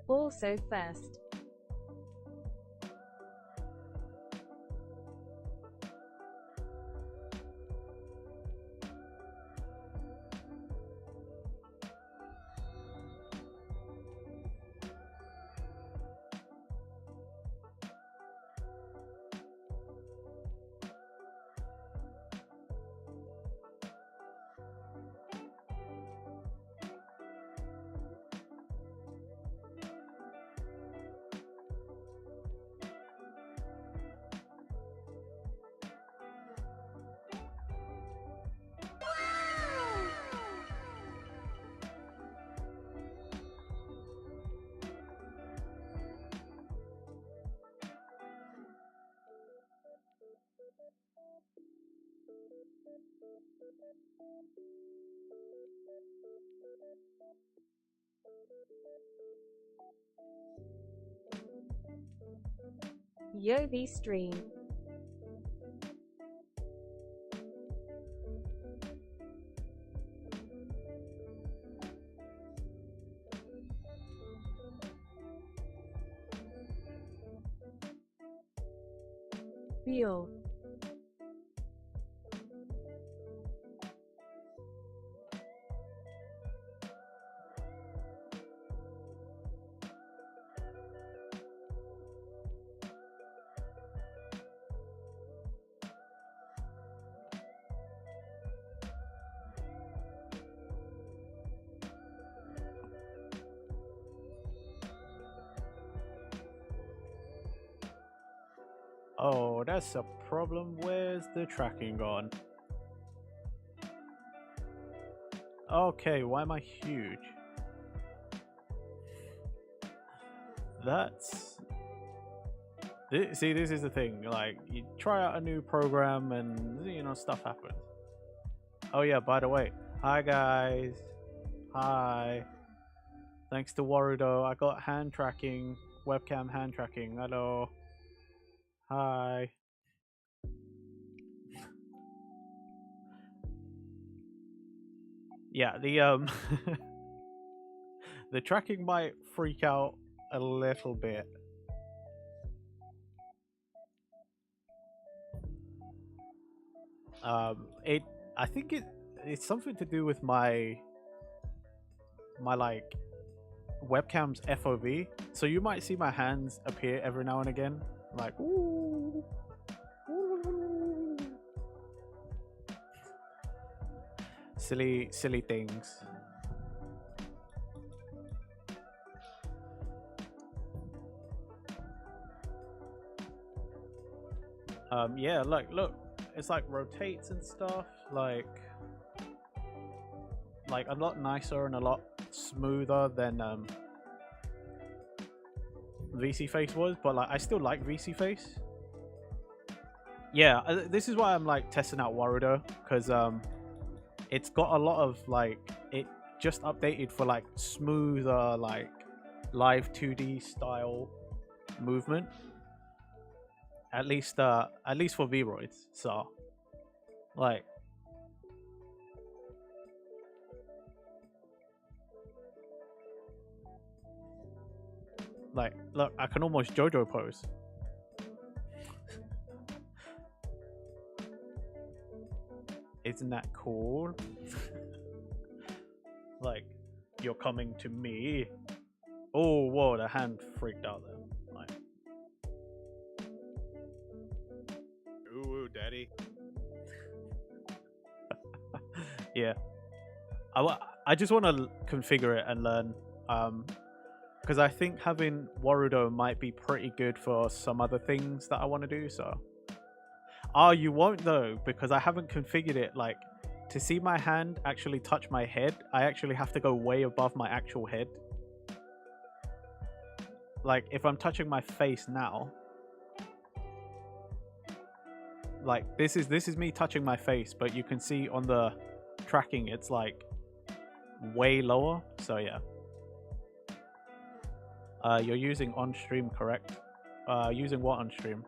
Also first. Yovi stream. Bio. Oh, that's a problem. Where's the tracking gone? Okay, why am I huge? That's... See, this is the thing. Like, you try out a new program and, you know, stuff happens. Oh yeah, by the way. Hi, guys. Hi. Thanks to Warudo, I got hand tracking, webcam hand tracking. Hello. Hi. Yeah, the the tracking might freak out a little bit. It I think it's something to do with my like webcam's FOV. So you might see my hands appear every now and again, like ooh. Silly things. Yeah, look, it's like rotates and stuff, like a lot nicer and a lot smoother than VC Face was, but like I still like VC Face. Yeah, this is why I'm like testing out Warudo, because it's got a lot of like, it just updated for like smoother, like live 2D style movement. At least for Vroids. So like look, I can almost JoJo pose. Isn't that cool? Like, you're coming to me. Oh, whoa, the hand freaked out there. Like, Ooh, daddy. yeah. I just want to configure it and learn. Because I think having Warudo might be pretty good for some other things that I want to do. So, you won't though, because I haven't configured it. Like, to see my hand actually touch my head, I actually have to go way above my actual head. Like, if I'm touching my face now, like this is me touching my face, but you can see on the tracking it's like way lower. So yeah. You're using on stream, correct? Using what on stream?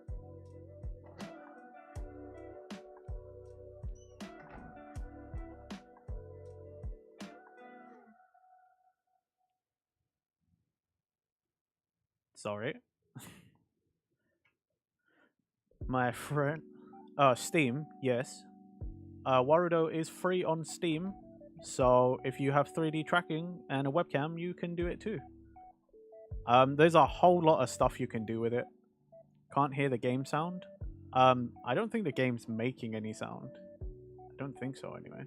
Sorry. My friend. Steam, yes. Warudo is free on Steam, so if you have 3D tracking and a webcam, you can do it too. There's a whole lot of stuff you can do with it. Can't hear the game sound. I don't think the game's making any sound. I don't think so anyway.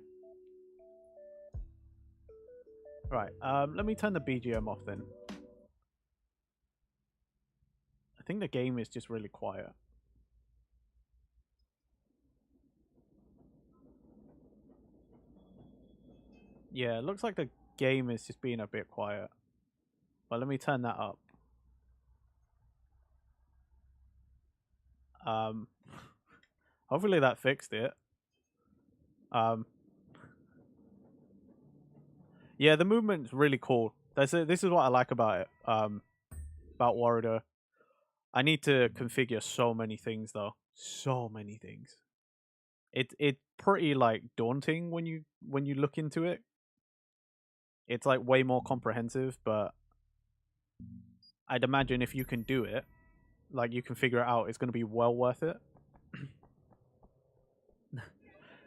Right, let me turn the BGM off then. I think the game is just really quiet. Yeah, it looks like the game is just being a bit quiet. But let me turn that up. Hopefully that fixed it. Yeah, the movement's really cool. This is what I like about it. About Warudo. I need to configure so many things though. So many things. It's pretty like daunting when you look into it. It's like way more comprehensive, but I'd imagine if you can do it, like you can figure it out, it's gonna be well worth it.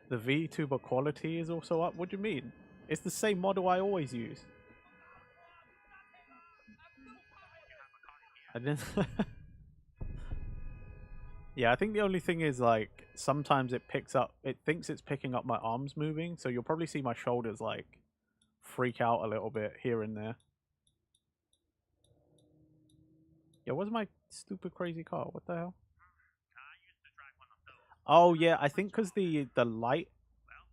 The VTuber quality is also up. What do you mean? It's the same model I always use. I didn't. Yeah, I think the only thing is like sometimes it thinks it's picking up my arms moving, so you'll probably see my shoulders like freak out a little bit here and there. Yeah, what's my stupid crazy car? What the hell? Oh yeah, I think because the light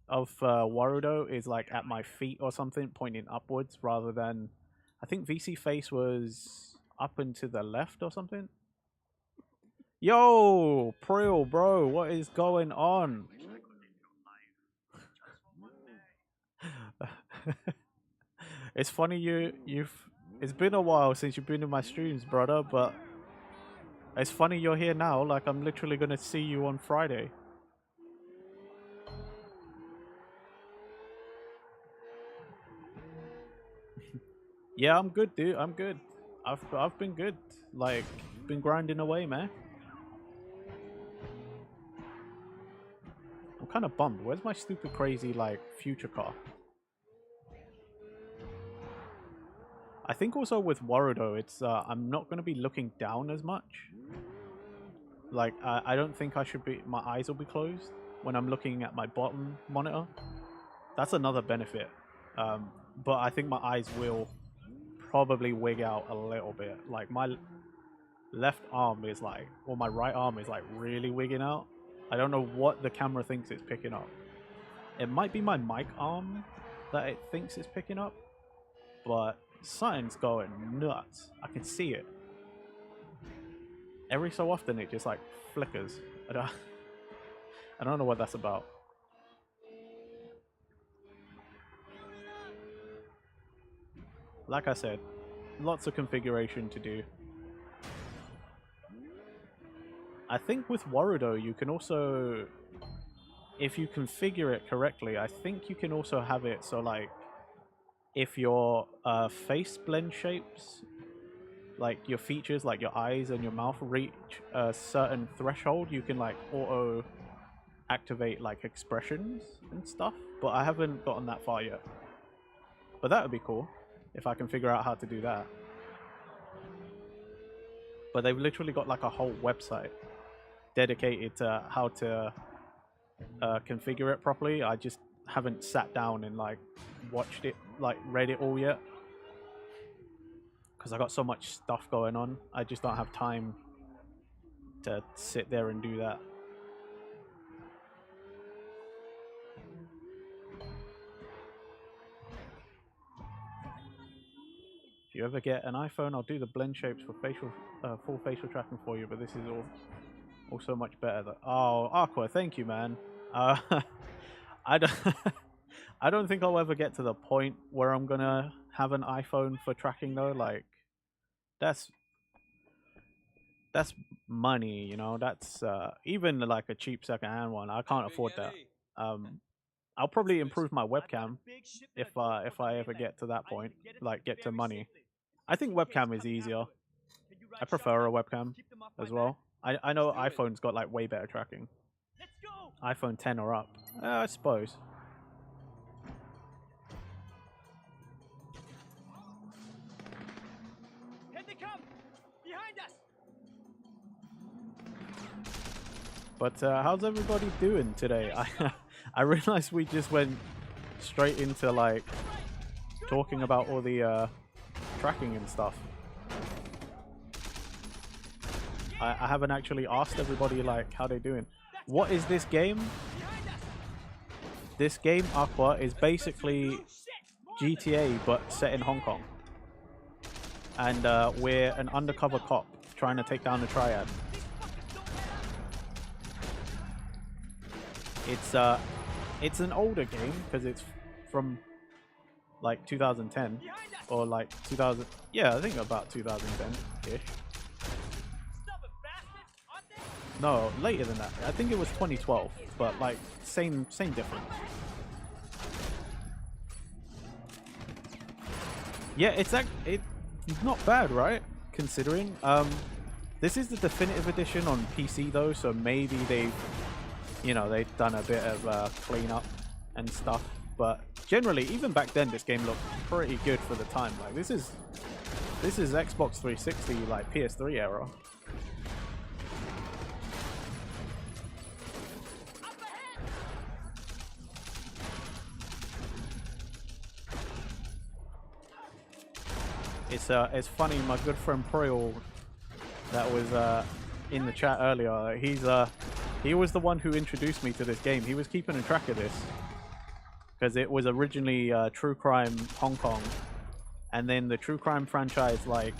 of Warudo is like at my feet or something, pointing upwards rather than. I think VC Face was up and to the left or something. Yo, Prill, bro, what is going on? It's funny it's been a while since you've been in my streams, brother, but it's funny you're here now. Like I'm literally gonna see you on Friday. Yeah, I'm good, dude. I'm good. I've been good. Like been grinding away, man. I'm kind of bummed. Where's my stupid crazy like future car? I think also with Warudo, it's I'm not going to be looking down as much. Like I don't think I should be. My eyes will be closed when I'm looking at my bottom monitor. That's another benefit. But I think my eyes will probably wig out a little bit. Like my left arm is like, or my right arm is like really wigging out. I don't know what the camera thinks it's picking up. It might be my mic arm that it thinks it's picking up, but something's going nuts. I can see it. Every so often it just like flickers. I don't know what that's about. Like I said, lots of configuration to do. I think with Warudo you can also, if you configure it correctly, I think you can also have it so like if your face blend shapes, like your features, like your eyes and your mouth reach a certain threshold, you can like auto activate like expressions and stuff, but I haven't gotten that far yet. But that would be cool if I can figure out how to do that. But they've literally got like a whole website dedicated to how to configure it properly. I just haven't sat down and like watched it, like read it all yet, because I got so much stuff going on. I just don't have time to sit there and do that. If you ever get an iPhone, I'll do the blend shapes for full facial tracking for you, but this is all so much better. Oh, Aqua, thank you, man. I don't, I don't think I'll ever get to the point where I'm gonna have an iPhone for tracking though. Like, that's money, you know. That's even like a cheap secondhand one. I can't afford that. I'll probably improve my webcam if I ever get to that point, like get to money. I think webcam is easier. I prefer a webcam as well. I know iPhone's got like way better tracking. iPhone 10 or up, I suppose. Here they come! Behind us! But how's everybody doing today? I realized we just went straight into like talking about all the tracking and stuff. I haven't actually asked everybody like how they're doing. What is this game? This game, Aqua, is basically GTA but set in Hong Kong. And we're an undercover cop trying to take down a triad. It's an older game because it's from like 2010 or like 2000. Yeah, I think about 2010-ish. No, later than that. I think it was 2012, but like same difference. Yeah, it's not bad, right? Considering this is the definitive edition on PC though, so maybe they've done a bit of cleanup and stuff. But generally, even back then, this game looked pretty good for the time. Like this is Xbox 360, like PS3 era. It's funny. My good friend Proil, that was in the chat earlier. He was the one who introduced me to this game. He was keeping a track of this because it was originally True Crime Hong Kong, and then the True Crime franchise like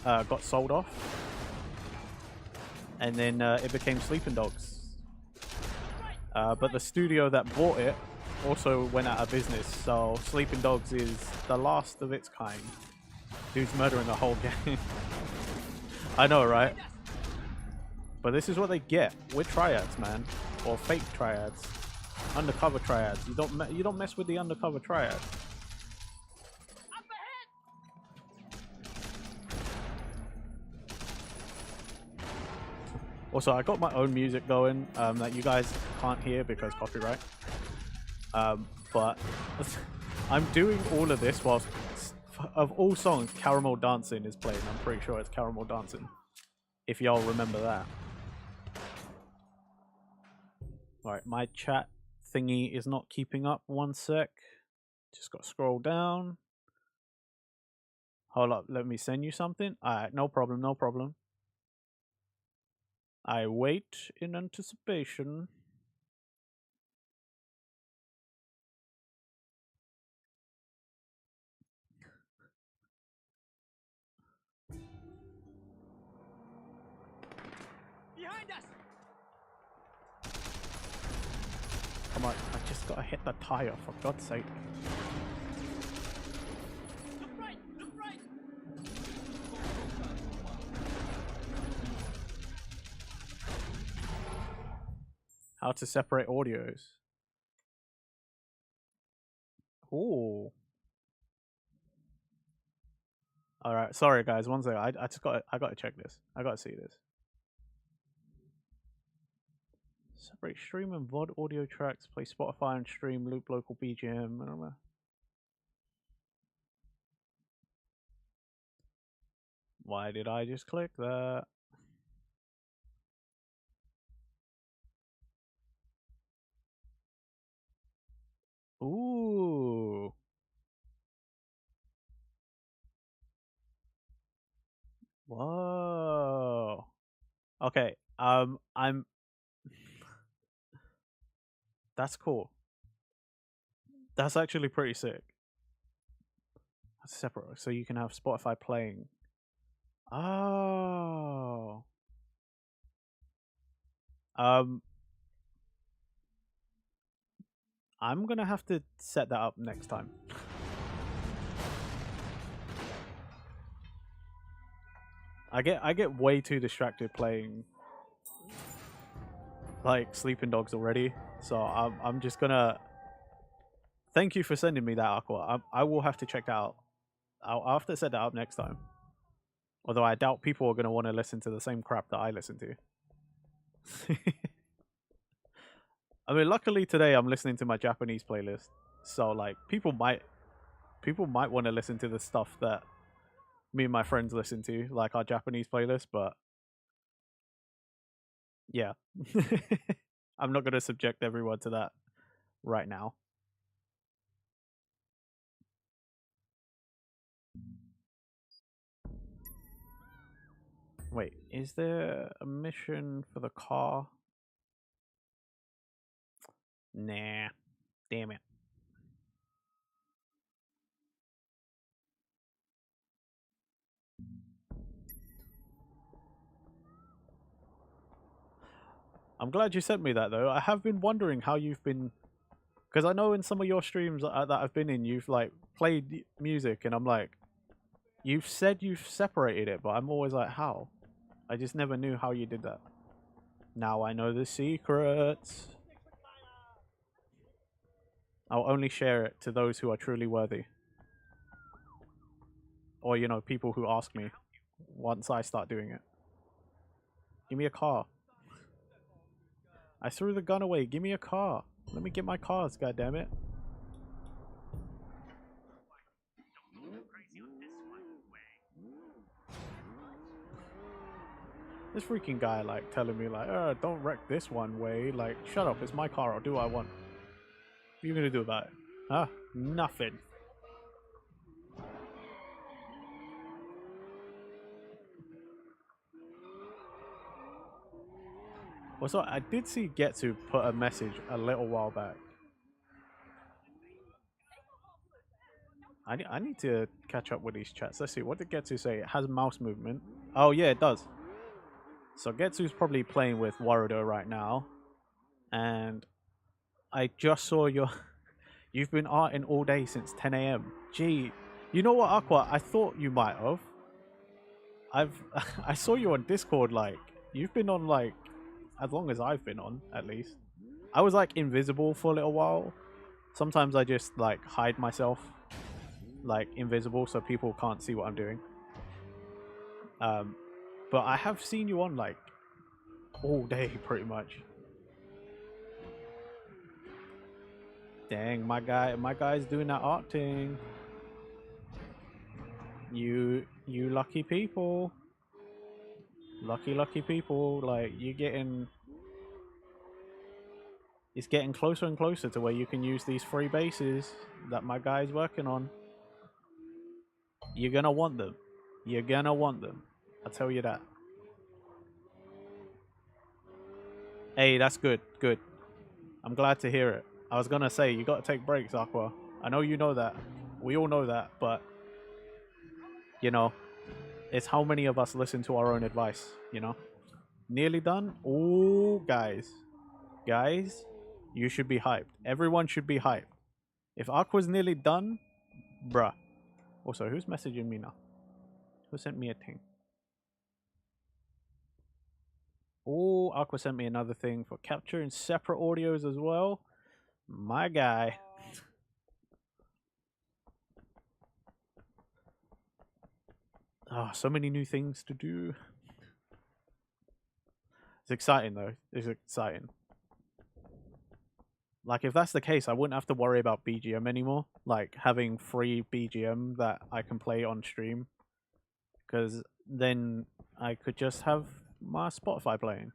got sold off, and then it became Sleeping Dogs. But the studio that bought it also went out of business, so Sleeping Dogs is the last of its kind. Dude's murdering the whole game. I know, right? But this is what they get. We're triads, man, or fake triads, undercover triads. You don't mess with the undercover triad. Also, I got my own music going that you guys can't hear because copyright. But I'm doing all of this whilst, of all songs, Caramel Dancing is playing. I'm pretty sure it's Caramel Dancing, if y'all remember that. Alright, my chat thingy is not keeping up. One sec. Just got to scroll down. Hold up, let me send you something. Alright, no problem, no problem. I wait in anticipation. Behind us! Come on, I just gotta hit the tire, for God's sake. Look right! Look right! How to separate audios. Ooh. Alright, sorry guys, one second. I gotta check this. I gotta see this. Separate stream and VOD audio tracks, play Spotify and stream, loop local BGM. I don't know. Why did I just click that? Ooh. Whoa. Okay. I'm. That's cool. That's actually pretty sick. That's separate, so you can have Spotify playing. Oh. I'm gonna have to set that up next time. I get way too distracted playing like Sleeping Dogs already, so I'm just gonna. Thank you for sending me that, Aqua. I will have to check that out. I'll have to set that up next time. Although I doubt people are going to want to listen to the same crap that I listen to. I mean, luckily today I'm listening to my Japanese playlist, so like people might want to listen to the stuff that me and my friends listen to, like our Japanese playlist. But yeah, I'm not going to subject everyone to that right now. Wait, is there a mission for the car? Nah, damn it. I'm glad you sent me that though. I have been wondering how you've been, because I know in some of your streams that I've been in, you've like played music, and I'm like, you've said you've separated it, but I'm always like, how? I just never knew how you did that. Now I know the secrets. I'll only share it to those who are truly worthy. Or, you know, people who ask me once I start doing it. Give me a car. I threw the gun away. Give me a car. Let me get my cars, goddammit. This freaking guy, like, telling me, like, don't wreck this one way. Like, shut up, it's my car, I'll do what I want. What are you gonna do about it? Huh? Nothing. Also, I did see Getsu put a message a little while back. I need to catch up with these chats. Let's see, what did Getsu say? It has mouse movement. Oh yeah, it does. So Getsu's probably playing with Warudo right now. And I just saw your... You've been arting all day since 10 a.m. Gee, you know what, Aqua? I thought you might have. I saw you on Discord, like, you've been on, like, as long as I've been on, at least. I was, like, invisible for a little while. Sometimes I just, like, hide myself, like, invisible, so people can't see what I'm doing. But I have seen you on, like, all day, pretty much. Dang, my guy's doing that art thing. You lucky people. Lucky people. Like, you're getting... It's getting closer and closer to where you can use these free bases that my guy's working on. You're gonna want them. You're gonna want them. I'll tell you that. Hey, that's good. Good. I'm glad to hear it. I was gonna say, you gotta take breaks, Aqua. I know you know that. We all know that, but... You know, it's how many of us listen to our own advice, you know? Nearly done? Ooh, guys. Guys, you should be hyped. Everyone should be hyped. If Aqua's nearly done, bruh. Also, who's messaging me now? Who sent me a thing? Oh, Aqua sent me another thing for capturing separate audios as well. My guy. Oh, so many new things to do. It's exciting though. It's exciting. Like, if that's the case, I wouldn't have to worry about BGM anymore. Like, having free BGM that I can play on stream. Because then I could just have my Spotify playing.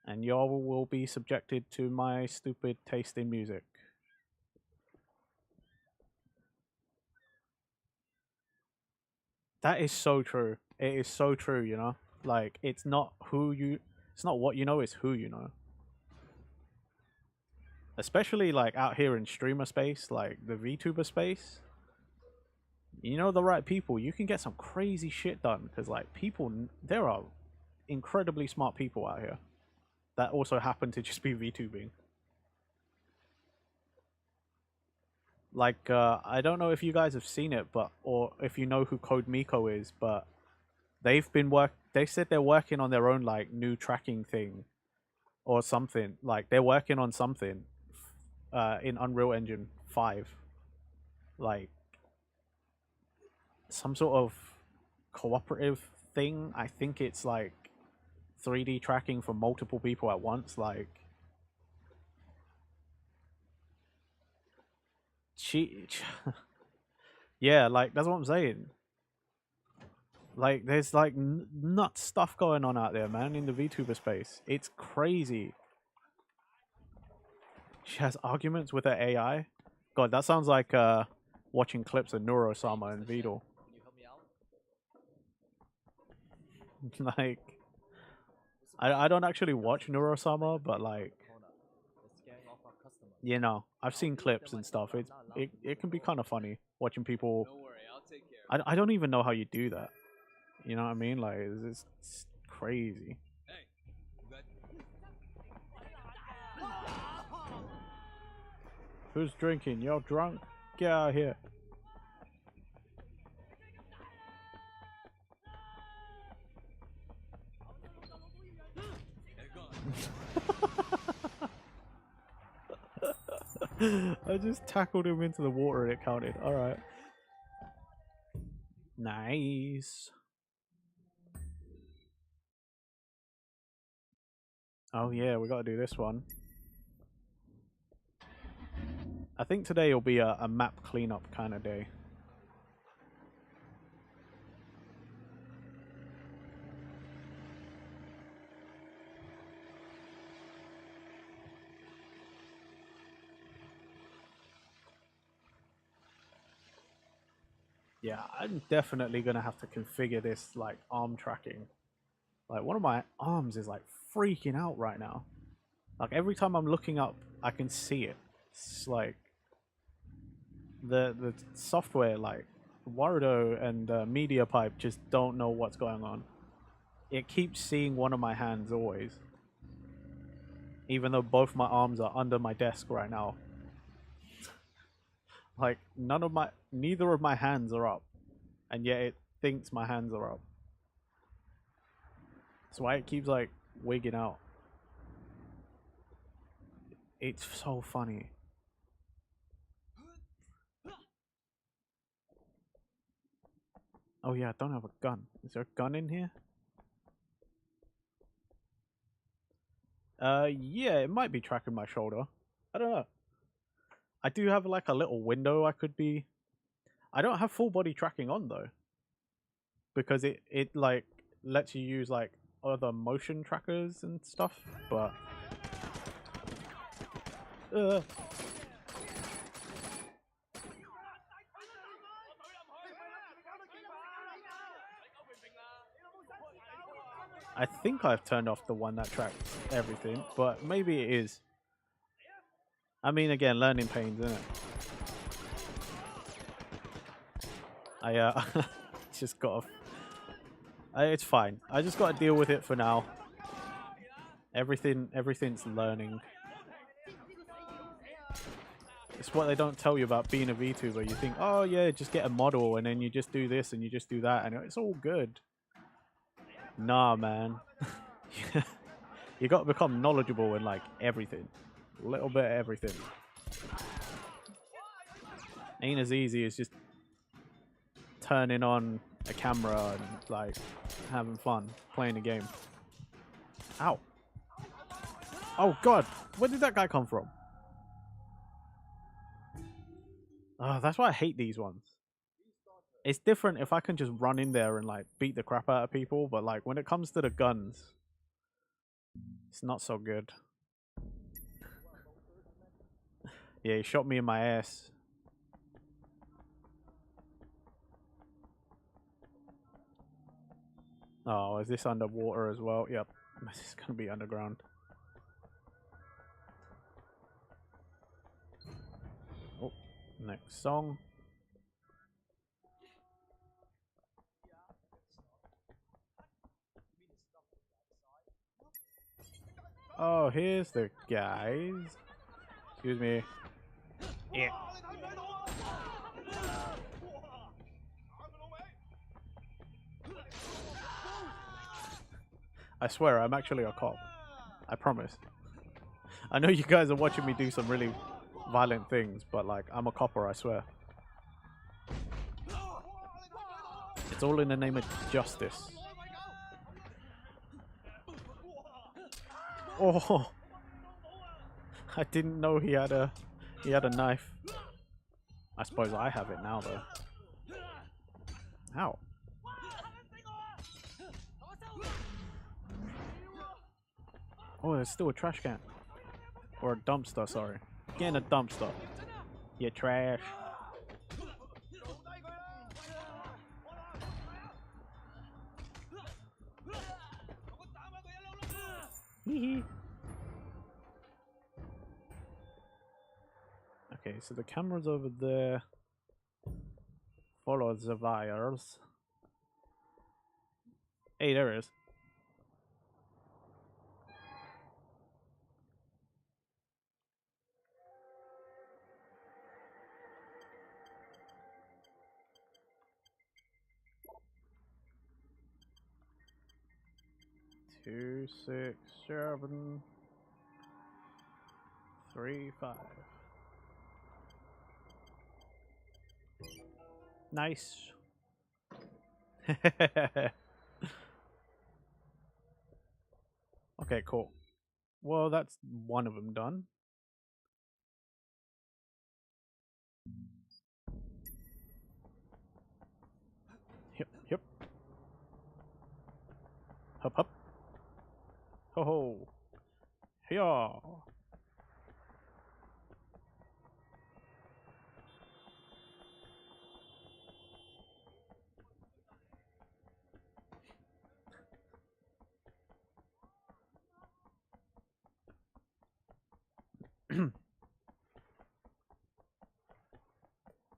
And y'all will be subjected to my stupid taste in music. That is so true. It is so true, you know? Like, it's not what you know, it's who you know. Especially, like, out here in streamer space, like, the VTuber space. You know the right people, you can get some crazy shit done. Because, like, there are incredibly smart people out here. That also happen to just be VTubing. Like, I don't know if you guys have seen it, or if you know who Code Miko is, but they said they're working on their own, like, new tracking thing or something. Like, they're working on something in Unreal Engine 5. Like, some sort of cooperative thing. I think it's like 3D tracking for multiple people at once. Like, yeah, like that's what I'm saying. Like, there's like nuts stuff going on out there, man, in the VTuber space. It's crazy. She has arguments with her AI. God, that sounds like watching clips of Neurosama and Vidal. Like, I don't actually watch Neurosama, but like, you know, I've seen clips and stuff. It can be kind of funny watching people. I don't even know how you do that. You know what I mean? Like, it's crazy. Who's drinking? You're drunk? Get out of here. I just tackled him into the water and it counted. Alright. Nice. Oh yeah, we gotta do this one. I think today will be a map cleanup kind of day. Yeah, I'm definitely gonna have to configure this like arm tracking. Like, one of my arms is like freaking out right now. Like, every time I'm looking up, I can see it. It's like the software, like Warudo and MediaPipe, just don't know what's going on. It keeps seeing one of my hands always, even though both my arms are under my desk right now. Like, neither of my hands are up, and yet it thinks my hands are up. That's why it keeps like wigging out. It's so funny. Oh yeah, I don't have a gun. Is there a gun in here? Yeah, it might be tracking my shoulder. I don't know. I do have like a little window I could be. I don't have full body tracking on though, because it like lets you use like other motion trackers and stuff, but I think I've turned off the one that tracks everything, but maybe it is. I mean, again, learning pains, isn't it? I just gotta. It's fine. I just gotta deal with it for now. Everything's learning. It's what they don't tell you about being a VTuber. You think, oh yeah, just get a model, and then you just do this and you just do that, and it's all good. Nah, man. You got to become knowledgeable in like everything, a little bit of everything. Ain't as easy as just turning on a camera and like having fun playing a game. Ow! Oh god, where did that guy come from? Oh, that's why I hate these ones. It's different if I can just run in there and like beat the crap out of people, but like when it comes to the guns, it's not so good. Yeah, he shot me in my ass. Oh, is this underwater as well? Yep, this is gonna be underground. Oh, next song. Oh, here's the guys. Excuse me. Yeah. I swear, I'm actually a cop. I promise. I know you guys are watching me do some really violent things, but like, I'm a copper, I swear. It's all in the name of justice. Oh, I didn't know he had a knife. I suppose I have it now though. Ow. Oh, there's still a trash can. Or a dumpster, sorry. Get in a dumpster. You trash. Hee. Okay, so the camera's over there. Follow the wires. Hey, there it is. Two, 6, 7, 3, 5. Nice. Okay, cool. Well, that's one of them done. Yep, yep. Hup, hup. Ho ho. Hiya.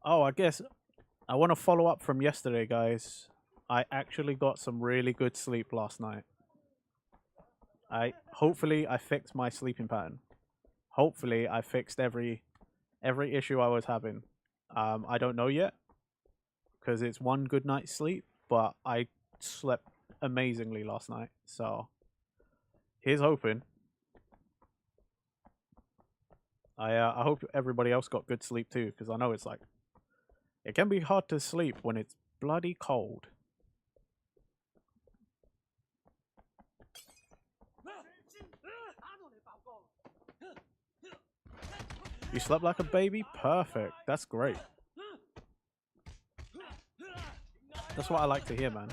Oh, I guess I want to follow up from yesterday, guys. I actually got some really good sleep last night. Hopefully I fixed my sleeping pattern. Hopefully I fixed every issue I was having. I don't know yet because it's one good night's sleep, but I slept amazingly last night. So here's hoping. I hope everybody else got good sleep too, because I know it's like it can be hard to sleep when it's bloody cold. You slept like a baby? Perfect. That's great. That's what I like to hear, man.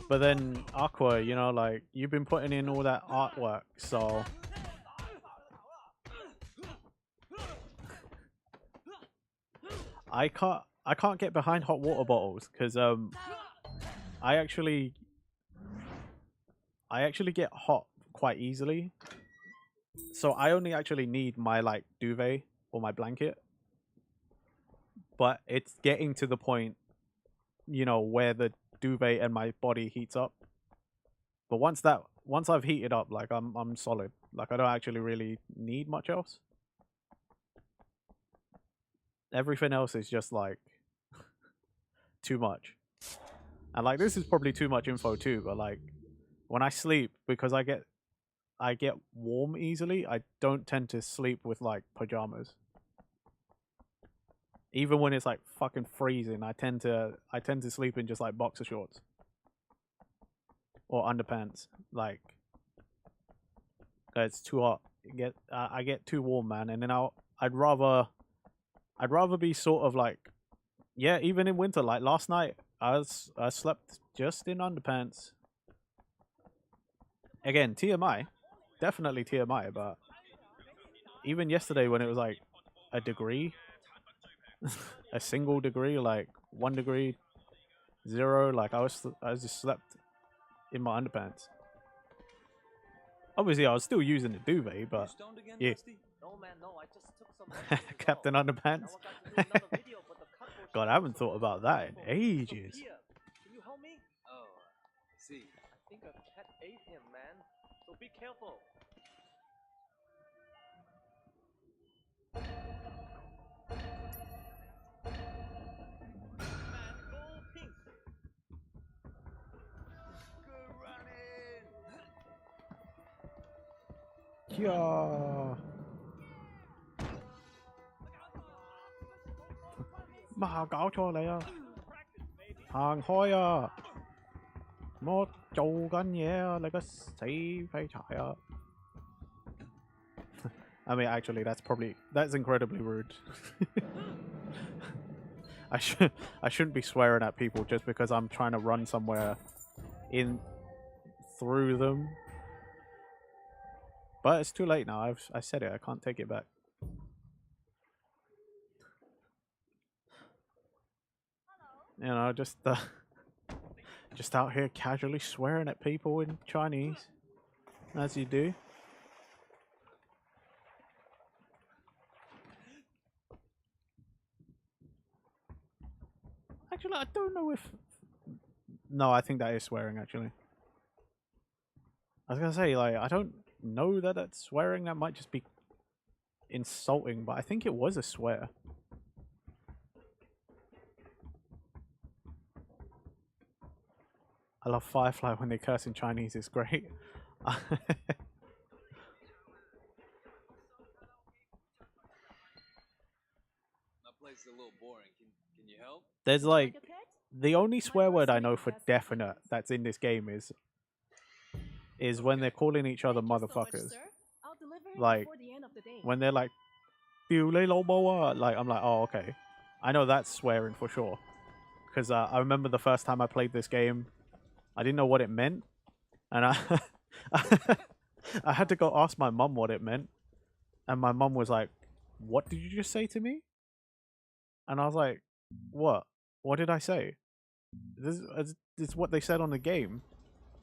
But then, Aqua, you know, like, you've been putting in all that artwork, so... I can't get behind hot water bottles, because, I actually get hot quite easily. So I only actually need my, like, duvet or my blanket. But it's getting to the point, you know, where the duvet and my body heats up. But once I've heated up, like, I'm solid. Like, I don't actually really need much else. Everything else is just, like, too much. And, like, this is probably too much info too, but, like, when I sleep, because I get warm easily, I don't tend to sleep with, like, pajamas. Even when it's like fucking freezing, I tend to sleep in just like boxer shorts or underpants. Like, it's too hot. I get too warm, man. And then I'd rather be sort of like, yeah, even in winter. Like last night, I slept just in underpants. Again, TMI, definitely TMI. But even yesterday, when it was like a degree. A single degree, like 1 degree, 0, like I just slept in my underpants. Obviously I was still using the duvet, but yeah. No, man, no. I just took some Captain Underpants. God, I haven't thought about that in ages. Can you help me? Oh, see. I think a cat ate him, man. So be careful. Yeah. 乜下搞錯你啊？行開啊！我做緊嘢啊！你個死廢柴啊！I mean, actually, that's incredibly rude. I shouldn't be swearing at people just because I'm trying to run somewhere in through them. But it's too late now. I said it. I can't take it back. You know, just out here casually swearing at people in Chinese, as you do. Actually, I don't know if... No, I think that is swearing, actually. I was gonna say, like, I don't know that that's swearing. That might just be insulting, but I think it was a swear. I love Firefly when they curse in Chinese. It's great. That place is a little boring. Can you help? There's like... The only swear word I know for definite that's in this game is when they're calling each other motherfuckers. Like, when they're like, like, I'm like, oh, okay. I know that's swearing for sure. Because I remember the first time I played this game, I didn't know what it meant. And I had to go ask my mum what it meant. And my mum was like, what did you just say to me? And I was like, what? What did I say? This is what they said on the game.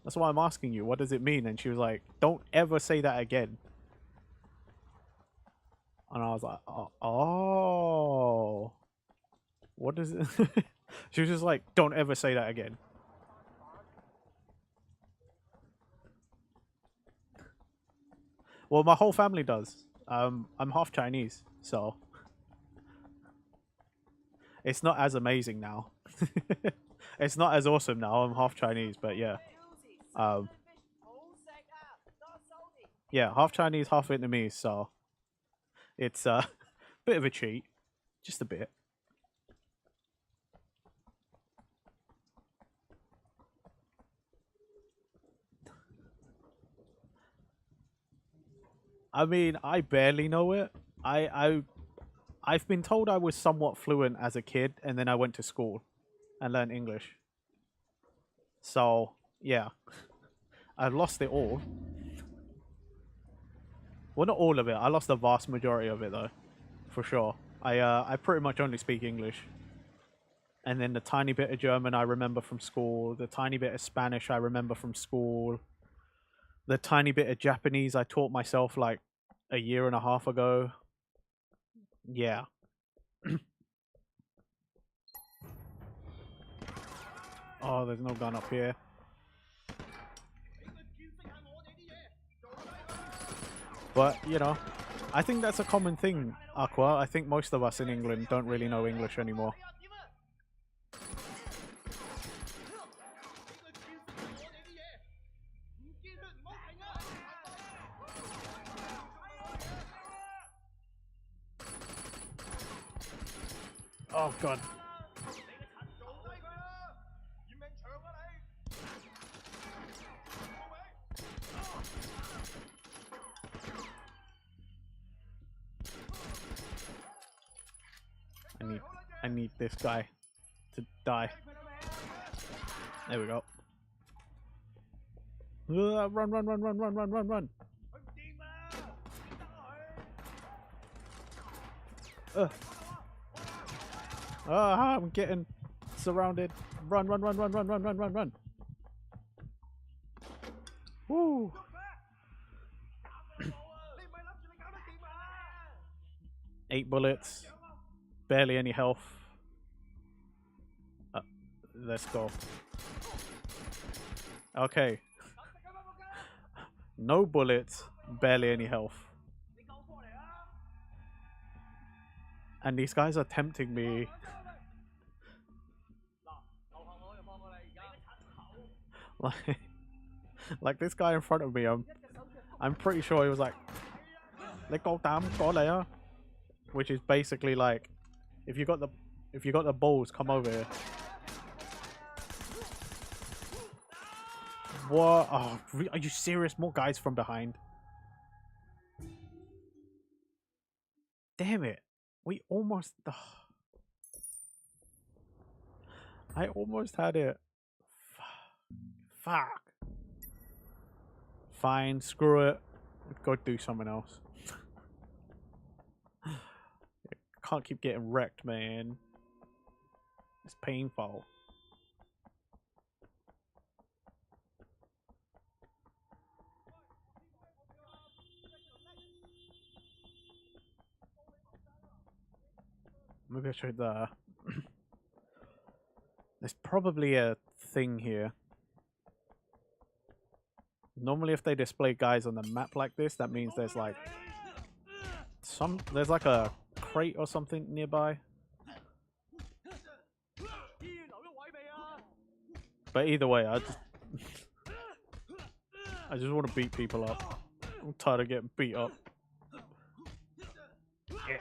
That's why I'm asking you. What does it mean? And she was like, don't ever say that again. And I was like, oh. What does it... She was just like, don't ever say that again. Well, my whole family does. I'm half Chinese, so... It's not as amazing now. It's not as awesome now. I'm half Chinese, but yeah. Yeah, half Chinese, half Vietnamese, so... It's a bit of a cheat. Just a bit. I mean, I barely know it. I've been told I was somewhat fluent as a kid, and then I went to school and learned English. So, yeah. I've lost it all. Well, not all of it. I lost the vast majority of it, though. For sure. I pretty much only speak English. And then the tiny bit of German I remember from school. The tiny bit of Spanish I remember from school. The tiny bit of Japanese I taught myself like a year and a half ago. Yeah. Oh, there's no gun up here. But, you know, I think that's a common thing, Aqua. I think most of us in England don't really know English anymore. Oh, God. I need this guy to die. There we go. Run, run, run, run, run, run, run, run. I'm getting surrounded. Run, run, run, run, run, run, run, run, run. Woo. 8 bullets. Barely any health. Let's go. Okay. No bullets. Barely any health. And these guys are tempting me. Like this guy in front of me, I'm pretty sure he was like, "Let go, damn, go there," which is basically like, if you got If you got the balls, come over here. What? Oh, are you serious? More guys from behind. Damn it. We almost... I almost had it. Fuck. Fine, screw it. Go do something else. Can't keep getting wrecked, man. It's painful. Maybe I should there's probably a thing here. Normally if they display guys on the map like this, that means there's like there's like a crate or something nearby. But either way, I just want to beat people up. I'm tired of getting beat up. Yeah.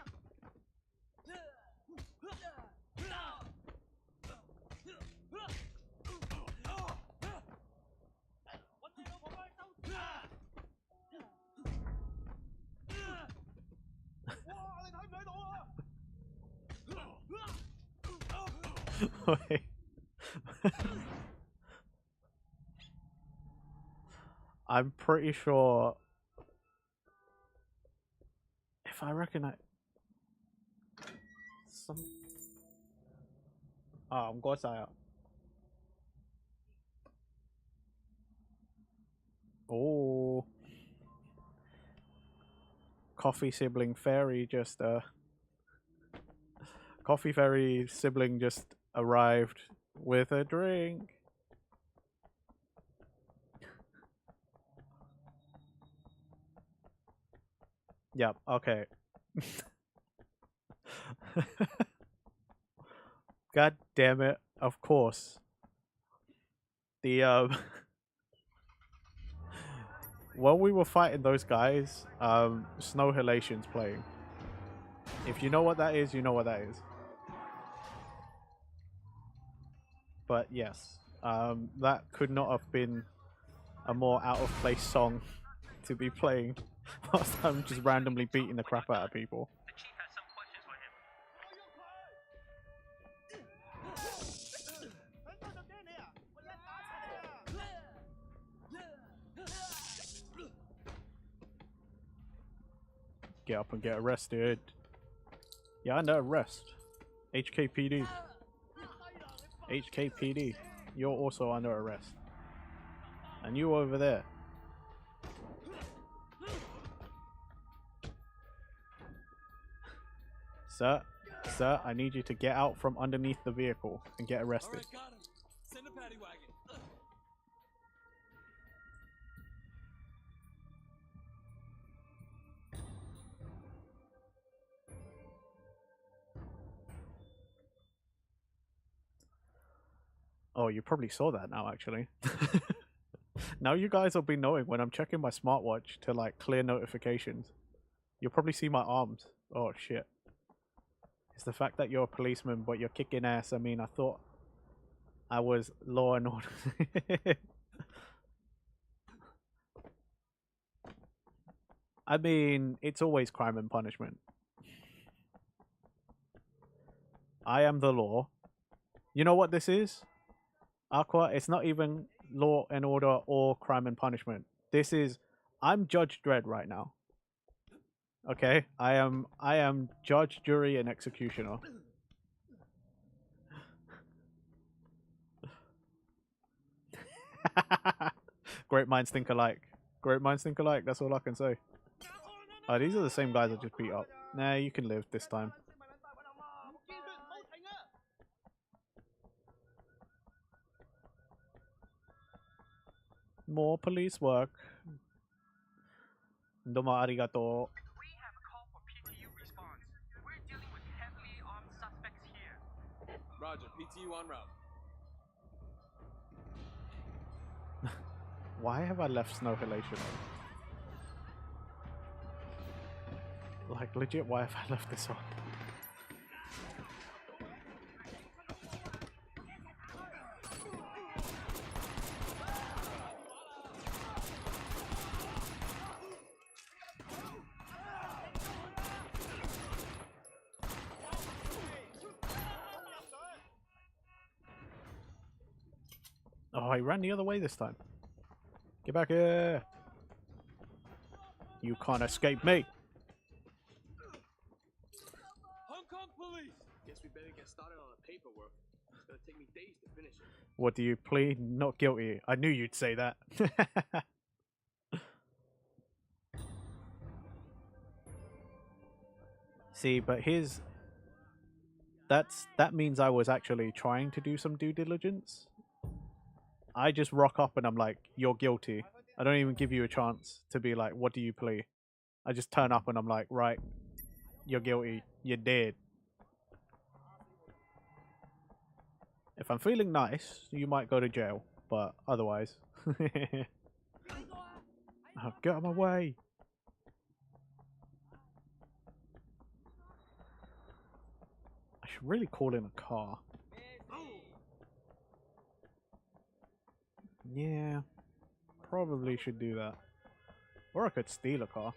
Wait. I'm pretty sure if I recognize some. I'm going to Oh, coffee sibling fairy just coffee fairy sibling just arrived with a drink. Yep, okay. God damn it, of course. The while we were fighting those guys, Snow Halation's playing. If you know what that is, you know what that is. But yes, that could not have been a more out of place song to be playing whilst I'm just randomly beating the crap out of people. The chief has some questions for him. Get up and get arrested. Yeah, under arrest. HKPD. HKPD. You're also under arrest. And you over there. Sir, I need you to get out from underneath the vehicle and get arrested. Alright, got him. Send a paddy wagon. Oh, you probably saw that now, actually. Now you guys will be knowing when I'm checking my smartwatch to like clear notifications. You'll probably see my arms. Oh shit. It's the fact that you're a policeman but you're kicking ass. I mean, I thought I was law and order. I mean, it's always crime and punishment. I am the law. You know what this is? Aqua, it's not even law and order or crime and punishment. This is, I'm Judge Dredd right now. Okay? I am judge, jury, and executioner. Great minds think alike. Great minds think alike, that's all I can say. Oh, these are the same guys I just beat up. Nah, you can live this time. More police work. Domo arigato. We have a call for PTU response. We're dealing with heavily armed suspects here. Roger, PTU en route. Why have I left Snow Halation on? Like, legit, why have I left this on? Oh, I ran the other way this time. Get back here. You can't escape me. Hong Kong police! Guess we better get started on the paperwork. It's gonna take me days to finish it. What do you plead? Not guilty. I knew you'd say that. See, but here's... That means I was actually trying to do some due diligence. I just rock up and I'm like, you're guilty. I don't even give you a chance to be like, what do you plead? I just turn up and I'm like, right, you're guilty. You're dead. If I'm feeling nice, you might go to jail. But otherwise... Oh, get out of my way! I should really call in a car. Yeah, probably should do that. Or I could steal a car.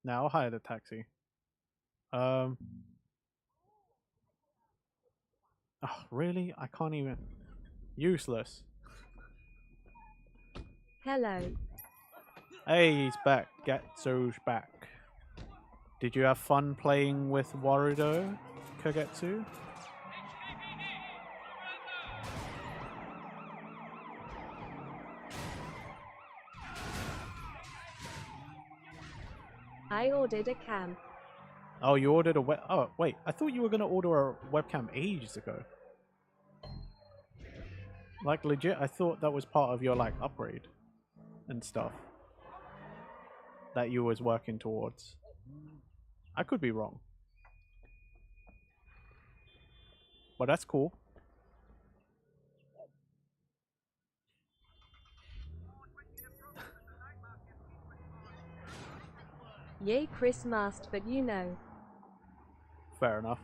Now I'll hire the taxi. Oh, really? I can't even... Useless. Hello. Hey, he's back. Getsu's back. Did you have fun playing with Warudo, Kagetsu? I ordered a cam. Oh, you ordered a oh, wait. I thought you were going to order a webcam ages ago. Like, legit, I thought that was part of your, like, upgrade and stuff that you was working towards. I could be wrong. But that's cool. Yay, Chris masked, but you know. Fair enough.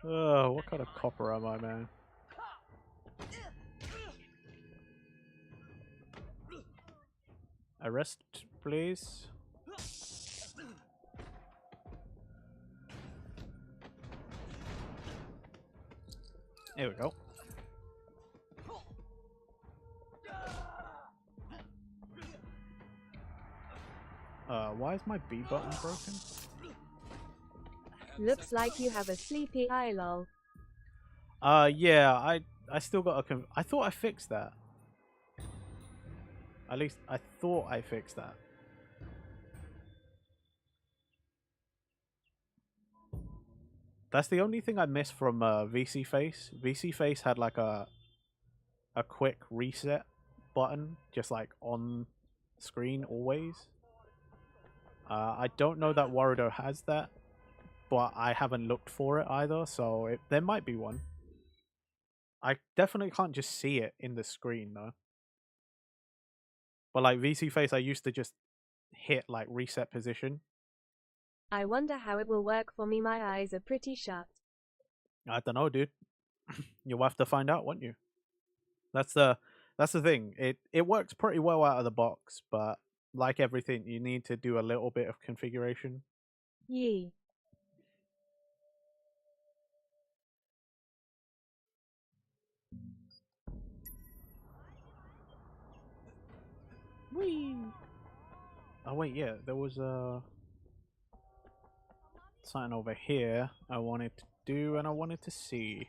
Oh, what kind of copper am I, man? Arrest, please. There we go. Why is my B button broken? Looks like you have a sleepy eye, lol. Yeah, I still got a I thought I fixed that. At least I thought I fixed that. That's the only thing I missed from VC Face. VC Face had like a quick reset button, just like on screen always. I don't know that Warudo has that, but I haven't looked for it either, so there might be one. I definitely can't just see it in the screen though. But like VC Face, I used to just hit like reset position. I wonder how it will work for me. My eyes are pretty shut. I don't know, dude. You'll have to find out, won't you? That's the thing. It works pretty well out of the box, but like everything, you need to do a little bit of configuration. Yee. Whee! Oh wait, yeah, there was something over here I wanted to do and I wanted to see.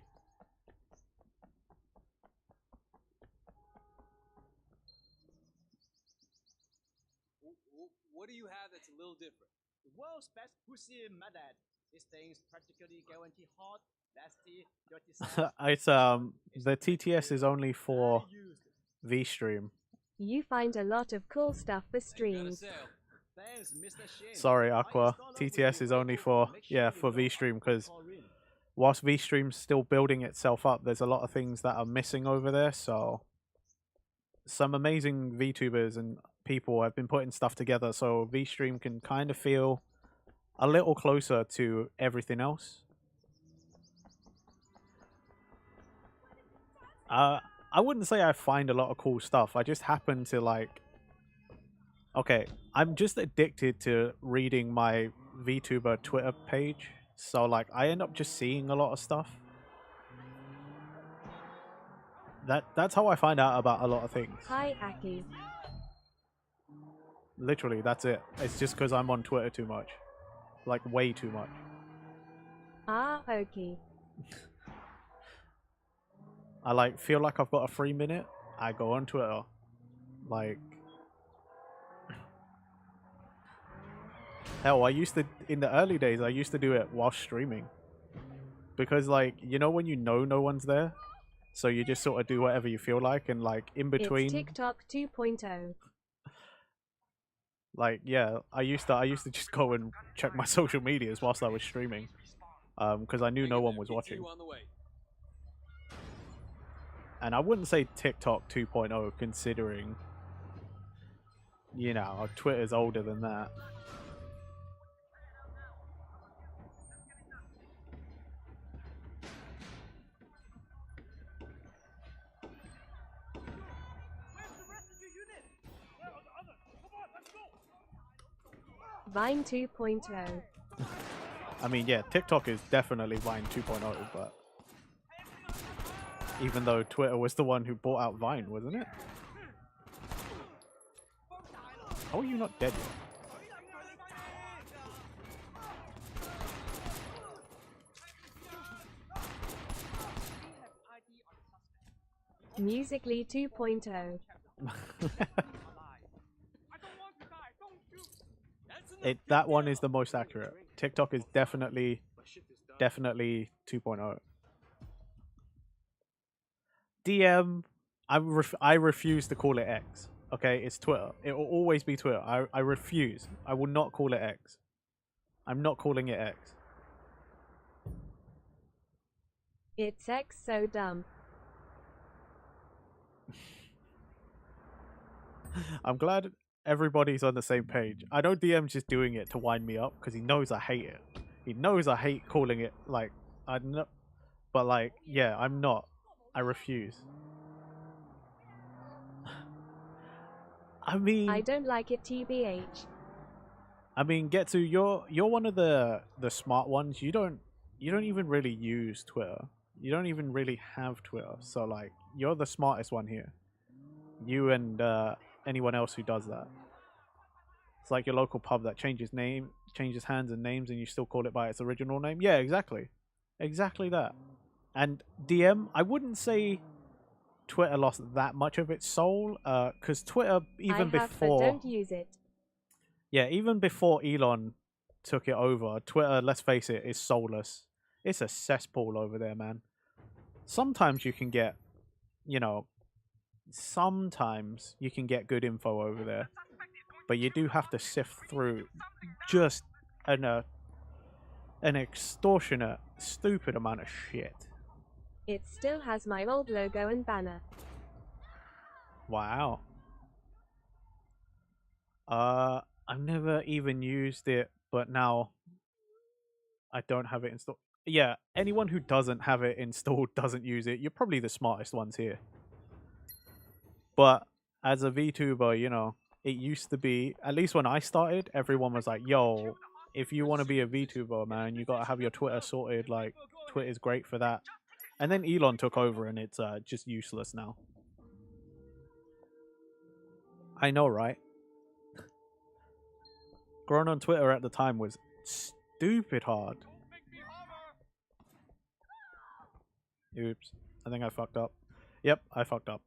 What do you have that's a little different? The world's best pussy madad. This thing's practically guaranteed hot, nasty, dirty sex. It's the TTS is only for VStream. You find a lot of cool stuff for Got a streams. sale. Thanks, Mr. Shin. Sorry, Aqua. TTS is only for for VStream because whilst VStream's still building itself up, there's a lot of things that are missing over there. So some amazing VTubers and people have been putting stuff together, so VStream can kind of feel a little closer to everything else. I wouldn't say I find a lot of cool stuff. I just happen to like. Okay, I'm just addicted to reading my VTuber Twitter page, so like I end up just seeing a lot of stuff. That's how I find out about a lot of things. Hi, Aki. Literally, that's it. It's just because I'm on Twitter too much, like way too much. Ah, okay. I like feel like I've got a free minute. I go on Twitter, like. Hell, I used to, in the early days, I used to do it while streaming. Because, like, you know when you know no one's there? So you just sort of do whatever you feel like, and, like, in between... It's TikTok 2.0. Like, yeah, I used to just go and check my social medias whilst I was streaming. Because I knew no one was watching. And I wouldn't say TikTok 2.0, considering, you know, Twitter's older than that. Vine 2.0. I mean, yeah, TikTok is definitely Vine 2.0, but even though Twitter was the one who bought out Vine, wasn't it? How are you not dead yet? Musically 2.0. That one is the most accurate. TikTok is definitely 2.0. DM, I refuse to call it X. Okay, it's Twitter. It will always be Twitter. I refuse. I will not call it X. I'm not calling it X. It's X so dumb. I'm glad everybody's on the same page. I know DM's just doing it to wind me up because he knows I hate it. He knows I hate calling it, like, I know, but like, yeah, I'm not. I refuse. I mean, I don't like it, TBH. I mean, Getsu, you're one of the smart ones. You don't even really use Twitter. You don't even really have Twitter. So like, you're the smartest one here. You and anyone else who does that. It's like your local pub that changes hands and names, and you still call it by its original name. Yeah, exactly. Exactly that. And DM, I wouldn't say Twitter lost that much of its soul, because Twitter, even before... but don't use it. Yeah, even before Elon took it over, Twitter, let's face it, is soulless. It's a cesspool over there, man. Sometimes you can get, you know, sometimes you can get good info over there, but you do have to sift through just an extortionate, stupid amount of shit. It still has my old logo and banner. Wow. I've never even used it, but now I don't have it installed. Yeah, anyone who doesn't have it installed doesn't use it. You're probably the smartest ones here. But as a VTuber, you know, it used to be, at least when I started, everyone was like, yo, if you want to be a VTuber, man, you got to have your Twitter sorted. Like, Twitter's great for that. And then Elon took over and it's just useless now. I know, right? Growing on Twitter at the time was stupid hard. Oops. I think I fucked up. Yep, I fucked up.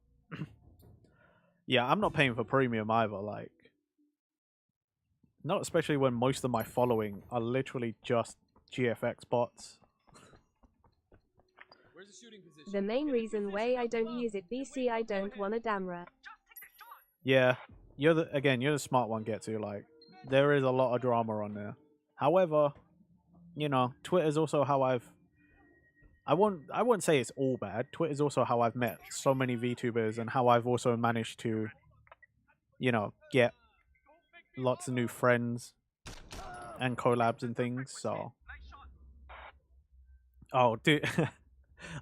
Yeah, I'm not paying for premium either, like. Not especially when most of my following are literally just GFX bots. Where's the shooting position? The main reason why I don't use it BC I don't want a damra. Yeah, you're the smart one, Getsu. Like, there is a lot of drama on there. However, you know, Twitter's also how I won't say it's all bad. Twitter's also how I've met so many VTubers and how I've also managed to, you know, get lots of new friends and collabs and things. So, oh, dude,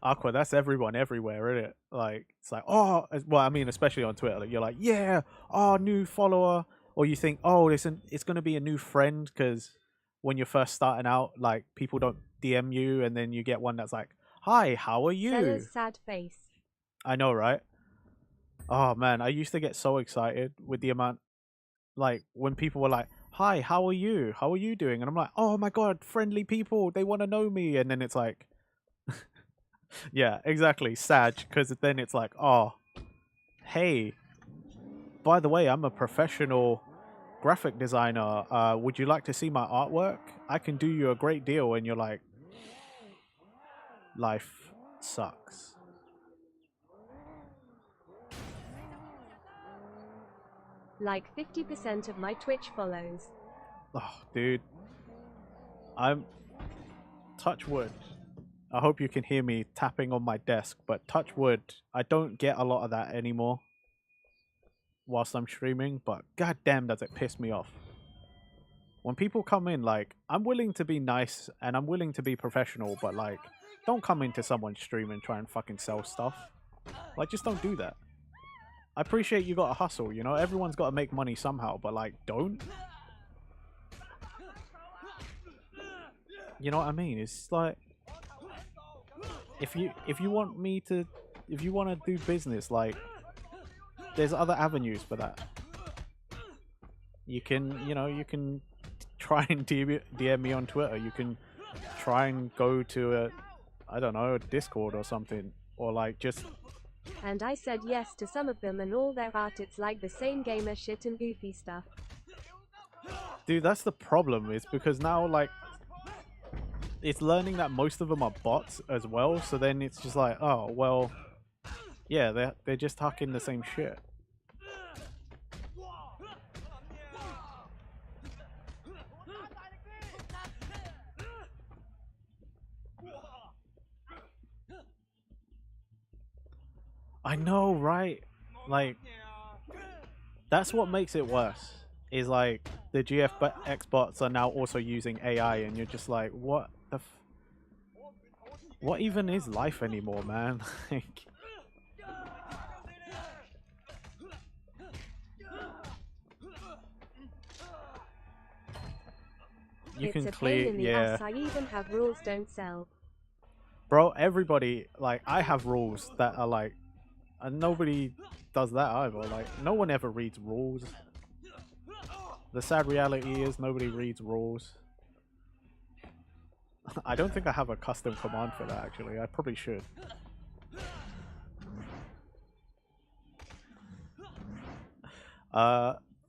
Aqua, that's everyone everywhere, isn't it? Like, it's like, oh, well, I mean, especially on Twitter, like, you're like, yeah, oh, new follower, or you think, oh, it's going to be a new friend, because when you're first starting out, like, people don't DM you, and then you get one that's like, hi, how are you? Seller's sad face. I know, right? Oh man, I used to get so excited with the amount, like, when people were like, hi, how are you? How are you doing? And I'm like, oh my god, friendly people, they want to know me. And then it's like, yeah, exactly, sad, because then it's like, oh, hey, by the way, I'm a professional graphic designer. Would you like to see my artwork? I can do you a great deal. And you're like, life sucks. Like 50% of my Twitch follows. Oh, dude. I'm... Touch wood. I hope you can hear me tapping on my desk, but touch wood. I don't get a lot of that anymore whilst I'm streaming, but goddamn does it piss me off. When people come in, like, I'm willing to be nice and I'm willing to be professional, but like, don't come into someone's stream and try and fucking sell stuff. Like, just don't do that. I appreciate you got to hustle, you know? Everyone's got to make money somehow, but like, don't. You know what I mean? It's like, if you want me to, if you want to do business, like, there's other avenues for that. You can, you know, you can try and DM me on Twitter. You can try and go to a, I don't know, a Discord or something, or like just. And I said yes to some of them, and all their art, it's like the same gamer shit and goofy stuff. Dude, that's the problem. It's because now, like, it's learning that most of them are bots as well. So then it's just like, oh, well, yeah, they're just talking the same shit. I know, right? Like, that's what makes it worse. Is like the GFX bots are now also using AI, and you're just like, what the? What even is life anymore, man? Like, you It's can a clear, pain in the yeah. ass. I even have rules don't sell. Bro, everybody, like, I have rules that are like, and nobody does that either. Like, no one ever reads rules. The sad reality is nobody reads rules. I don't think I have a custom command for that, actually. I probably should.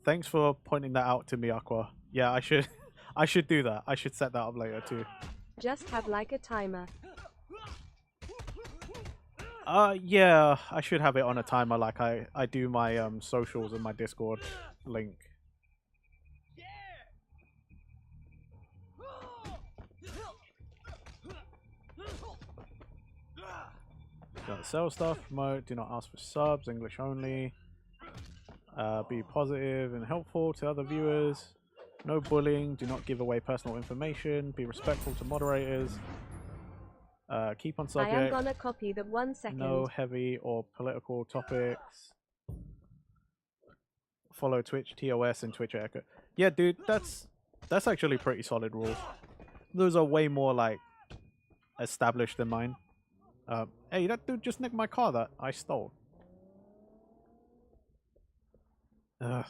Thanks for pointing that out to me, Aqua. Yeah, I should I should do that. I should set that up later too. Just have like a timer. Yeah, I should have it on a timer like I do my socials and my Discord link. Don't sell stuff, promote, do not ask for subs, English only. Be positive and helpful to other viewers. No bullying, do not give away personal information, be respectful to moderators. Keep on subject. I am gonna copy that 1 second. No heavy or political topics. Follow Twitch TOS and Twitch Echo. Yeah, dude, that's actually pretty solid rules. Those are way more like established than mine. Hey, that dude just nicked my car that I stole. Ugh.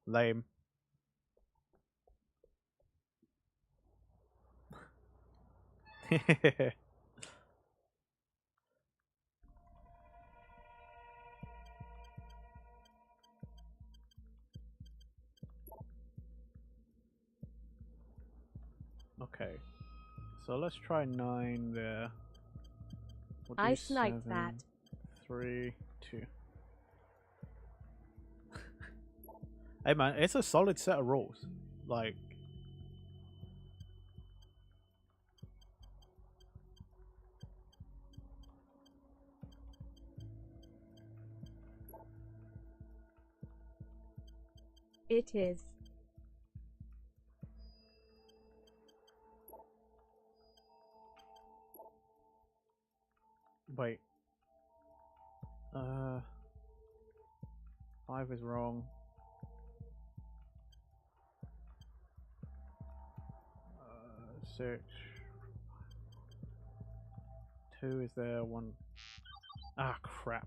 Lame. Okay. So let's try 9 there. We'll do I sniped 7, that. 3, 2. Hey man, it's a solid set of rules. Like, It is. Wait. 5 is wrong. 6. 2 is there. 1. Ah, crap.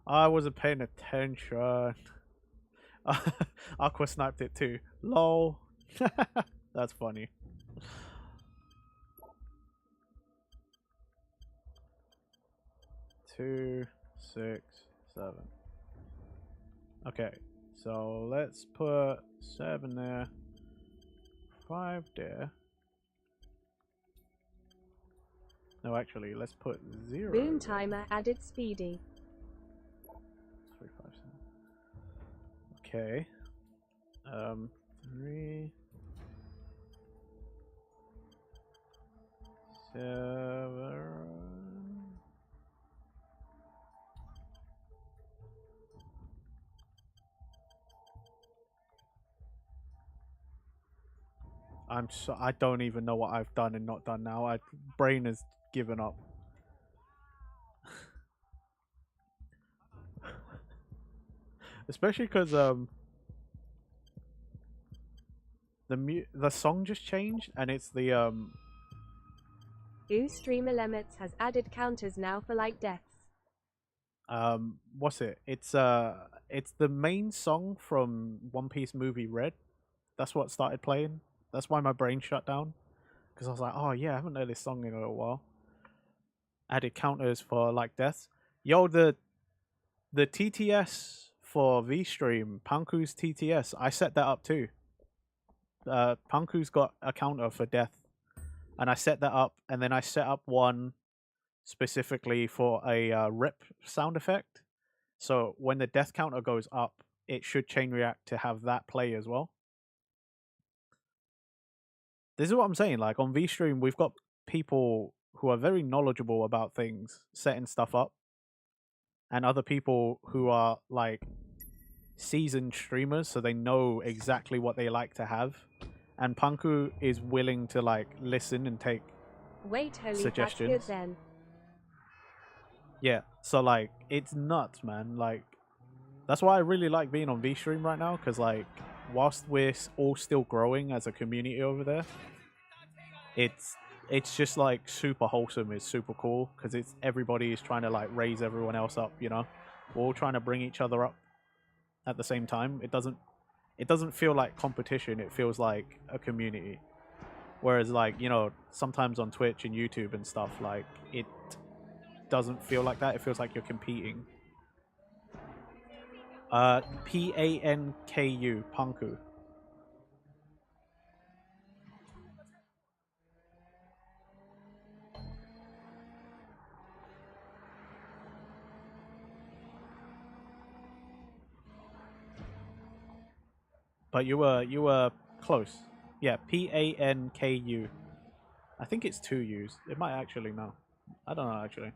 I wasn't paying attention. Aqua sniped it too. Lol. That's funny. Two, 6, 7. Okay, so let's put 7 there. 5 there. No, actually, let's put 0. Boom timer added Speedy. 3, 5, 7. Okay. 3, 7. I don't even know what I've done and not done now. My brain has given up. Especially because the song just changed and it's the Ooh, Streamer Lemets has added counters now for like deaths. what's it? It's the main song from One Piece movie Red. That's what started playing. That's why my brain shut down. Because I was like, oh yeah, I haven't heard this song in a little while. Added counters for like deaths. Yo, the TTS for VStream, Panku's TTS, I set that up too. Panku's got a counter for death. And I set that up, and then I set up one specifically for a rip sound effect. So when the death counter goes up, it should chain react to have that play as well. This is what I'm saying. Like on VStream, we've got people who are very knowledgeable about things, setting stuff up, and other people who are like seasoned streamers, so they know exactly what they like to have. And Panku is willing to like listen and take Wait, holy, suggestions. that's good then. Yeah, so like it's nuts, man. Like that's why I really like being on VStream right now, because like whilst we're all still growing as a community over there, it's just like super wholesome. It's super cool because it's everybody is trying to like raise everyone else up. You know, we're all trying to bring each other up at the same time. It doesn't feel like competition. It feels like a community. Whereas like, you know, sometimes on Twitch and YouTube and stuff, like it doesn't feel like that. It feels like you're competing. Panku, Panku. But you were close. Yeah, Panku. I think it's 2 U's. It might actually no. I don't know actually.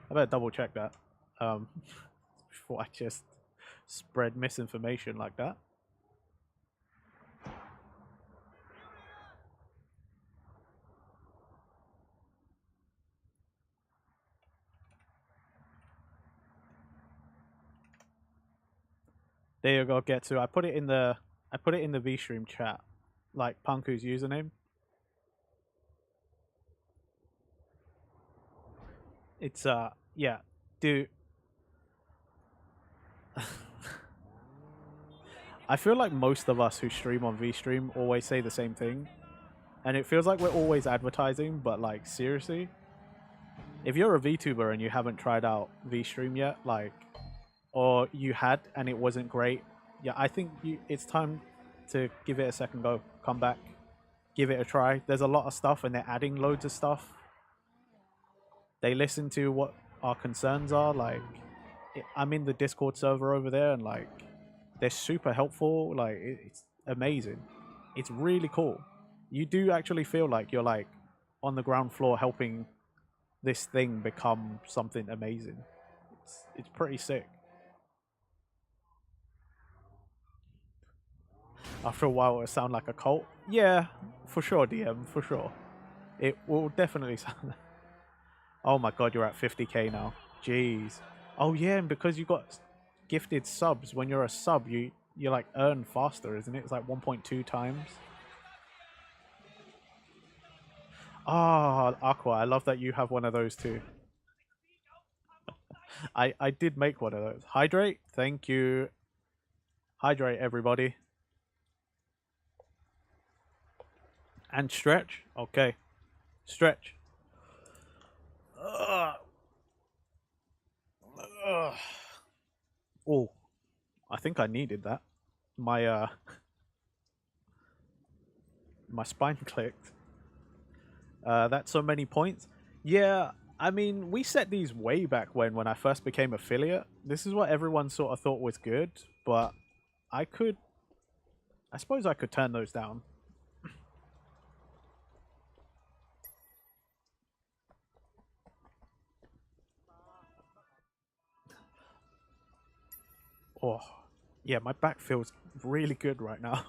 I better double check that. Before I just spread misinformation like that. There you go, get to. I put it in the VStream chat, like Panku's username. It's yeah, dude. I feel like most of us who stream on VStream always say the same thing. And it feels like we're always advertising, but like seriously, if you're a VTuber and you haven't tried out VStream yet, like, or you had and it wasn't great, yeah, I think it's time to give it a second go. Come back, give it a try. There's a lot of stuff and they're adding loads of stuff. They listen to what our concerns are. Like, I'm in the Discord server over there and like, they're super helpful. Like, it's amazing. It's really cool. You do actually feel like you're like on the ground floor helping this thing become something amazing. It's pretty sick. After a while, it'll sound like a cult. Yeah, for sure, DM, for sure. It will definitely sound. Oh my god, you're at 50k now. Jeez. Oh yeah, and because you got gifted subs, when you're a sub, you like earn faster, isn't it? It's like 1.2 times. Ah, Aqua, I love that you have one of those too. I did make one of those. Hydrate, thank you. Hydrate, everybody. And stretch. Okay. Stretch. Oh, I think I needed that. My my spine clicked. That's so many points. Yeah, I mean, we set these way back when I first became affiliate. This is what everyone sort of thought was good, but I suppose I could turn those down. Oh, yeah, my back feels really good right now.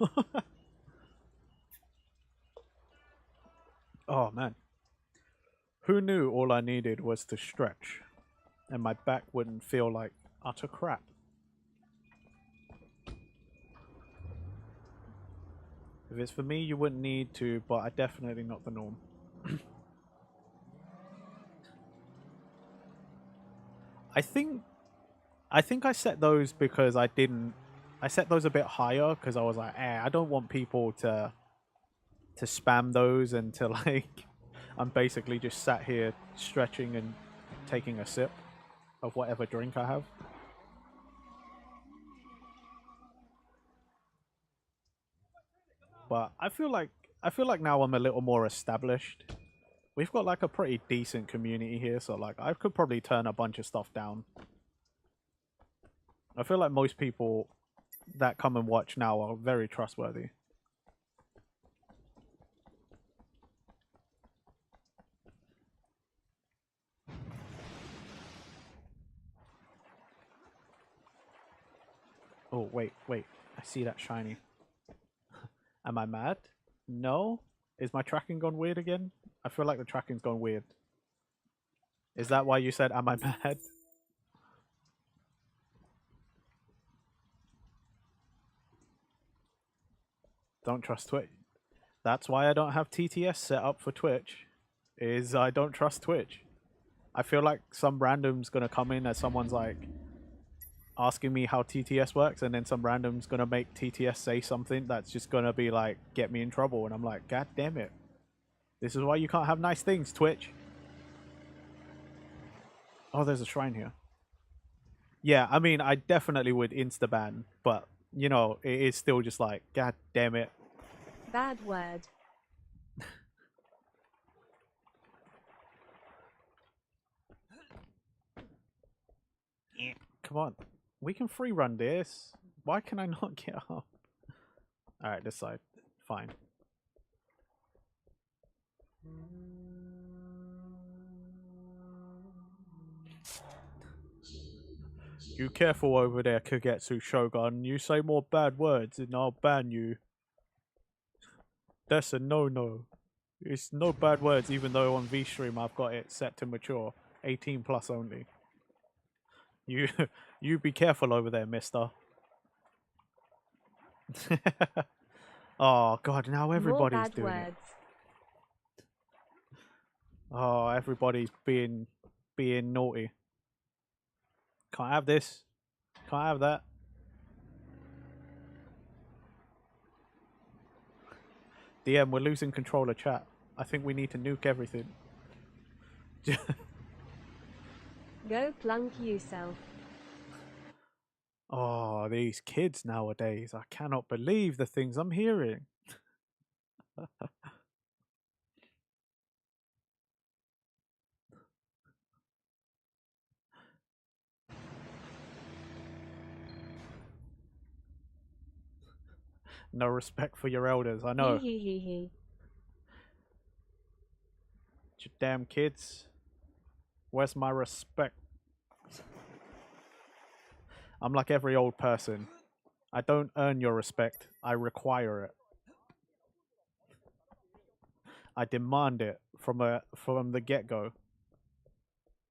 Oh, man. Who knew all I needed was to stretch, and my back wouldn't feel like utter crap? If it's for me, you wouldn't need to, but I definitely not the norm. I think I set those because I set those a bit higher because I was like, I don't want people to spam those and to like I'm basically just sat here stretching and taking a sip of whatever drink I have. But I feel like now I'm a little more established. We've got like a pretty decent community here, so like I could probably turn a bunch of stuff down. I feel like most people that come and watch now are very trustworthy. Oh, wait. I see that shiny. Am I mad? No? Is my tracking gone weird again? I feel like the tracking's gone weird. Is that why you said, am I mad? Don't trust Twitch. That's why I don't have TTS set up for Twitch. Is I don't trust Twitch. I feel like some random's gonna come in as someone's like asking me how TTS works, and then some random's gonna make TTS say something that's just gonna be like, get me in trouble. And I'm like, God damn it. This is why you can't have nice things, Twitch. Oh, there's a shrine here. Yeah, I mean, I definitely would insta-ban, but, you know, it is still just like, God damn it. Bad word. Come on. We can free run this. Why can I not get up? Alright, this side. Fine. You careful over there, Kagetsu Shogun. You say more bad words and I'll ban you. That's a no-no. It's no bad words, even though on VStream I've got it set to mature. 18 plus only. You be careful over there, mister. Oh god, now everybody's doing it. Oh, everybody's being naughty. Can't have this. Can't have that. DM, we're losing control of chat. I think we need to nuke everything. Go plunk yourself. Oh, these kids nowadays. I cannot believe the things I'm hearing. No respect for your elders, I know. You damn kids. Where's my respect? I'm like every old person. I don't earn your respect. I require it. I demand it from the get-go.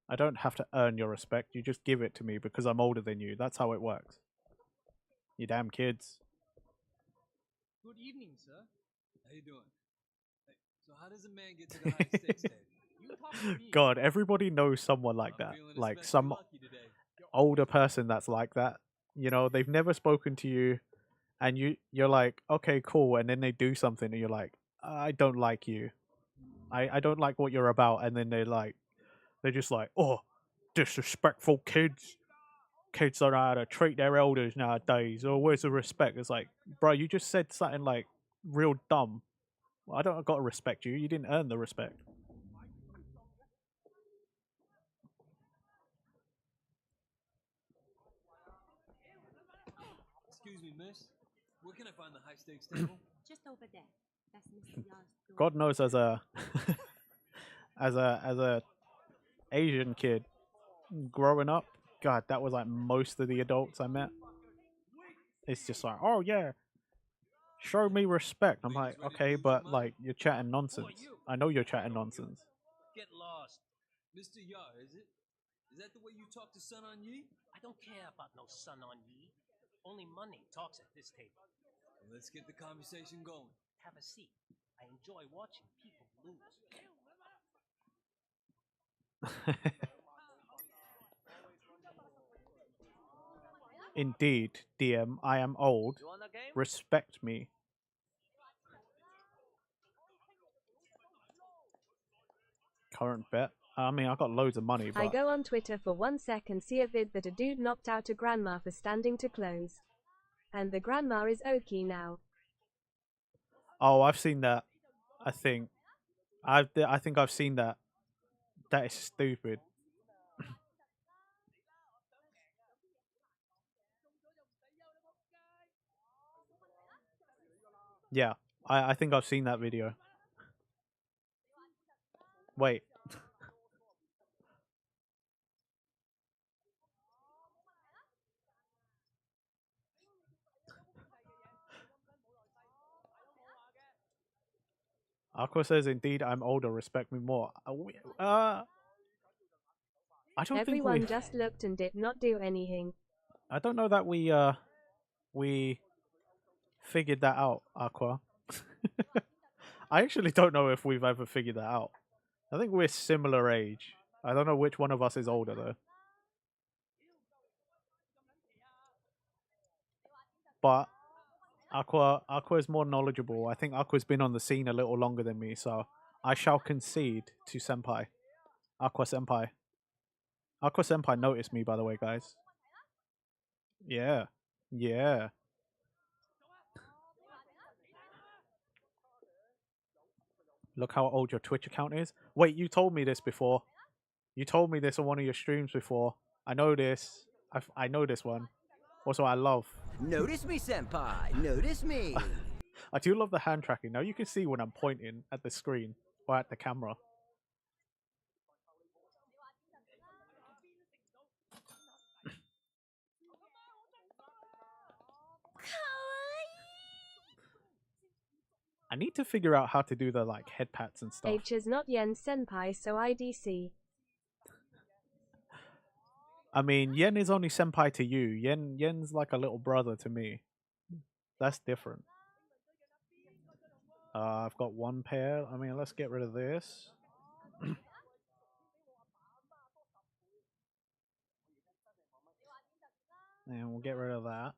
I don't have to earn your respect. You just give it to me because I'm older than you. That's how it works. You damn kids. Good evening, sir. How you doing? Hey, so how does a man get to the high stakes table? You talk to me. God, everybody knows someone like I'm that. feeling Like especially some lucky today. older person that's like that. You know, they've never spoken to you and you're like, okay, cool, and then they do something and you're like, I don't like you. I don't like what you're about, and then they're just like, oh, disrespectful kids. Kids don't know how to treat their elders nowadays. Or where's the respect? It's like, bro, you just said something like real dumb. Well, I don't got to respect you. You didn't earn the respect. Excuse me, miss. Where can I find the high stakes table? Just over there. That's Mr. Yar's door. God knows, as a as a Asian kid growing up, God, that was like most of the adults I met. It's just like, oh yeah, show me respect. I'm like, okay, but like you're chatting nonsense. I know you're chatting nonsense. Get lost. Mr. Yar, is it? Is that the way you talk to Sun On Yi? I don't care about no Sun On Yi. Only money talks at this table. Well, let's get the conversation going. Have a seat. I enjoy watching people lose. Indeed, DM, I am old. You want a game? Respect me. Current bet. I mean, I got loads of money, I but go on Twitter for 1 sec and see a vid that a dude knocked out a grandma for standing to close. And the grandma is Oki now. oh, I've seen that. I think I've seen that. That is stupid. Yeah, I think I've seen that video. Wait. Aqua says, indeed, I'm older, respect me more. I don't Everyone think just looked and did not do anything. I don't know that we figured that out, Aqua. I actually don't know if we've ever figured that out. I think we're similar age. I don't know which one of us is older though. But Aqua is more knowledgeable. I think Aqua's been on the scene a little longer than me, so I shall concede to Senpai. Aqua Senpai. Aqua Senpai noticed me, by the way, guys. Yeah. Yeah. Look how old your Twitch account is. Wait, you told me this before. You told me this on one of your streams before. I know this. I know this one. Also, I love. Notice me, senpai. Notice me. I do love the hand tracking. Now you can see when I'm pointing at the screen or at the camera. I need to figure out how to do the like head pats and stuff. H is not Yen Senpai, so IDC. I mean, Yen is only senpai to you. Yen's like a little brother to me. That's different. I've got one pair. I mean, let's get rid of this. And we'll get rid of that.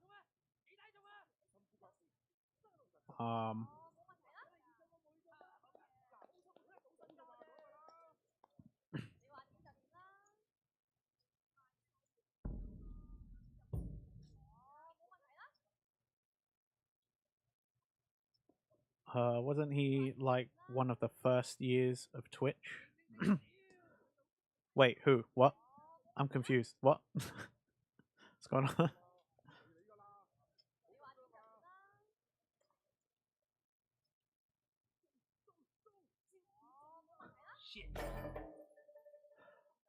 Wasn't he like one of the first years of Twitch? Wait, who? What? I'm confused. What? What's going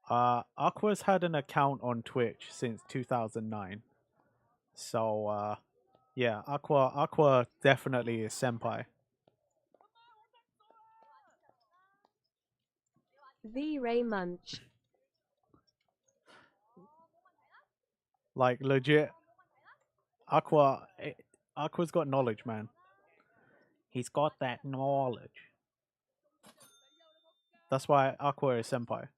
on? Aqua's had an account on Twitch since 2009. So, yeah, Aqua definitely is senpai. The Ray Munch. Like legit, Aqua's got knowledge, man. He's got that knowledge. That's why Aqua is senpai.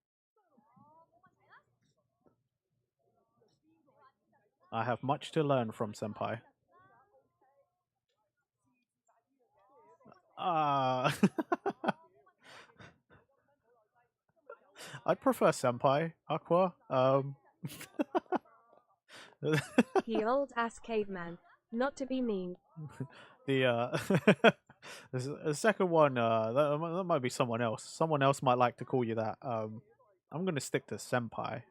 I have much to learn from senpai. Ah, I'd prefer senpai Aqua. He old ass caveman. Not to be mean. the the second one, that might be someone else. Someone else might like to call you that. I'm gonna stick to senpai.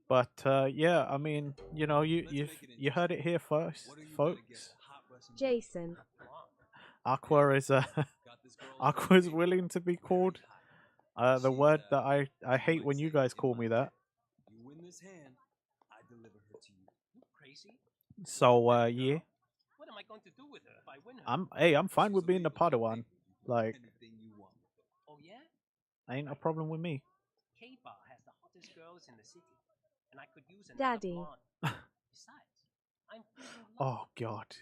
But yeah, I mean, you know, you heard it here first, folks. Jason. Aqua is Aqua is willing to be called the word that I hate when you guys call me that. You win this hand, I deliver her to you. You crazy? So yeah, What am I going to do with her if I win her? I'm fine with being the Padawan. Like, Anything you want. Oh yeah? ain't a problem with me. K-Bar has the hottest girls in the city, and I could use another Daddy. blonde. Besides, I'm feeling Oh God,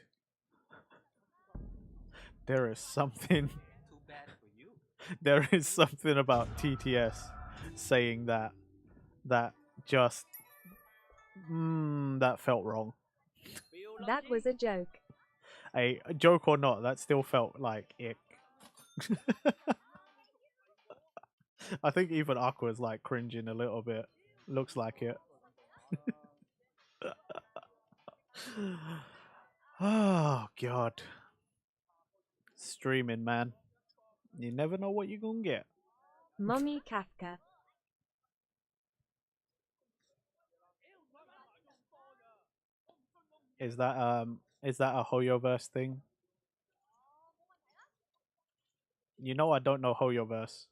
there is something. too bad for you. There is something about TTS saying that just that felt wrong. That was a joke. A joke or not, that still felt like ick. I think even Aqua's like cringing a little bit. Looks like it. Oh God. Streaming, man. You never know what you're gonna get. Mommy Kafka. Is that a Hoyoverse thing? You know I don't know Hoyoverse.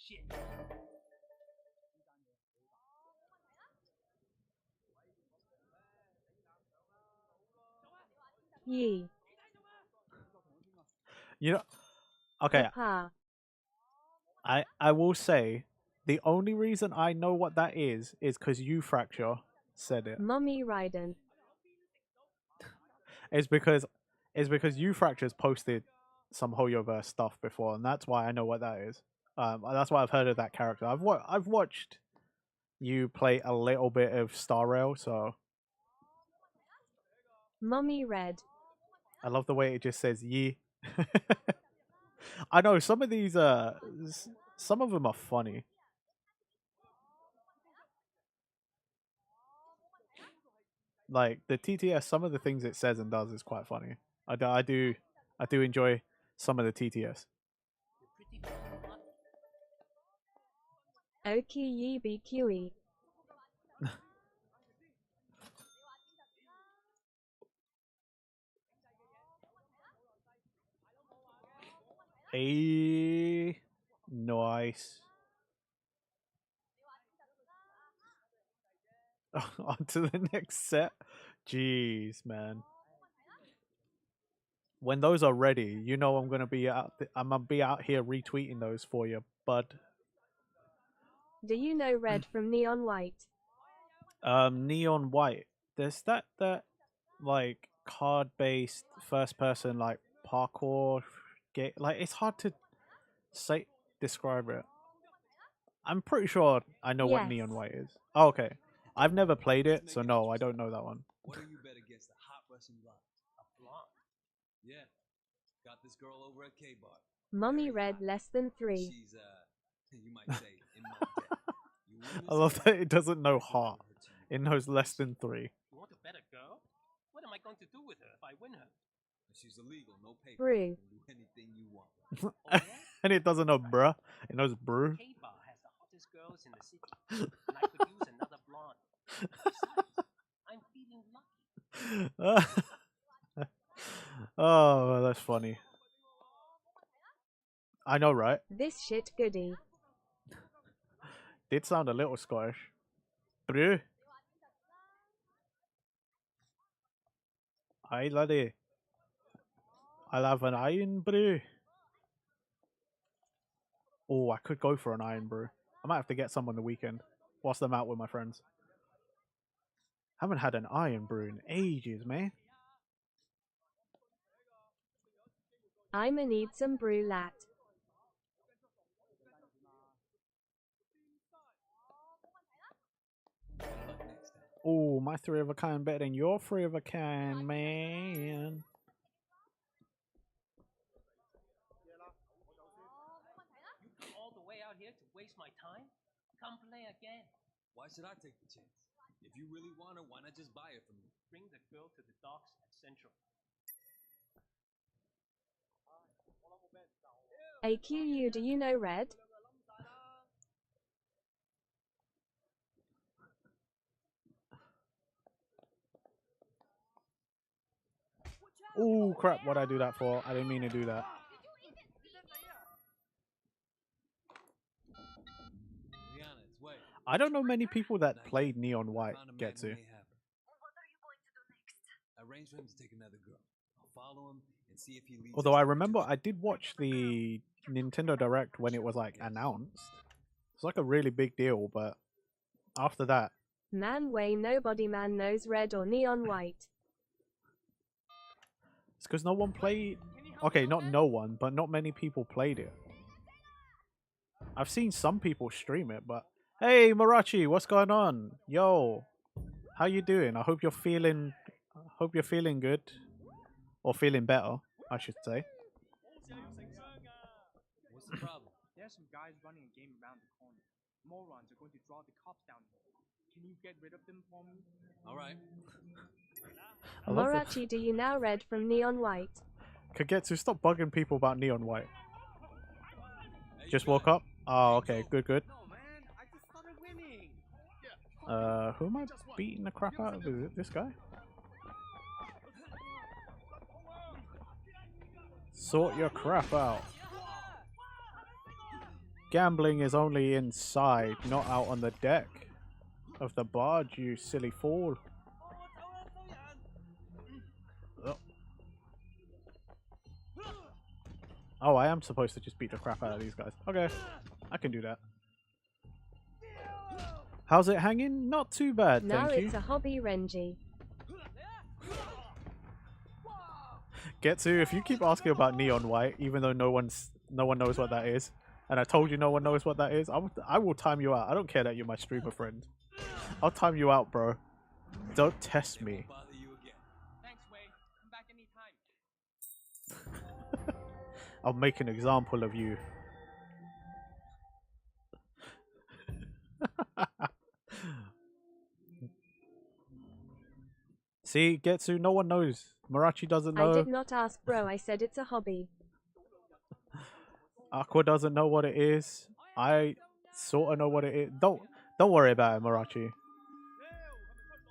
Shit. Yee. You know, okay, Papa. I will say the only reason I know what that is because you Fracture said it. Mommy Raiden. Is because you Fractures posted some Hoyoverse stuff before, and that's why I know what that is. That's why I've heard of that character. I've watched you play a little bit of Star Rail, so Mommy Red. I love the way it just says "ye." I know some of these some of them are funny. Like the TTS, some of the things it says and does is quite funny. I do enjoy some of the TTS. You're pretty fucking hot. Oki Yee BQE. Hey, nice. On to the next set. Jeez, man. When those are ready, you know I'm gonna be out. I'm gonna be out here retweeting those for you, bud. Do you know Red from Neon White? Neon White. There's that like card-based first-person like parkour game. Like it's hard to describe it. I'm pretty sure I know what Yes. Neon White is. Oh, okay. I've never played it, so no, I don't know that one. What do you bet against the hot Russian blonde? A blonde. Yeah. Got this girl over at K-Bar. Mommy Red less than 3. She's you might say in my debt. You win I this love hand, that it doesn't know I heart. deliver her to you. It knows less than 3. You want to bet a girl? What am I going to do with her if I win her? She's illegal, no paper. Brew. You can do anything you want. Oh yeah? And it doesn't know bruh. It knows brew. K-Bar has the hottest girls in the city, and I could use another blonde. Besides, I'm feeling lucky. Oh, that's funny. I know, right? This shit goody. Did sound a little Scottish. brew. Aye, laddie. I'll have an iron brew. Oh, I could go for an iron brew. I might have to get some on the weekend whilst I'm out with my friends. Haven't had an iron brew in ages, man. I'ma need some brew lat. Oh, my 3 of a kind better than your 3 of a kind, man. You come all the way out here to waste my time? Come play again. Why should I take the chance? If you really want her, why not just buy it from me? Bring the girl to the docks at Central. AQU, do you know Red? Oh, crap. What'd I do that for? I didn't mean to do that. Liana, it's Wei. I don't know many people that played Neon White, Found a man get who to. may have her. I arranged for him to take another girl. I'll follow him and see if he leads. Although us I to remember Medusa. I did watch the Nintendo Direct when it was like announced. It's like a really big deal, but after that, Man way nobody man knows Red or Neon White. it's because no one played. Okay, not no one, but not many people played it. I've seen some people stream it, but hey, Marachi, what's going on? Yo, how you doing? I hope you're feeling good, or feeling better, I should say. What's the problem? There's some guys running a game around the corner. Morons are going to draw the cops down here. Can you get rid of them for me? All right. I love that. Morachi, do you now Red from Neon White? Kagetsu, stop bugging people about Neon White. Hey, you Just got woke it. up. Oh, okay, good, good. No, man. I just started winning. Who am I beating the crap out of? Is it this guy? Sort your crap out. Gambling is only inside, not out on the deck of the barge, you silly fool. Oh, I am supposed to just beat the crap out of these guys. Okay, I can do that. How's it hanging? Not too bad, Now thank you. it's a hobby, Renji. Getsu, if you keep asking about Neon White, even though no one knows what that is, and I told you no one knows what that is, I will time you out. I don't care that you're my streamer friend. I'll time you out, bro. Don't test They me. won't bother you again. Thanks, Wei. Come back anytime. I'll make an example of you. See, Getsu, no one knows. Marachi doesn't I know. did not ask, bro. I said it's a hobby. Aqua doesn't know what it is. I sort of know what it is. Don't worry about it, Marachi.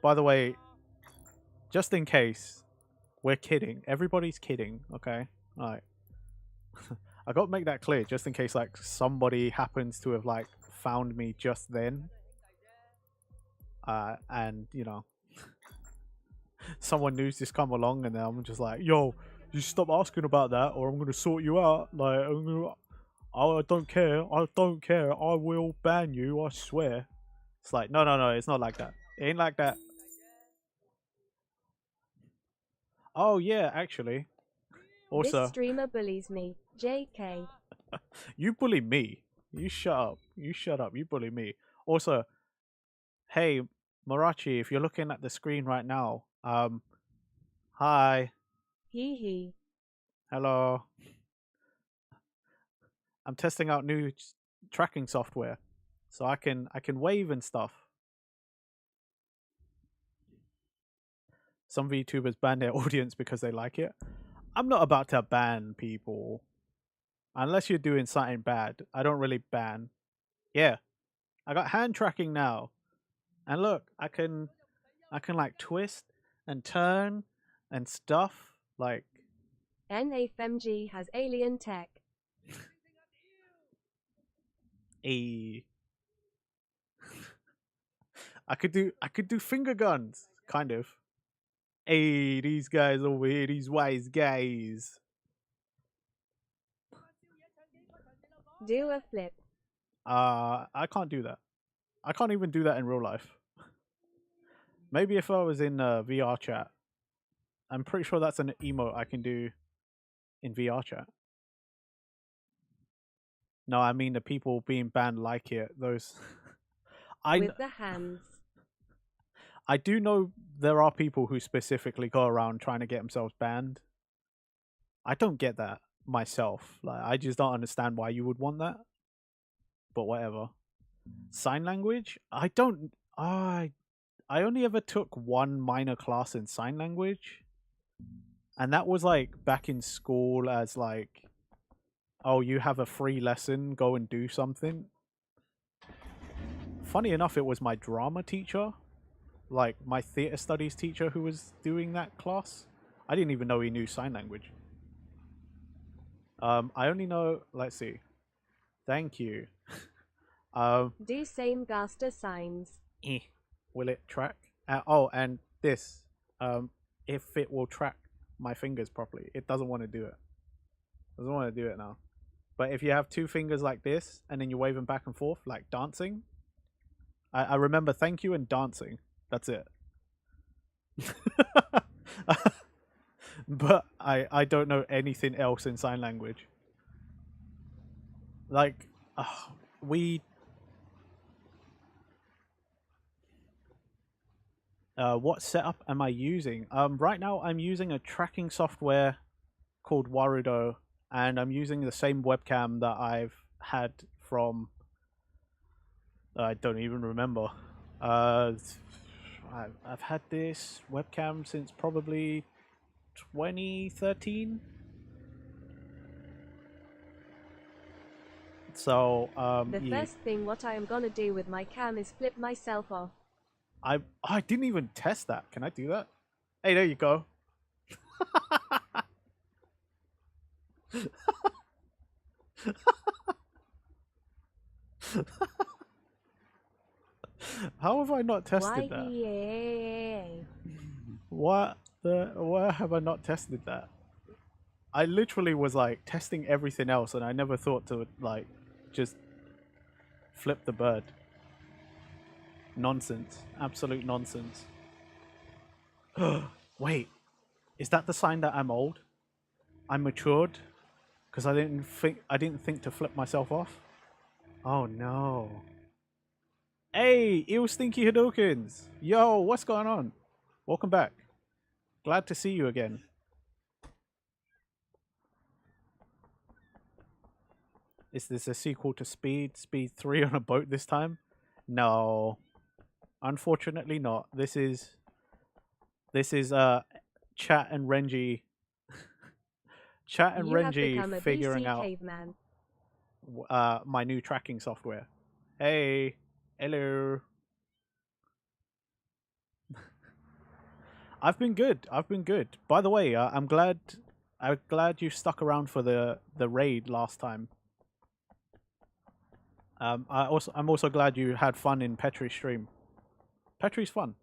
By the way, just in case, we're kidding. Everybody's kidding, okay? Alright. I got to make that clear, just in case like somebody happens to have like found me just then. And you know, someone news just come along and then I'm just like, yo, you stop asking about that or I'm gonna sort you out. Like, I don't care. I don't care. I will ban you. I swear. It's like, no. It's not like that. It ain't like that. Oh yeah, actually. Also, This streamer bullies me. JK. you bully me. You shut up. You shut up. You bully me. Also, hey, Marachi, if you're looking at the screen right now, hi, Hee hee. hello. I'm testing out new tracking software, so I can wave and stuff. Some VTubers ban their audience because they like it. I'm not about to ban people. Unless you're doing something bad. I don't really ban. Yeah. I got hand tracking now. And look, I can like twist and turn and stuff. Like, NFMG has alien tech. I could do finger guns, kind of. Hey, these guys over here, these wise guys. Do a flip. I can't do that. I can't even do that in real life. Maybe if I was in VR chat. I'm pretty sure that's an emote I can do in VR chat. No, I mean the people being banned like it. Those. With the hands. I do know there are people who specifically go around trying to get themselves banned. I don't get that myself. Like, I just don't understand why you would want that. But whatever. Sign language? I only ever took one minor class in sign language. And that was like back in school as like, oh, you have a free lesson, go and do something. Funny enough, it was my drama teacher, like my theatre studies teacher, who was doing that class. I didn't even know he knew sign language. I only know, let's see. Thank you. Do same Gaster signs. Will it track? Oh, and this. If it will track my fingers properly. It doesn't want to do it. Doesn't want to do it now. But if you have two fingers like this, and then you wave them back and forth, like dancing. I remember thank you and dancing. That's it. But I don't know anything else in sign language. Like, what setup am I using? Right now I'm using a tracking software called Warudo, and I'm using the same webcam that I've had from... I don't even remember. I've had this webcam since probably 2013. So, the first thing what I am gonna do with my cam is flip myself off. I didn't even test that. Can I do that? Hey, there you go. How have I not tested that? Why have I not tested that? I literally was like testing everything else, and I never thought to like just flip the bird. Nonsense. Absolute nonsense. Wait. Is that the sign that I'm old? I'm matured? Because I didn't think to flip myself off? Oh no. Hey, Eel Stinky Hadokens! Yo, what's going on? Welcome back. Glad to see you again. Is this a sequel to Speed? Speed 3 on a boat this time? No. Unfortunately not. This is Chat and Renji figuring out caveman. My new tracking software. Hey, hello. I've been good. By the way, I'm glad you stuck around for the raid last time. I'm also glad you had fun in Petri's stream. Petri's fun.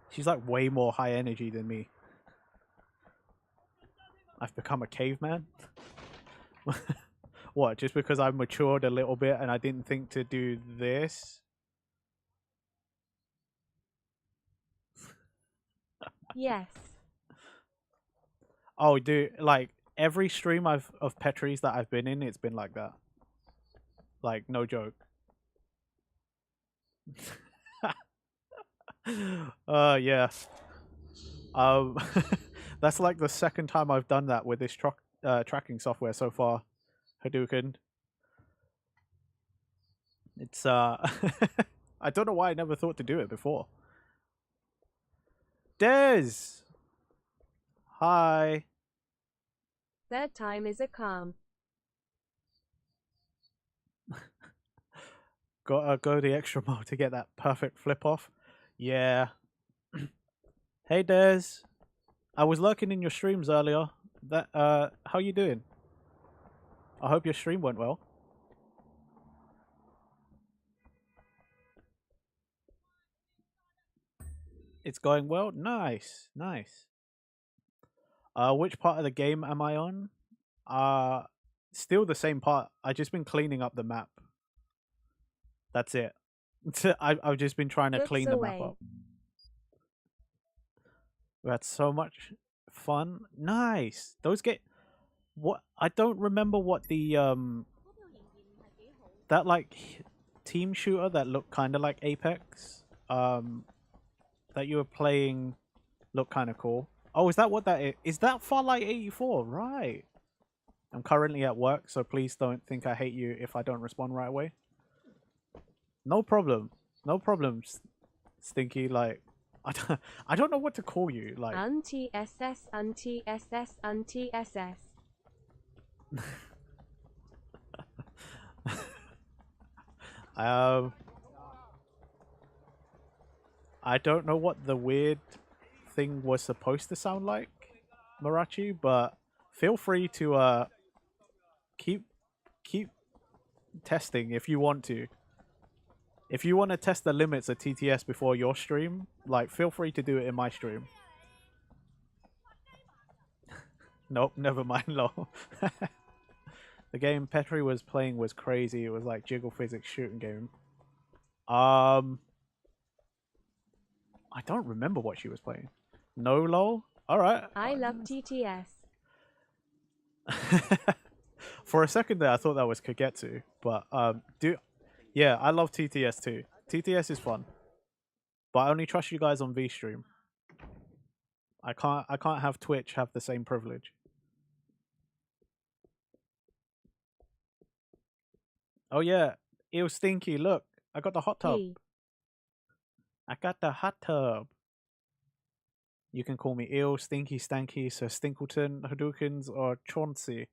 She's like way more high energy than me. I've become a caveman? What, just because I've matured a little bit and I didn't think to do this? Yes. Oh, dude, like every stream of Petri's that I've been in, it's been like that. Like, no joke. Yeah. That's like the second time I've done that with this tracking software so far, Hadouken. It's I don't know why I never thought to do it before. Des! Hi. Third time is a calm. Gotta go the extra mile to get that perfect flip off. Yeah. Hey Des. I was lurking in your streams earlier. How you doing? I hope your stream went well. It's going well. Nice, nice. Which part of the game am I on? Still the same part. I just been cleaning up the map. That's it. I've just been trying to Books clean the map away. up. We had so much fun. Nice. Those get what I don't remember what the that like team shooter that looked kind of like Apex that you were playing looked kind of cool. Oh, is that what that is? Is that Farlight 84? Right. I'm currently at work, so please don't think I hate you if I don't respond right away. No problem. No problems, Stinky. Like, I don't know what to call you. Like, Anti-SS, anti-SS, anti-SS. I don't know what the weird thing was supposed to sound like, Marachi, but feel free to keep testing if you want to. If you want to test the limits of TTS before your stream, like, feel free to do it in my stream. Nope, never mind, lol. The game Petri was playing was crazy. It was like jiggle physics shooting game. I don't remember what she was playing. No, lol. All right. I love TTS. For a second there, I thought that was Kagetsu, but yeah, I love TTS too. TTS is fun, but I only trust you guys on VStream. I can't have Twitch have the same privilege. Oh yeah, ew Stinky, look, I got the hot tub. I got the hot tub. You can call me Eel, Stinky, Stanky, Sir Stinkleton, Hadoukens, or Chauncey.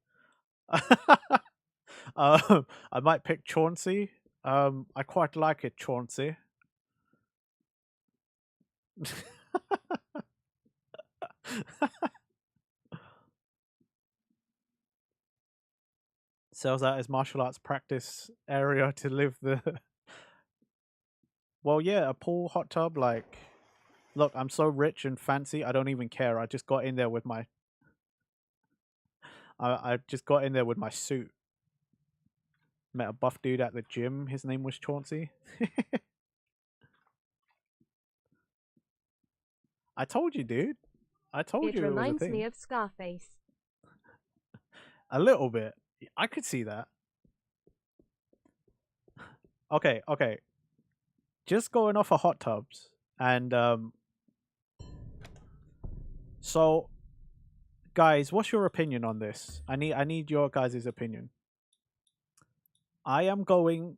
I might pick Chauncey. I quite like it, Chauncey. Sells out his martial arts practice area to live the... Well, yeah, a pool, hot tub, like... Look, I'm so rich and fancy, I don't even care. I just got in there with my... I just got in there with my suit. Met a buff dude at the gym. His name was Chauncey. I told you, dude. I told you it was a thing. It reminds me of Scarface. A little bit. I could see that. Okay, okay. Just going off of hot tubs. And, so, guys, what's your opinion on this? I need your guys' opinion. I am going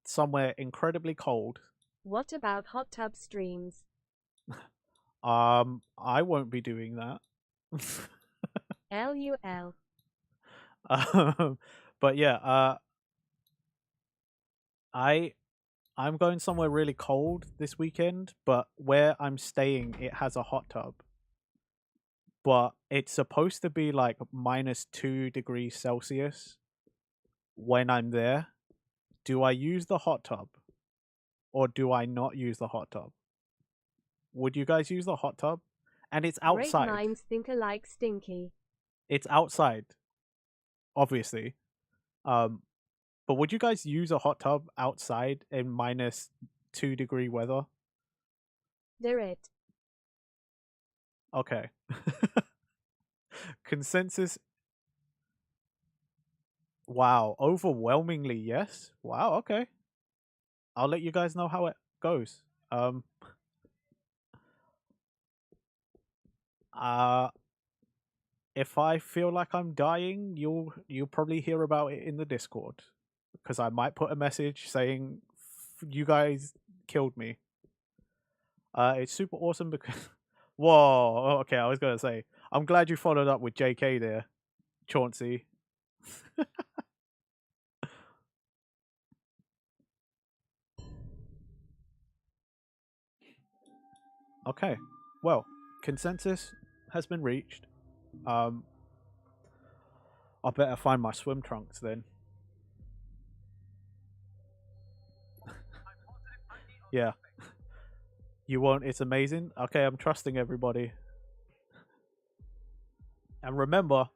somewhere incredibly cold. What about hot tub streams? I won't be doing that. LUL. But yeah, I'm going somewhere really cold this weekend, but where I'm staying, it has a hot tub. But it's supposed to be like -2 degrees Celsius when I'm there. Do I use the hot tub? Or do I not use the hot tub? Would you guys use the hot tub? And it's outside. Great minds think alike, Stinky. It's outside, obviously. But would you guys use a hot tub outside in -2 degree weather? They're it. Okay. Consensus. Wow, overwhelmingly yes. Wow, okay. I'll let you guys know how it goes. If I feel like I'm dying, you'll probably hear about it in the Discord, because I might put a message saying you guys killed me. It's super awesome because whoa, okay, I was gonna say I'm glad you followed up with JK there, Chauncey. Okay, well, consensus has been reached. I better find my swim trunks then. Yeah. You won't. It's amazing. Okay, I'm trusting everybody. And remember,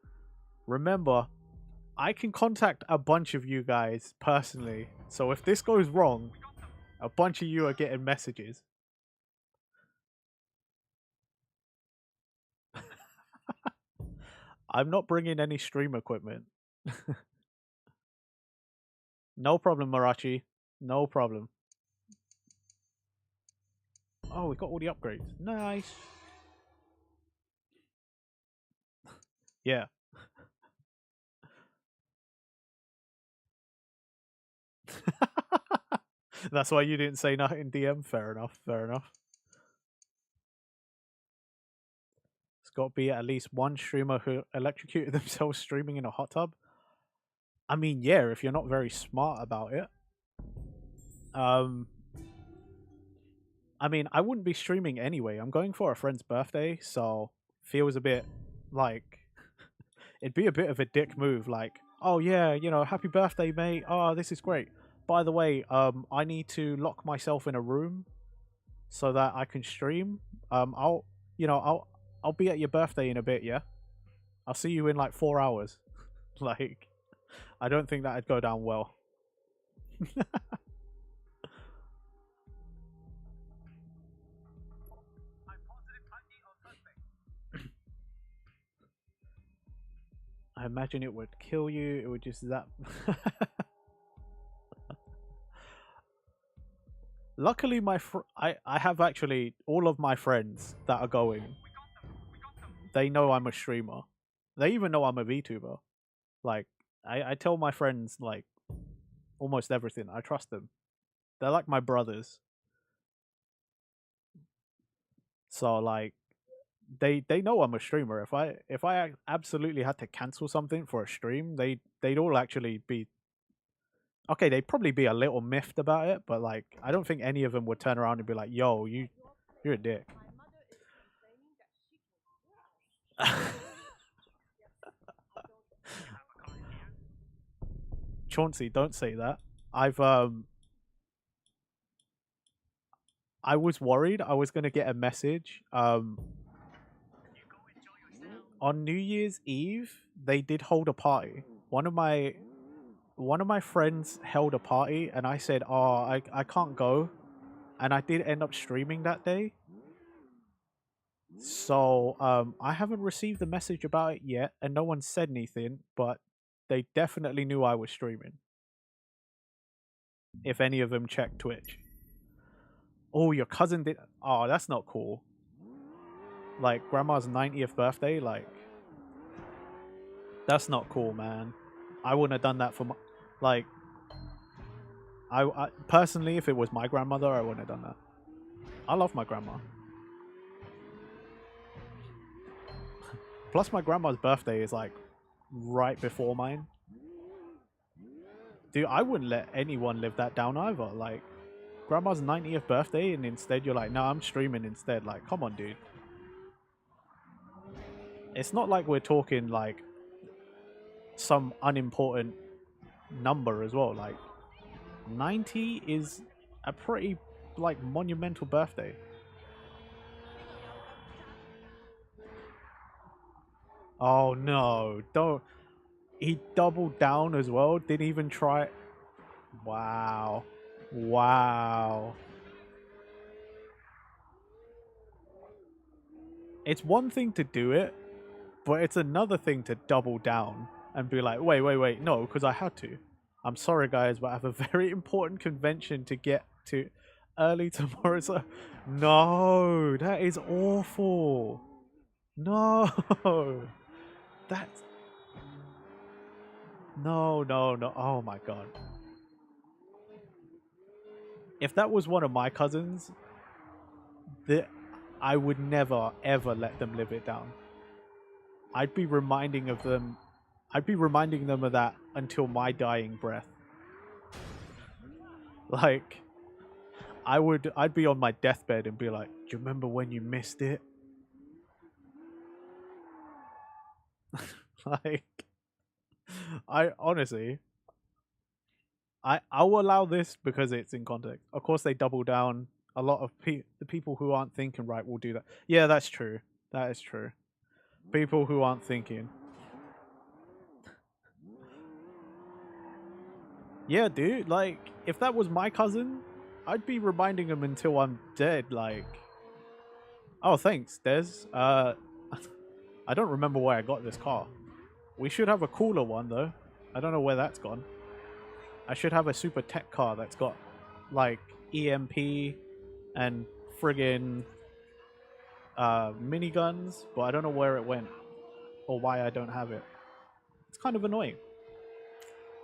I can contact a bunch of you guys personally. So if this goes wrong, a bunch of you are getting messages. I'm not bringing any stream equipment. No problem, Marachi. No problem. Oh, we got all the upgrades. Nice. Yeah. That's why you didn't say nothing in DM. Fair enough. Fair enough. It's got to be at least one streamer who electrocuted themselves streaming in a hot tub. I mean, yeah, if you're not very smart about it. I mean, I wouldn't be streaming anyway. I'm going for a friend's birthday, so feels a bit like it'd be a bit of a dick move. Like, oh yeah, you know, happy birthday, mate. Oh, this is great. By the way, I need to lock myself in a room so that I can stream. I'll be at your birthday in a bit. Yeah, I'll see you in like 4 hours. Like, I don't think that'd go down well. I imagine it would kill you. It would just zap. Luckily, I have actually all of my friends that are going. They know I'm a streamer. They even know I'm a VTuber. Like, I tell my friends like almost everything. I trust them. They're like my brothers. So like, they know I'm a streamer. If I absolutely had to cancel something for a stream, they'd all actually be okay. They'd probably be a little miffed about it, but like, I don't think any of them would turn around and be like, "Yo, you're a dick." Chauncey, don't say that. I was worried I was gonna get a message. On New Year's Eve, they did hold a party. One of my friends held a party, and I said, "Oh, I can't go," and I did end up streaming that day. So I haven't received a message about it yet, and no one said anything, but they definitely knew I was streaming. If any of them checked Twitch. Oh, your cousin did. Oh, that's not cool. Like, grandma's 90th birthday, like, that's not cool, man. I wouldn't have done that for my, like, I personally, if it was my grandmother, I wouldn't have done that. I love my grandma. Plus, my grandma's birthday is like right before mine. Dude, I wouldn't let anyone live that down either. Like, grandma's 90th birthday, and instead you're like, "No, I'm streaming instead." Like, come on, dude. It's not like we're talking like some unimportant number as well. Like, 90 is a pretty like monumental birthday. Oh no, don't. He doubled down as well. Didn't even try. Wow. Wow. It's one thing to do it, but it's another thing to double down and be like, wait, no, because I had to. I'm sorry, guys, but I have a very important convention to get to early tomorrow. So, no, that is awful. No, that's no. Oh my god. If that was one of my cousins, I would never ever let them live it down. I'd be reminding them of that until my dying breath. Like, I'd be on my deathbed and be like, "Do you remember when you missed it?" Like, I honestly, I'll allow this because it's in context. Of course, they double down. A lot of the people who aren't thinking right will do that. Yeah, that's true. That is true. People who aren't thinking. Yeah, dude, like, if that was my cousin, I'd be reminding him until I'm dead, like... Oh, thanks, Des. I don't remember where I got this car. We should have a cooler one, though. I don't know where that's gone. I should have a super tech car that's got, like, EMP and friggin' miniguns, but I don't know where it went or why I don't have it. It's kind of annoying.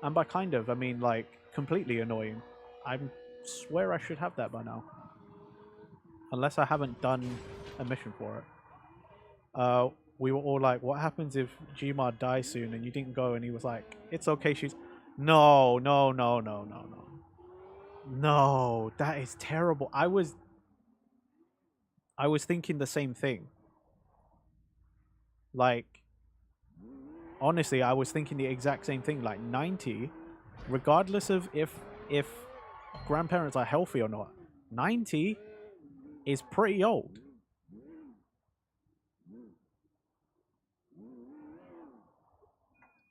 And by kind of, I mean, like, completely annoying. I swear I should have that by now. Unless I haven't done a mission for it. We were all like, what happens if Gmod dies soon? And you didn't go, and he was like, it's okay, she's... No, no, no, no, no, no. No, that is terrible. I was thinking the same thing. Like, honestly, I was thinking the exact same thing. Like, 90, regardless of if grandparents are healthy or not, 90 is pretty old.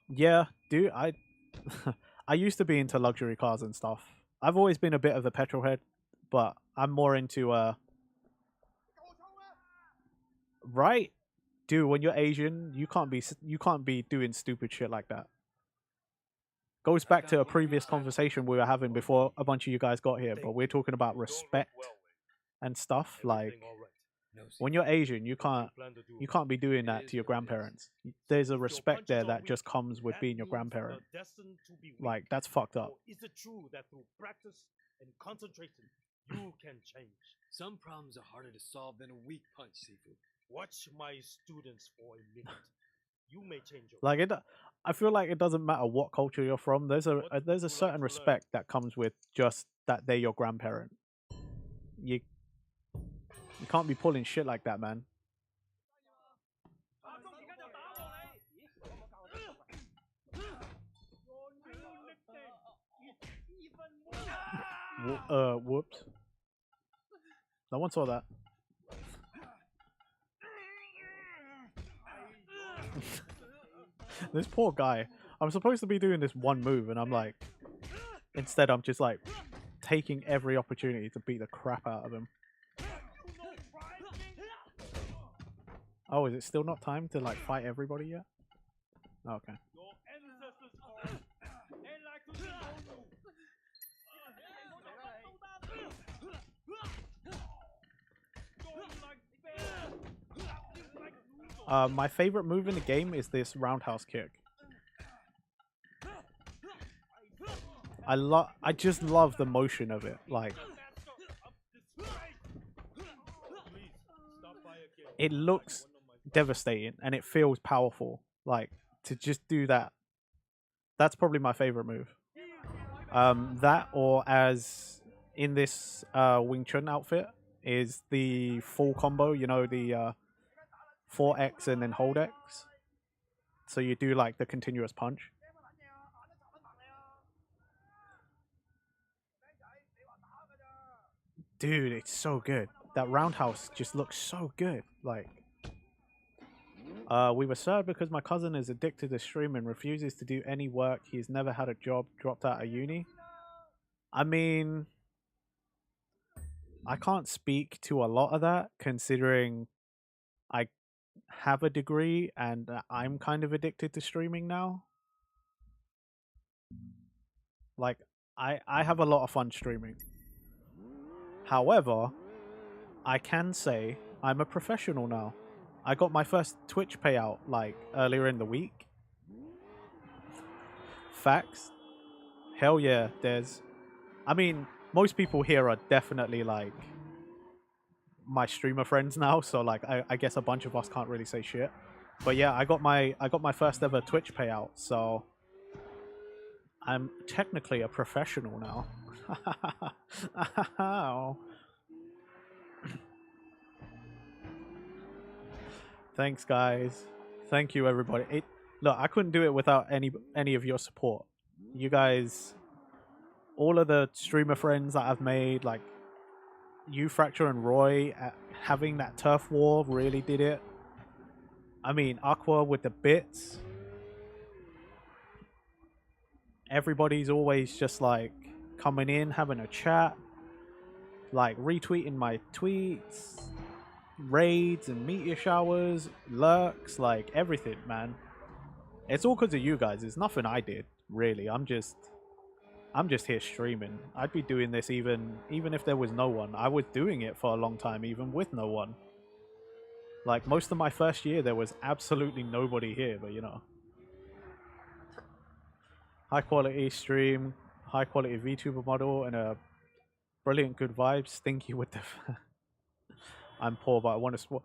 Yeah, dude, I used to be into luxury cars and stuff. I've always been a bit of a petrol head, but I'm more into right? Dude, when you're Asian, you can't be doing stupid shit like that. Goes back to a previous conversation we were having before a bunch of you guys got here, but we're talking about respect and stuff. Like, when you're Asian, you can't be doing that to your grandparents. There's a respect there that just comes with being your grandparent. Like, that's fucked up. Is it true that through practice and concentration you can change? Some problems are harder to solve than a weak punch, Seafood. Watch my students for a minute. You may change your Like, I feel like it doesn't matter what culture you're from. There's a certain respect that comes with just that they're your grandparent. You can't be pulling shit like that, man. Whoops. No one saw that. This poor guy. I'm supposed to be doing this one move, and I'm like... Instead, I'm just like... taking every opportunity to beat the crap out of him. Oh, is it still not time to, like, fight everybody yet? Okay. My favorite move in the game is this roundhouse kick. I just love the motion of it. Like, it looks devastating and it feels powerful. Like, to just do that, that's probably my favorite move. That, or as in this Wing Chun outfit, is the full combo. You know, the 4X and then hold X. So you do like the continuous punch. Dude, it's so good. That roundhouse just looks so good. Like, we were sad because my cousin is addicted to streaming, refuses to do any work. He's never had a job, dropped out of uni. I mean, I can't speak to a lot of that, considering I have a degree and I'm kind of addicted to streaming now. Like, I have a lot of fun streaming. However, I can say I'm a professional now. I got my first Twitch payout, like, earlier in the week. Facts. Hell yeah, Des. I mean, most people here are definitely, like, my streamer friends now, so, like, I guess a bunch of us can't really say shit. But yeah, I got my first ever Twitch payout, so I'm technically a professional now. Thanks, guys. Thank you, everybody. Look, I couldn't do it without any of your support. You guys, all of the streamer friends that I've made, like, you, Fracture, and Roy having that turf war really did it. I mean, Aqua with the bits. Everybody's always just like coming in, having a chat, like retweeting my tweets, raids and meteor showers, lurks, like everything, man. It's all because of you guys. It's nothing I did, really. I'm just here streaming. I'd be doing this even if there was no one. I was doing it for a long time, even with no one. Like, most of my first year, there was absolutely nobody here, but you know. High quality stream, high quality VTuber model, and a brilliant good vibes. Stinky with the... I'm poor, but I want to support.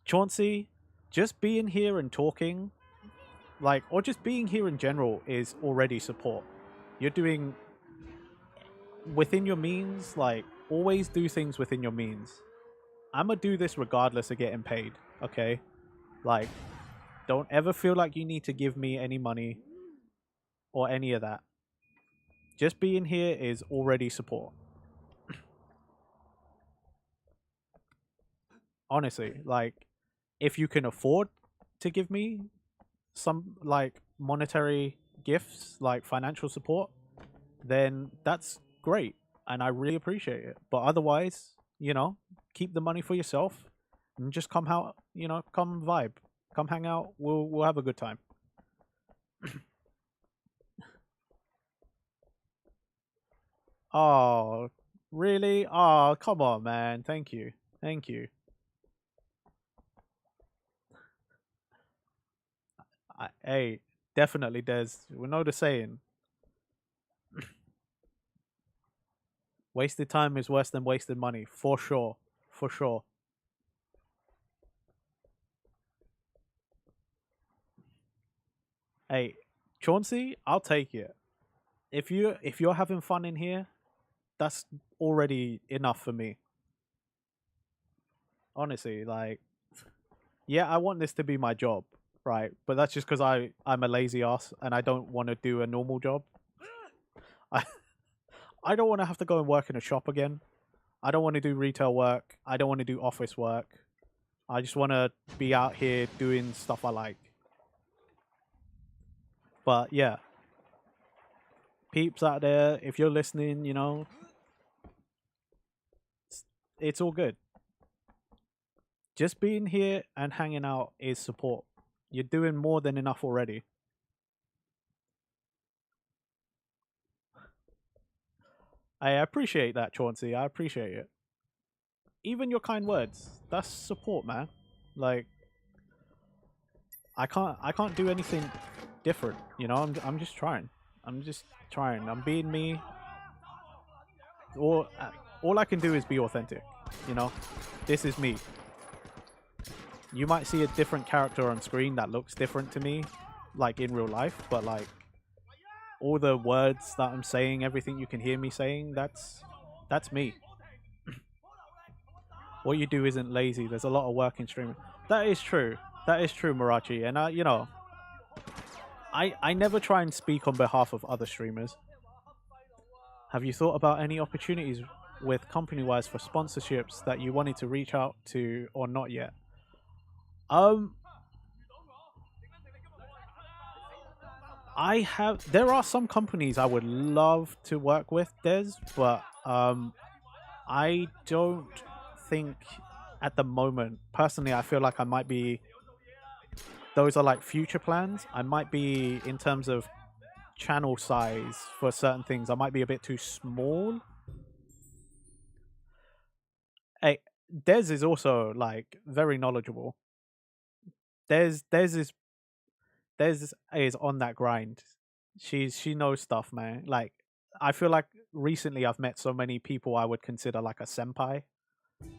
Chauncey, just being here and talking, like, or just being here in general is already support. You're doing within your means, like, always do things within your means. I'm gonna do this regardless of getting paid, okay? Like, don't ever feel like you need to give me any money or any of that. Just being here is already support. Honestly, like, if you can afford to give me some, like, monetary gifts, like financial support, then that's great. And I really appreciate it. But otherwise, you know, keep the money for yourself and just come out, you know, come vibe. Come hang out. We'll have a good time. Oh, really? Oh, come on, man. Thank you. Thank you. Hey, definitely, Des. We know the saying. Wasted time is worse than wasted money. For sure. For sure. Hey, Chauncey, I'll take it. If you're having fun in here, that's already enough for me. Honestly, like, yeah, I want this to be my job, right? But that's just because I'm a lazy ass and I don't want to do a normal job. I don't want to have to go and work in a shop again. I don't want to do retail work. I don't want to do office work. I just want to be out here doing stuff I like. But yeah, peeps out there, if you're listening, you know, it's all good. Just being here and hanging out is support. You're doing more than enough already. I appreciate that, Chauncey. I appreciate it. Even your kind words, that's support, man. Like, I can't do anything different, you know. I'm just trying. I'm just trying. I'm being me. All I can do is be authentic, you know. This is me. You might see a different character on screen that looks different to me, like in real life, but like all the words that I'm saying, everything you can hear me saying, that's me. What you do isn't lazy. There's a lot of work in streaming. That is true. That is true, Marachi. And you know, I never try and speak on behalf of other streamers. Have you thought about any opportunities with company-wise for sponsorships that you wanted to reach out to or not yet? There are some companies I would love to work with, Des, but I don't think at the moment, personally, I feel like I might be, those are like future plans. I might be, in terms of channel size for certain things, I might be a bit too small. Hey, Des is also like very knowledgeable. Des is on that grind. She knows stuff, man. Like, I feel like recently I've met so many people I would consider like a senpai.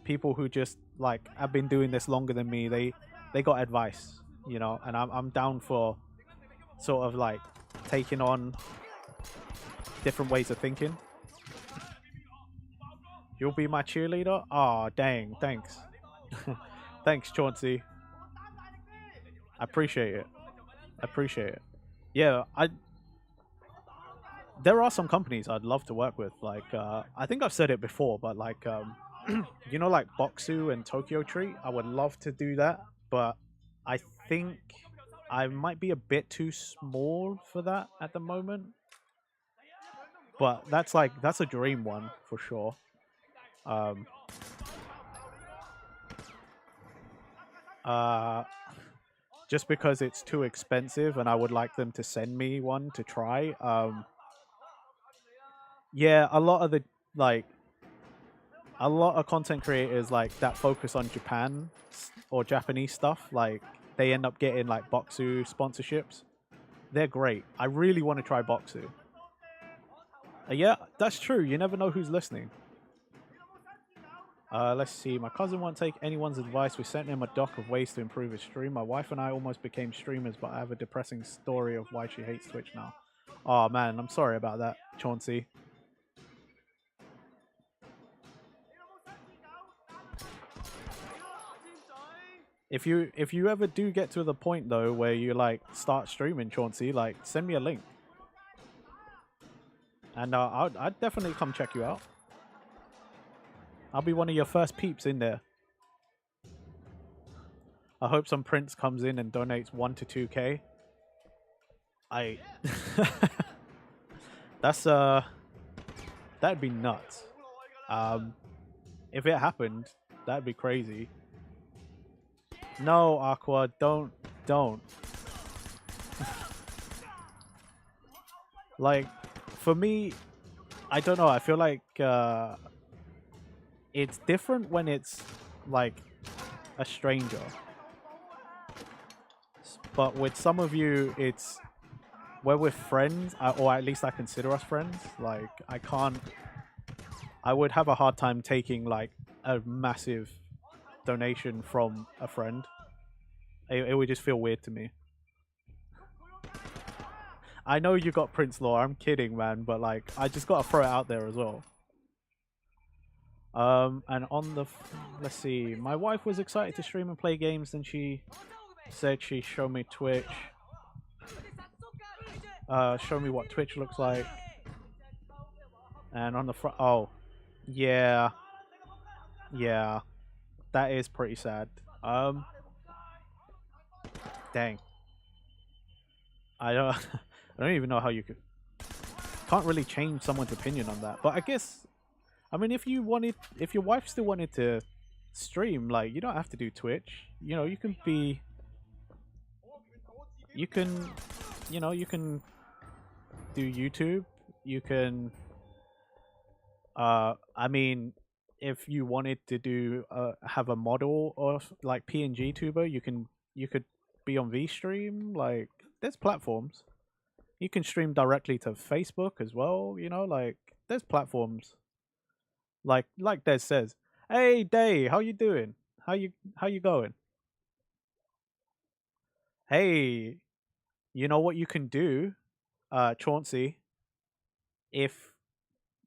People who just like have been doing this longer than me. They got advice, you know, and I'm down for sort of like taking on different ways of thinking. You'll be my cheerleader? Oh, dang, thanks. Thanks, Chauncey. I appreciate it. I appreciate it. Yeah, there are some companies I'd love to work with. Like, I think I've said it before, but like, you know, like Boxu and Tokyo Treat, I would love to do that, but I think I might be a bit too small for that at the moment. But that's a dream one for sure. Just because it's too expensive and I would like them to send me one to try. Yeah, a lot of content creators like that focus on Japan or Japanese stuff, like they end up getting like Boxu sponsorships. They're great. I really want to try Boxu. Yeah, that's true. You never know who's listening. Let's see. My cousin won't take anyone's advice. We sent him a doc of ways to improve his stream. My wife and I almost became streamers, but I have a depressing story of why she hates Twitch now. Oh man, I'm sorry about that, Chauncey. If you ever do get to the point though where you like start streaming, Chauncey, like send me a link, and I'd definitely come check you out. I'll be one of your first peeps in there. I hope some prince comes in and donates 1 to 2K. That's that'd be nuts. If it happened, that'd be crazy. No, Aqua, don't. Like, for me, I don't know. I feel like it's different when it's like a stranger. But with some of you, it's where we're friends, or at least I consider us friends. Like, I would have a hard time taking like a massive donation from a friend. It would just feel weird to me. I know you got Prince Law. I'm kidding, man. But like, I just gotta throw it out there as well. And on the, let's see. My wife was excited to stream and play games, and she said she'd show me Twitch. Show me what Twitch looks like. And on the front, oh, yeah, that is pretty sad. Dang. I don't even know how you can't really change someone's opinion on that. But I guess, I mean, if your wife still wanted to stream, like, you don't have to do Twitch. You know, you can do YouTube. You can, I mean, if you wanted to do, have a model or like PNG tuber, you could be on VStream. Like, there's platforms. You can stream directly to Facebook as well. You know, like, there's platforms. Like Des says, "Hey, Day, how you doing? How you going? Hey, you know what you can do, Chauncey? If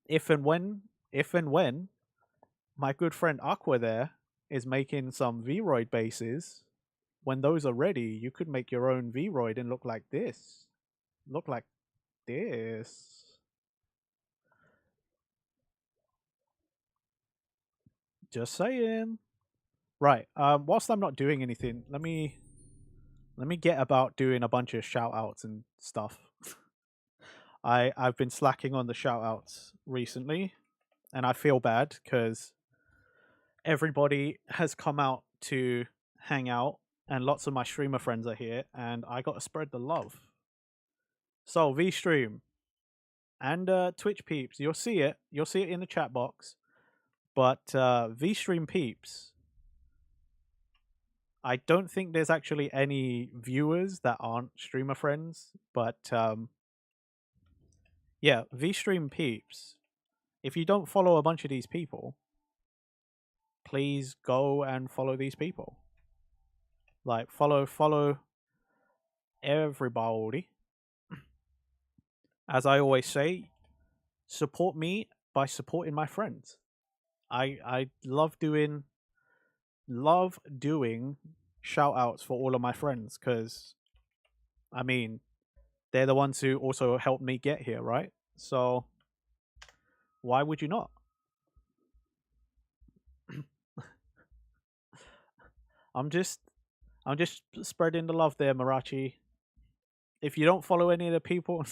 and when my good friend Aqua there is making some Vroid bases, when those are ready, you could make your own Vroid and look like this. Look like this." Just saying. Right. Whilst I'm not doing anything, let me get about doing a bunch of shout outs and stuff. I've been slacking on the shout outs recently, and I feel bad because everybody has come out to hang out, and lots of my streamer friends are here, and I got to spread the love. So VStream and Twitch peeps, you'll see it in the chat box. But VStream peeps, I don't think there's actually any viewers that aren't streamer friends. But yeah, VStream peeps, if you don't follow a bunch of these people, please go and follow these people. Like, follow everybody. As I always say, support me by supporting my friends. I love doing shout outs for all of my friends, because I mean, they're the ones who also helped me get here, right? So why would you not? I'm just spreading the love there, Marachi. If you don't follow any of the people,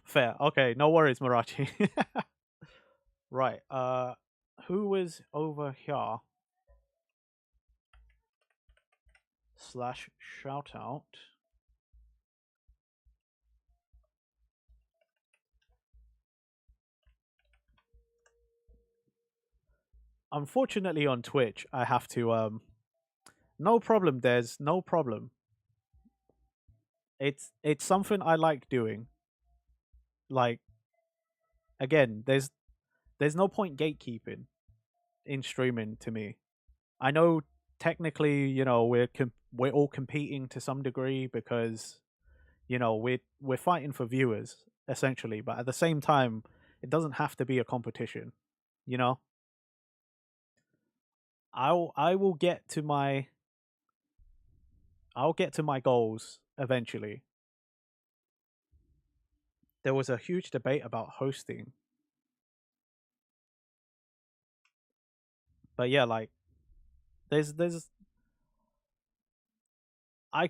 fair. Okay, no worries, Marachi. Right. Who was over here? Slash shout out. Unfortunately, on Twitch, I have to no problem, Des. No problem. It's something I like doing. Like, again, there's no point gatekeeping in streaming to me. I know technically, you know, we're all competing to some degree because, you know, we're fighting for viewers essentially, but at the same time, it doesn't have to be a competition, you know. I will get to my goals eventually. There was a huge debate about hosting. But yeah, like there's I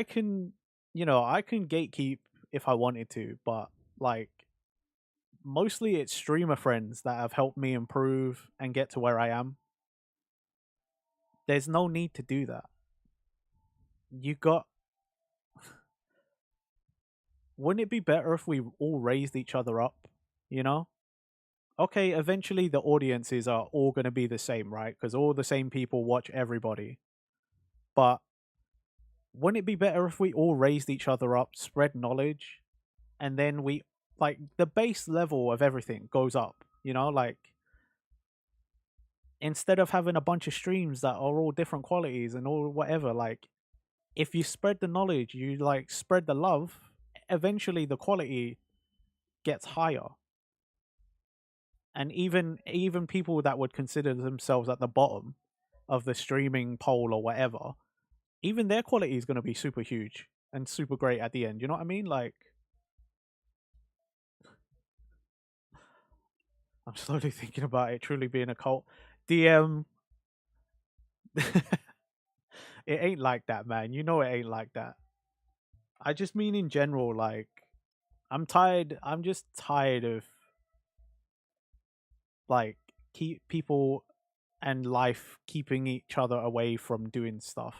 can, you know, I can gatekeep if I wanted to, but like mostly it's streamer friends that have helped me improve and get to where I am. There's no need to do that. You got Wouldn't it be better if we all raised each other up, you know? Okay, eventually the audiences are all going to be the same, right? Because all the same people watch everybody. But wouldn't it be better if we all raised each other up, spread knowledge, and then we, like, the base level of everything goes up, you know? Like, instead of having a bunch of streams that are all different qualities and all whatever, like, if you spread the knowledge, you, like, spread the love, eventually the quality gets higher. And even people that would consider themselves at the bottom of the streaming poll or whatever, even their quality is going to be super huge and super great at the end. You know what I mean? Like, I'm slowly thinking about it truly being a cult. DM, it ain't like that, man. You know it ain't like that. I just mean in general, like, I'm just tired of, like, keep people and life keeping each other away from doing stuff.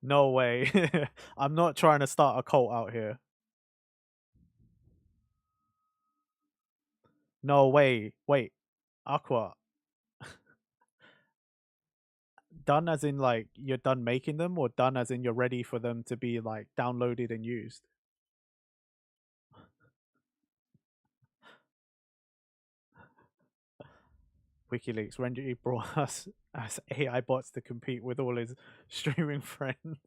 No way. I'm not trying to start a cult out here. No way. Wait. Aqua. Done as in, like, you're done making them, or done as in you're ready for them to be, like, downloaded and used? WikiLeaks. Renji brought us as AI bots to compete with all his streaming friends.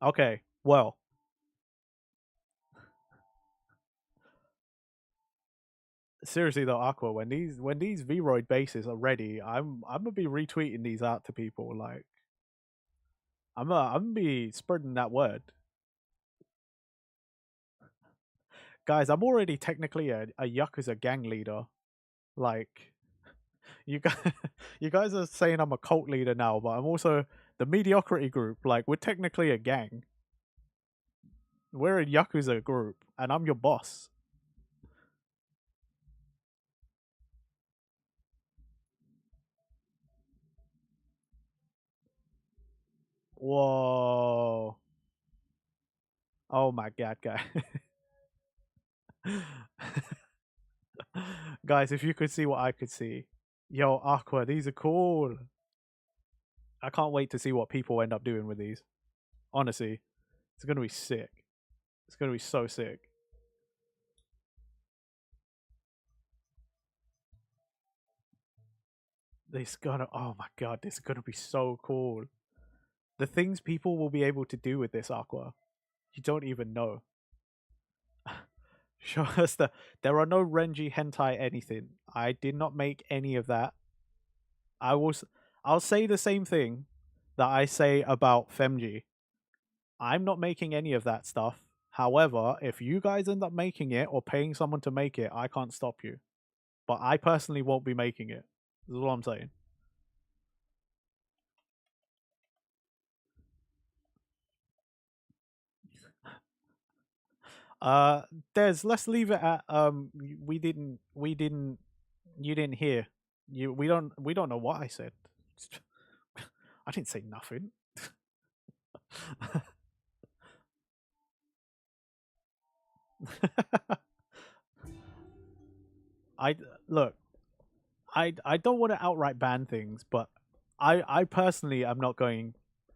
Okay, well. Seriously though, Aqua, when these Vroid bases are ready, I'm gonna be retweeting these out to people. Like, I'm gonna be spreading that word. Guys, I'm already technically a Yakuza gang leader. Like, you guys are saying I'm a cult leader now, but I'm also the mediocrity group. Like, we're technically a gang. We're a Yakuza group, and I'm your boss. Whoa. Oh my god, guy. Guys, if you could see what I could see. Yo, Aqua, these are cool. I can't wait to see what people end up doing with these. Honestly, it's going to be sick. It's going to be so sick. Oh my god, this is going to be so cool. The things people will be able to do with this Aqua, you don't even know. Show us there are no Renji hentai anything. I did not make any of that. I'll say the same thing that I say about Femji. I'm not making any of that stuff. However, if you guys end up making it or paying someone to make it, I can't stop you. But I personally won't be making it. This is what I'm saying. Des, let's leave it at we didn't you didn't hear. We don't know what I said. I didn't say nothing. I look, I don't want to outright ban things, but I personally am not going.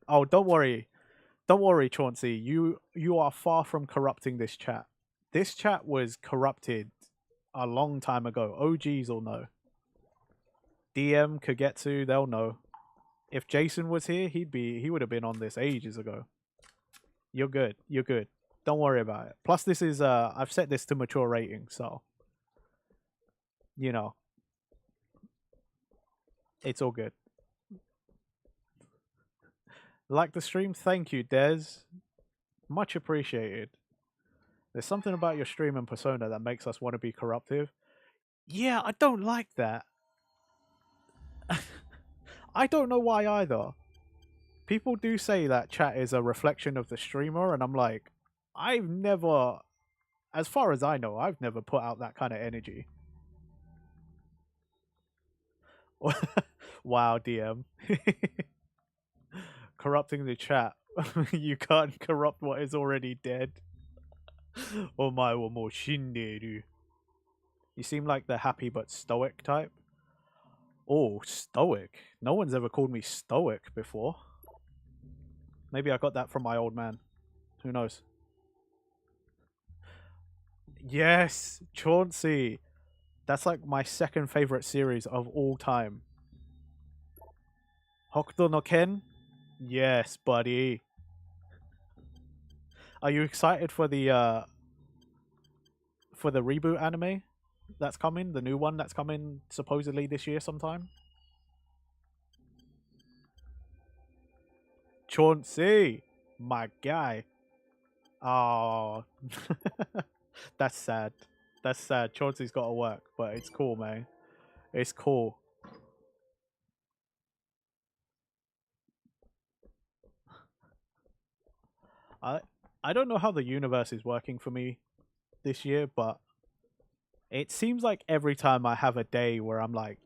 Oh, don't worry, Chauncey. You are far from corrupting this chat. This chat was corrupted a long time ago. OGs will know. DM Kagetsu, they'll know. If Jason was here, he would have been on this ages ago. You're good. You're good. Don't worry about it. Plus, this is I've set this to mature rating, so you know, it's all good. Like the stream? Thank you, Des. Much appreciated. There's something about your stream and persona that makes us want to be corruptive. Yeah, I don't like that. I don't know why either. People do say that chat is a reflection of the streamer, and I'm like, I've never, as far as I know, I've never put out that kind of energy. Wow, DM. Corrupting the chat. You can't corrupt what is already dead. Omae wa mou shinderu. You seem like the happy but stoic type. Oh, stoic. No one's ever called me stoic before. Maybe I got that from my old man. Who knows? Yes, Chauncey. That's like my second favorite series of all time. Hokuto no Ken? Yes, buddy. Are you excited for the reboot anime that's coming? The new one that's coming supposedly this year sometime? Chauncey, my guy. Oh, that's sad. That's sad. Chauncey's got to work, but it's cool, man. It's cool. I don't know how the universe is working for me this year, but it seems like every time I have a day where I'm like,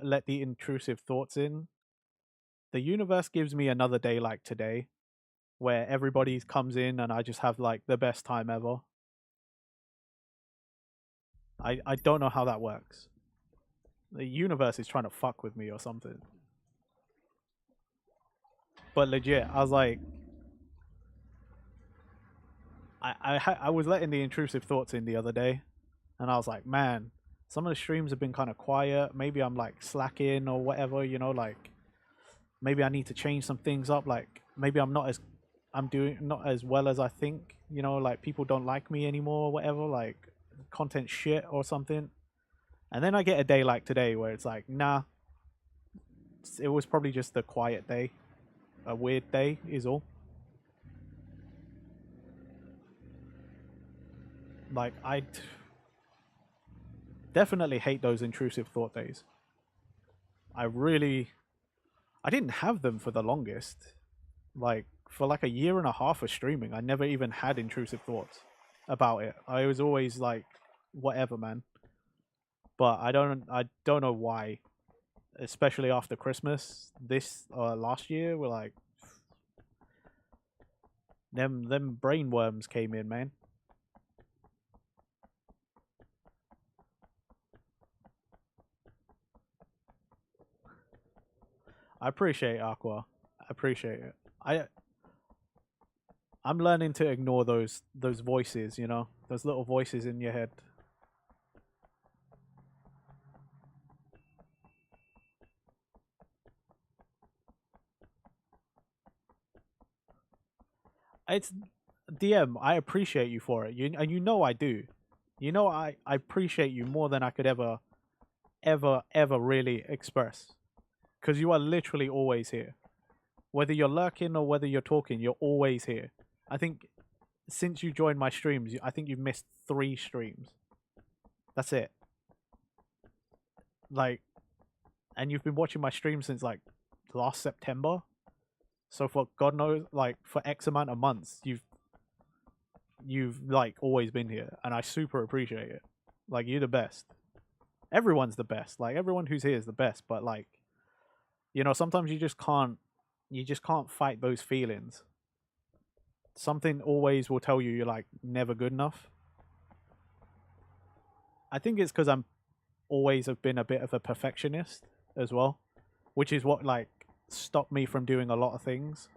let the intrusive thoughts in, the universe gives me another day like today, where everybody comes in and I just have like the best time ever. I don't know how that works. The universe is trying to fuck with me or something. But legit, I was like, I was letting the intrusive thoughts in the other day, and I was like, man, some of the streams have been kind of quiet. Maybe I'm like slacking or whatever, you know, like maybe I need to change some things up. Like maybe I'm doing not as well as I think, you know, like people don't like me anymore or whatever, like content shit or something. And then I get a day like today where it's like, nah, it was probably just a quiet day, a weird day is all. Like, I definitely hate those intrusive thought days. I didn't have them for the longest. Like, for like a year and a half of streaming, I never even had intrusive thoughts about it. I was always like, whatever, man. But I don't know why. Especially after Christmas, last year, we're like, them brain worms came in, man. I appreciate it, Aqua. I appreciate it. I'm learning to ignore those voices, you know, those little voices in your head. It's DM. I appreciate you for it. And you know I do. You know I appreciate you more than I could ever really express. Because you are literally always here. Whether you're lurking or whether you're talking, you're always here. I think since you joined my streams, I think you've missed 3 streams. That's it. Like, and you've been watching my stream since like last September. So for God knows, like for X amount of months, you've like always been here, and I super appreciate it. Like, you're the best. Everyone's the best. Like, everyone who's here is the best. But like, you know, sometimes you just can't fight those feelings. Something always will tell you you're like never good enough. I think it's because I'm always have been a bit of a perfectionist as well, which is what like stopped me from doing a lot of things.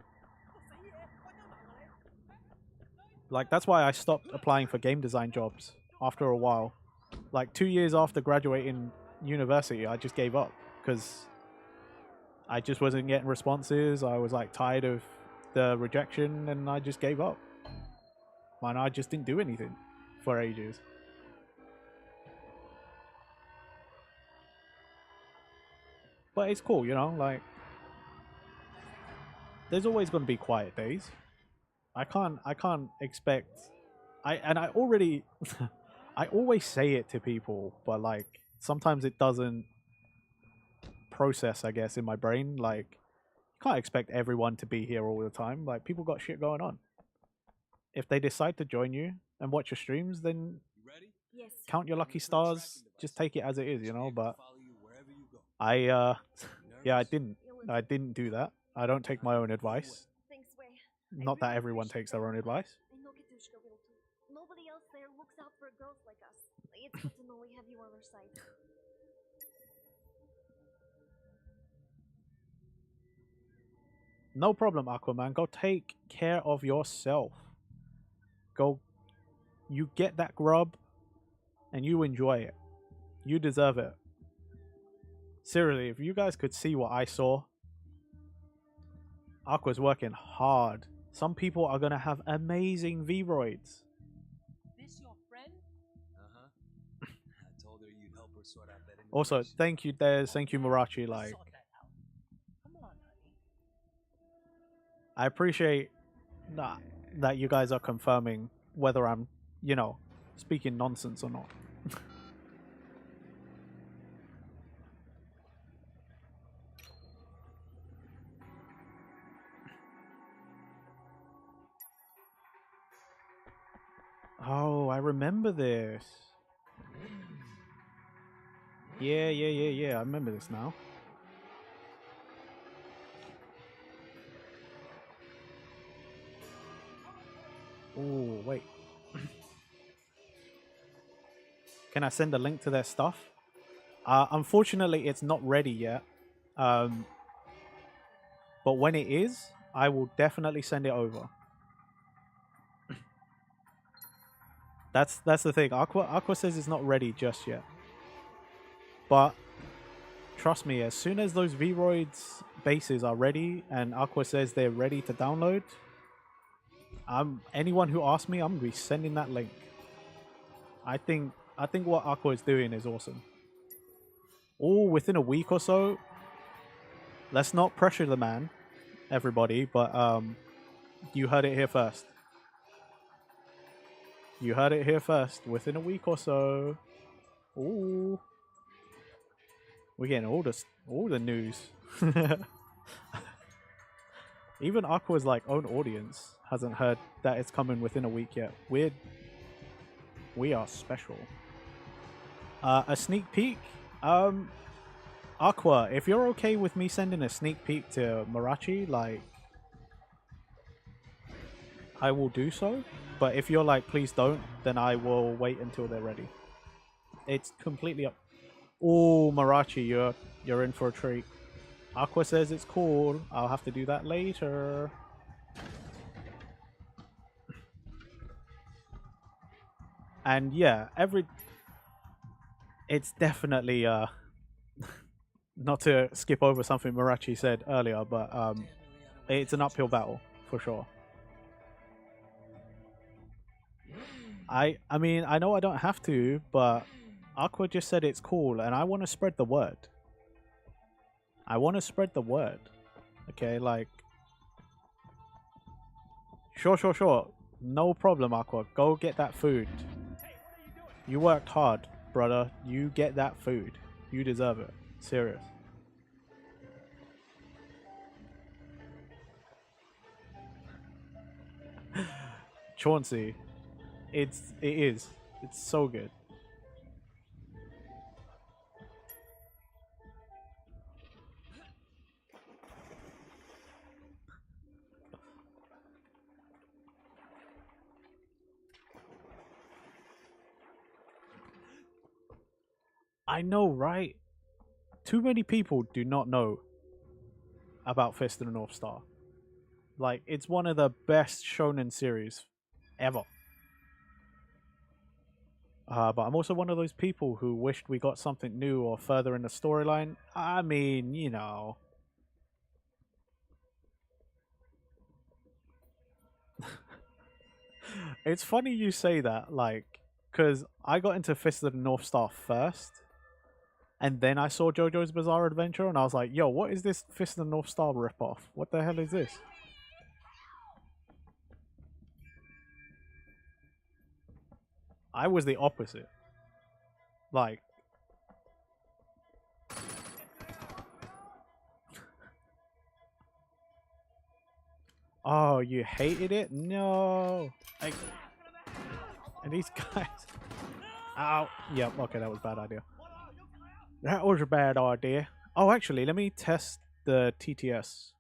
Like, that's why I stopped applying for game design jobs after a while. Like 2 years after graduating university, I just gave up because I just wasn't getting responses. I was like tired of the rejection, and I just gave up. And I just didn't do anything for ages. But it's cool, you know, like there's always going to be quiet days. I can't expect I already I always say it to people, but like sometimes it doesn't process, I guess, in my brain. Like, you can't expect everyone to be here all the time. Like, people got shit going on. If they decide to join you and watch your streams, then count your lucky stars. Just take it as it is, you know. But yeah, I didn't do that. I don't take my own advice. Not that everyone takes their own advice. Nobody else there looks out for girls like us. It's good to know we have you on our side. No problem, Aquaman. Go take care of yourself. Go. You get that grub, and you enjoy it. You deserve it. Seriously, if you guys could see what I saw, Aqua's working hard. Some people are gonna have amazing V-roids. This your friend? I told her you'd help her sort out that Also, thank you, Des. Thank you, Marachi. Like, I appreciate that you guys are confirming whether I'm, you know, speaking nonsense or not. Oh, I remember this. Yeah. I remember this now. Oh, wait. Can I send a link to their stuff? Unfortunately, it's not ready yet. But when it is, I will definitely send it over. That's the thing. Aqua says it's not ready just yet. But trust me, as soon as those V-Roids bases are ready and Aqua says they're ready to download, anyone who asks me, I'm gonna be sending that link. I think what Aqua is doing is awesome. All within a week or so. Let's not pressure the man, everybody, but you heard it here first. You heard it here first. Within a week or so. Ooh. We're getting all the news. Even Aqua's like own audience hasn't heard that it's coming within a week yet. We are special. A sneak peek. Aqua, if you're okay with me sending a sneak peek to Marachi, like, I will do so. But if you're like, please don't, then I will wait until they're ready. It's completely up. Oh, Marachi, you're in for a treat. Aqua says it's cool. I'll have to do that later. And yeah, it's definitely not to skip over something Marachi said earlier, but it's an uphill battle for sure. I mean, I know I don't have to, but Aqua just said it's cool, and I want to spread the word. I want to spread the word. Okay, like, Sure. No problem, Aqua. Go get that food. You worked hard, brother. You get that food. You deserve it. Serious. Chauncey. It is. It's so good. I know, right? Too many people do not know about Fist of the North Star. Like, it's one of the best shonen series ever. But I'm also one of those people who wished we got something new or further in the storyline. I mean, you know. It's funny you say that, like, because I got into Fist of the North Star first. And then I saw JoJo's Bizarre Adventure, and I was like, yo, what is this Fist of the North Star ripoff? What the hell is this? I was the opposite. Like... Oh, you hated it? No! Like... And these guys... Ow! Yep, okay, that was a bad idea. That was a bad idea. Oh, actually, let me test the TTS.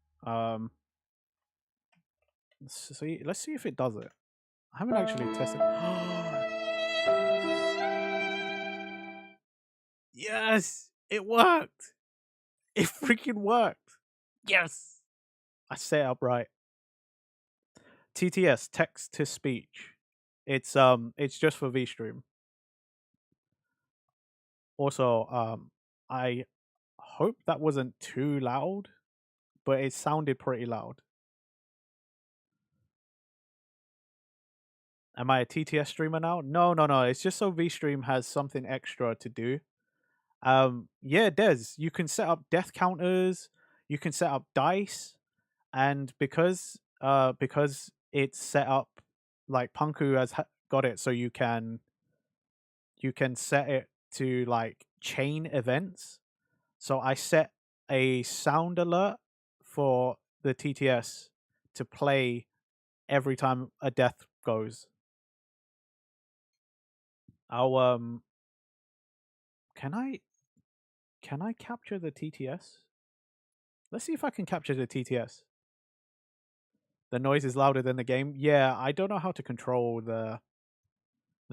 Let's see if it does it. I haven't actually tested. Yes, it worked. It freaking worked. Yes, I set it up right. TTS, text to speech. It's just for VStream. Also, I hope that wasn't too loud, but it sounded pretty loud. Am I a TTS streamer now? No. It's just so VStream has something extra to do. Yeah, Des, you can set up death counters, you can set up dice, and because it's set up like Punku has got it, so you can set it to like chain events. So I set a sound alert for the TTS to play every time a death goes. I'll can I capture the TTS? Let's see if I can capture the TTS. The noise is louder than the game. Yeah, I don't know how to control the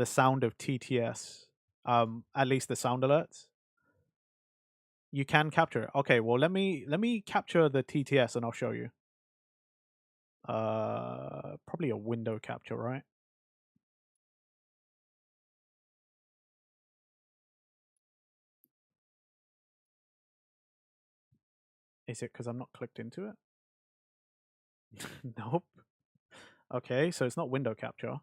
sound of TTS. At least the sound alerts. You can capture it. Okay, well let me capture the TTS and I'll show you. Probably a window capture, right? Is it because I'm not clicked into it? Nope. Okay, so it's not window capture.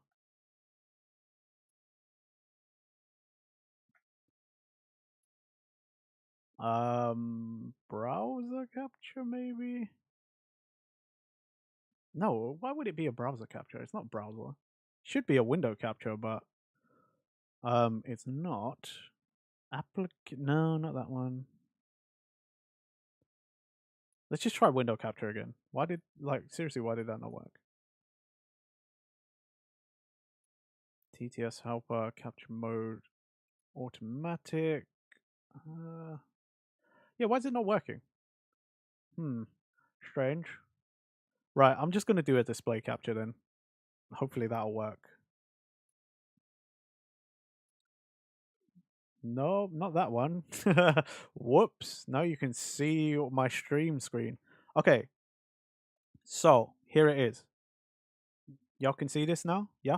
Browser capture maybe? No, why would it be a browser capture? It's not browser. Should be a window capture, but it's not. No, not that one. Let's just try window capture again. Seriously, why did that not work? TTS helper, capture mode, automatic. Yeah, why is it not working? Strange. Right, I'm just going to do a display capture then. Hopefully that'll work. No, not that one. Whoops. Now you can see my stream screen. Okay. So, here it is. Y'all can see this now? Yeah?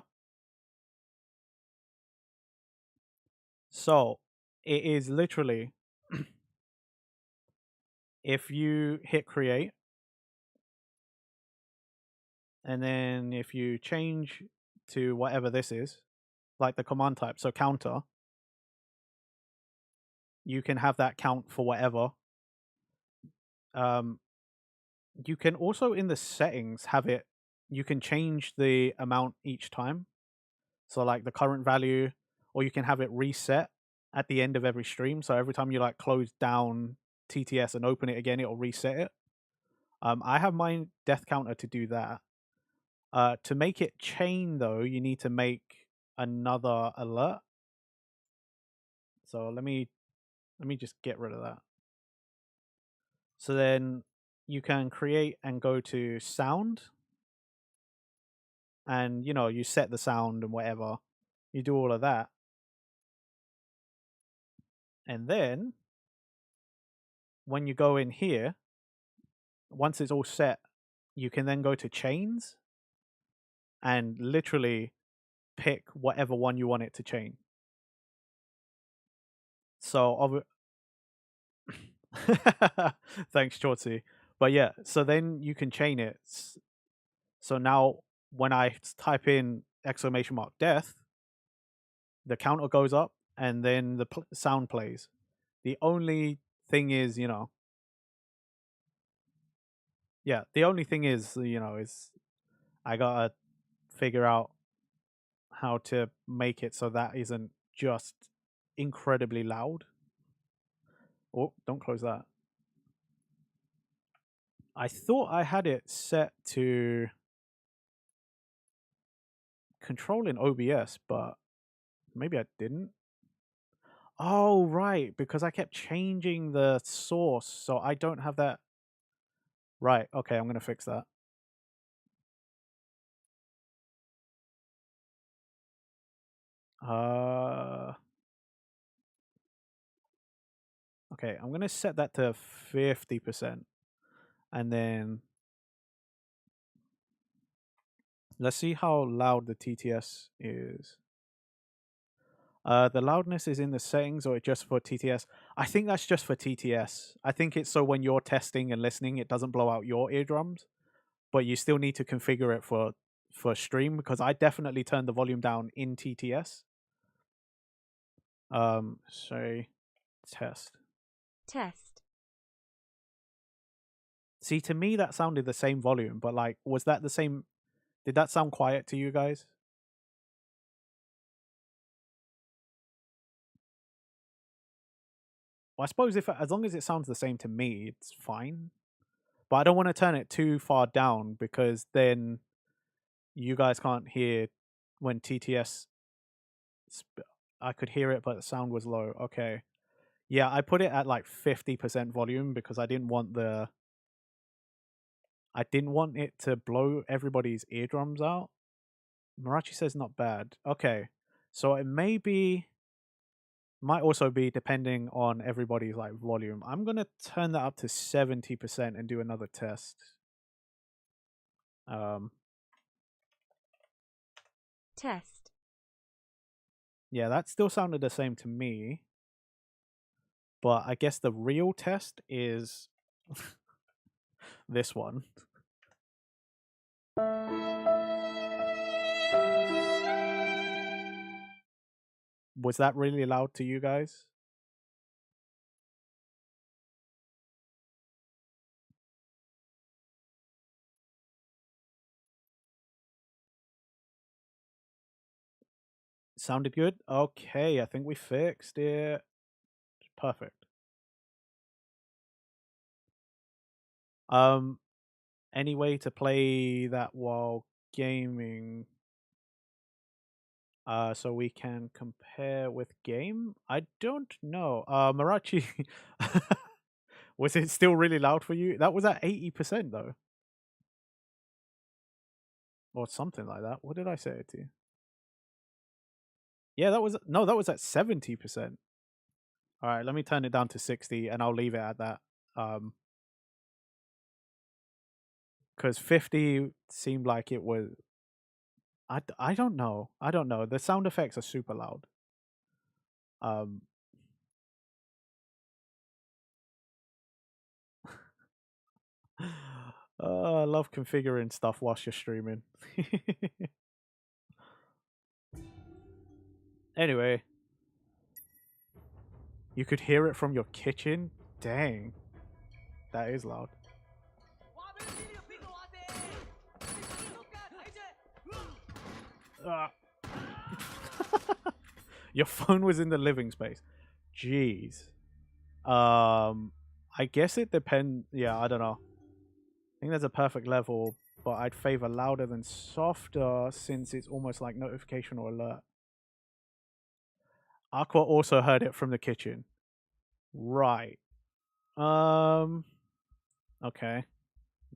So, it is literally... if you hit create, and then if you change to whatever this is, like the command type, so counter, you can have that count for whatever. You can also in the settings have it you can change the amount each time. So like the current value, or you can have it reset at the end of every stream. So every time you like close down TTS and open it again, it'll reset it. I have my death counter to do that. To make it chain though, you need to make another alert. So let me just get rid of that. So then you can create and go to sound, and you know, you set the sound and whatever. You do all of that. And then when you go in here, once it's all set, you can then go to chains and literally pick whatever one you want it to chain. So thanks, Chortzy. But yeah, so then you can chain it. So now when I type in !death, the counter goes up and then the sound plays. The only thing is, you know, yeah, the only thing is, you know, is I gotta figure out how to make it so that isn't just incredibly loud. Oh, don't close that. I thought I had it set to controlling OBS, but maybe I didn't. Oh, right, because I kept changing the source, so I don't have that. Right, okay, I'm going to fix that. Okay, I'm going to set that to 50%. And then let's see how loud the TTS is. The loudness is in the settings, or just for TTS? I think that's just for TTS. I think it's so when you're testing and listening, it doesn't blow out your eardrums, but you still need to configure it for stream, because I definitely turned the volume down in TTS. Sorry, test. See, to me that sounded the same volume, but like, was that the same? Did that sound quiet to you guys? Well, I suppose as long as it sounds the same to me, it's fine. But I don't want to turn it too far down, because then you guys can't hear when TTS. I could hear it, but the sound was low. Okay. Yeah, I put it at like 50% volume because I didn't want it to blow everybody's eardrums out. Marachi says not bad. Okay. So it might also be depending on everybody's like volume. I'm going to turn that up to 70% and do another test. Test. Yeah, that still sounded the same to me. But I guess the real test is this one. Was that really loud to you guys? Sounded good? Okay, I think we fixed it. Perfect. Any way to play that while gaming? So we can compare with game? I don't know. Marachi, was it still really loud for you? That was at 80% though. Or something like that. What did I say it to? Yeah, that was at 70%. All right, let me turn it down to 60 and I'll leave it at that. Because 50 seemed like it was... I don't know. I don't know. The sound effects are super loud. I love configuring stuff whilst you're streaming. Anyway. You could hear it from your kitchen? Dang. That is loud. Your phone was in the living space. Jeez. I guess it depends. Yeah, I don't know. I think there's a perfect level, but I'd favor louder than softer since it's almost like notification or alert. Aqua also heard it from the kitchen. Right. Okay.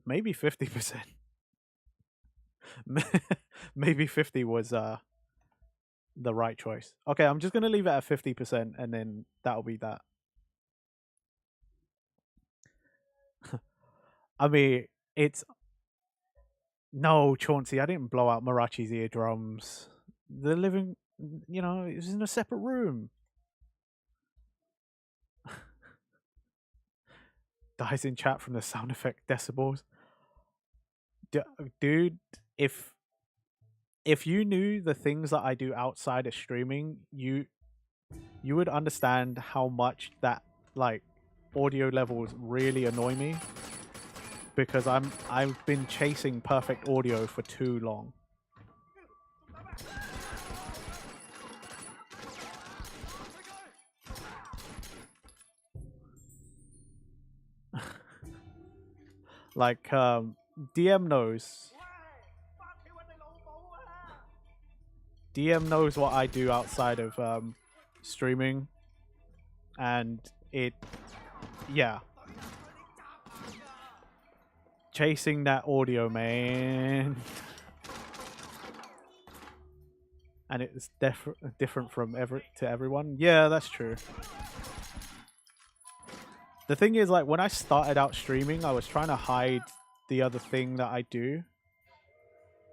Maybe 50%. Maybe 50 was the right choice. Okay, I'm just gonna leave it at 50% and then that'll be that. I mean, it's no, Chauncey, I didn't blow out Marachi's eardrums. The living, you know, it was in a separate room. Dies in chat from the sound effect decibels. Dude, if you knew the things that I do outside of streaming, you would understand how much that like audio levels really annoy me, because I've been chasing perfect audio for too long. Like DM knows. DM knows what I do outside of streaming, and it, yeah, chasing that audio, man, and it's different from everyone. Yeah, that's true. The thing is, like, when I started out streaming, I was trying to hide the other thing that I do.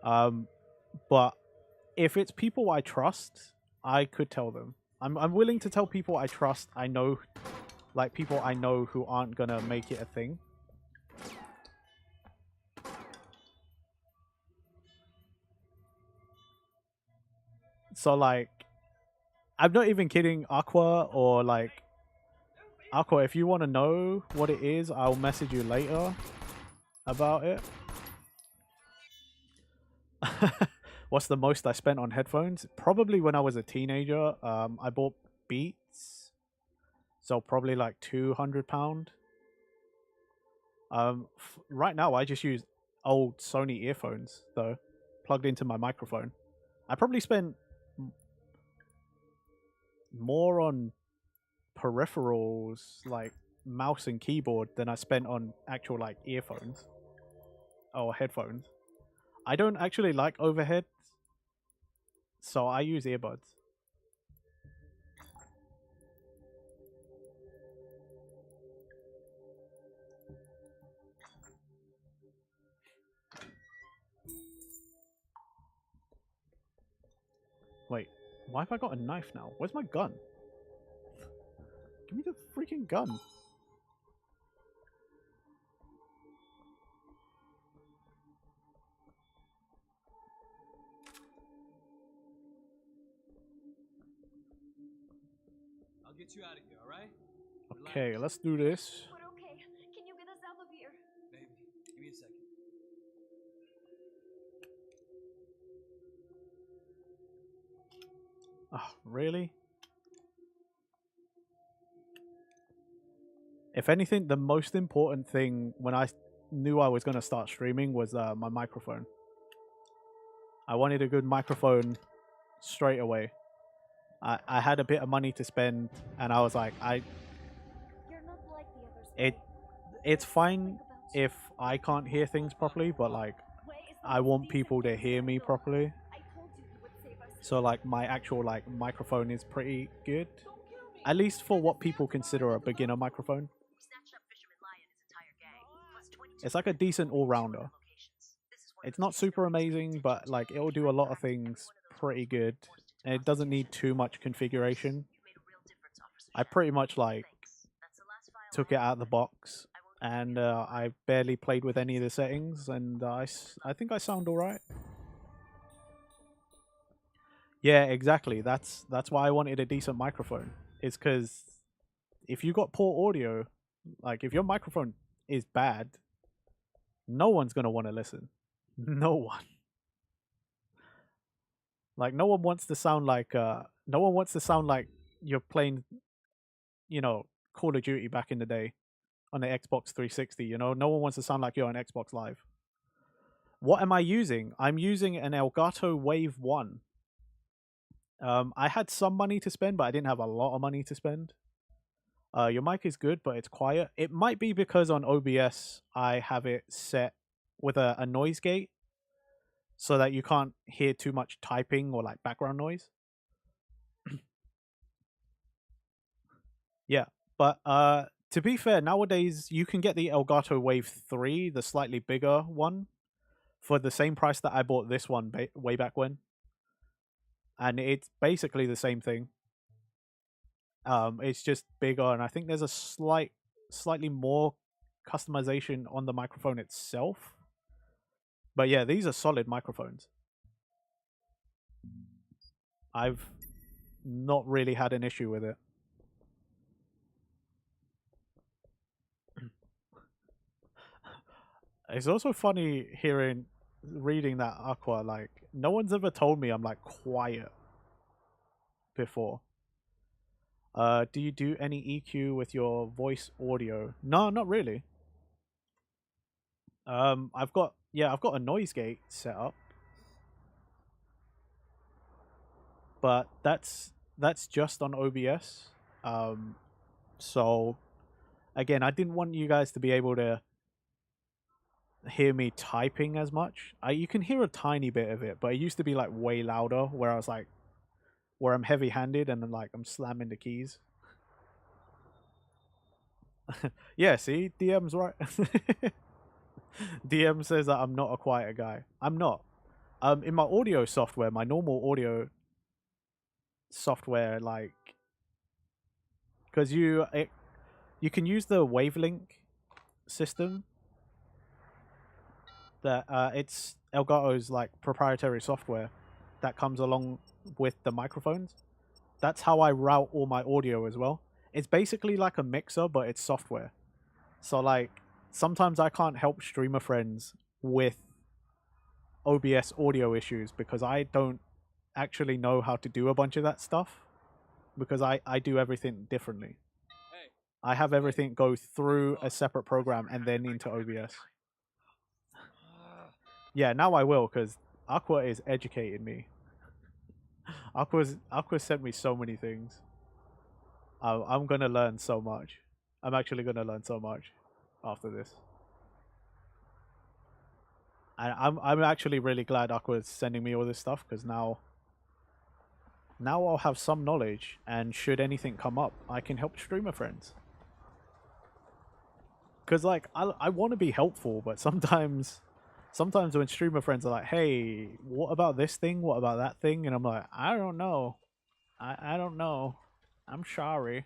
But if it's people I trust, I could tell them. I'm willing to tell people I trust. I know, like, people I know who aren't gonna make it a thing. So, like, I'm not even kidding, Aqua, or like, Aqua, if you want to know what it is, I'll message you later about it. What's the most I spent on headphones? Probably when I was a teenager. I bought Beats, so probably like £200. Right now I just use old Sony earphones though, plugged into my microphone. I probably spent more on peripherals like mouse and keyboard than I spent on actual like earphones or headphones. I don't actually like overheads, so I use earbuds. Wait, why have I got a knife now? Where's my gun? Give me the freaking gun. I'll get you out of here, all right? Okay, let's do this. We're okay. Can you get us out of here? Maybe. Give me a second. Oh, really? If anything, the most important thing when I knew I was going to start streaming was my microphone. I wanted a good microphone straight away. I had a bit of money to spend, and I was like, You're not like the others. it's fine if I can't hear things properly, but like, I want people to hear me properly. So like, my actual like microphone is pretty good, at least for what people consider a beginner microphone. It's like a decent all-rounder. It's not super amazing, but like, it'll do a lot of things pretty good. And it doesn't need too much configuration. I pretty much like took it out of the box, and I barely played with any of the settings, and I think I sound alright. Yeah, exactly. That's why I wanted a decent microphone. It's because if you got poor audio, like if your microphone is bad, no one's gonna want to listen. No one. Like no one wants to sound like you're playing, you know, Call of Duty back in the day on the Xbox 360. You know, no one wants to sound like you're on Xbox Live. What am I using? I'm using an Elgato Wave 1. I had some money to spend, but I didn't have a lot of money to spend. Your mic is good, but it's quiet. It might be because on OBS I have it set with a noise gate so that you can't hear too much typing or like background noise. Yeah, but to be fair, nowadays you can get the Elgato Wave 3, the slightly bigger one, for the same price that I bought this one way back when. And it's basically the same thing. It's just bigger, and I think there's a slightly more customization on the microphone itself. But yeah, these are solid microphones. I've not really had an issue with it. It's also funny reading that Aqua, like, no one's ever told me I'm like quiet before. Do you do any EQ with your voice audio? No, not really. I've got a noise gate set up, but that's just on OBS. So again, I didn't want you guys to be able to hear me typing as much. You can hear a tiny bit of it, but it used to be like way louder, where I was like, where I'm heavy-handed and I'm slamming the keys. Yeah, see, DM's right. DM says that I'm not a quiet guy. I'm not. In my audio software, my normal audio software, like, because you can use the Wavelink system. That it's Elgato's like proprietary software that comes along with the microphones. That's how I route all my audio as well. It's basically like a mixer, but it's software. So like sometimes I can't help streamer friends with OBS audio issues because I don't actually know how to do a bunch of that stuff, because I do everything differently. I have everything go through a separate program and then into OBS. Yeah, now I will, because Aqua is educating me. Aqua sent me so many things. I'm gonna learn so much. I'm actually gonna learn so much after this. And I'm actually really glad Aqua is sending me all this stuff, because now I'll have some knowledge, and should anything come up, I can help streamer friends. Because like I want to be helpful, but sometimes when streamer friends are like, hey, what about this thing? What about that thing? And I'm like, I don't know. I don't know. I'm sorry.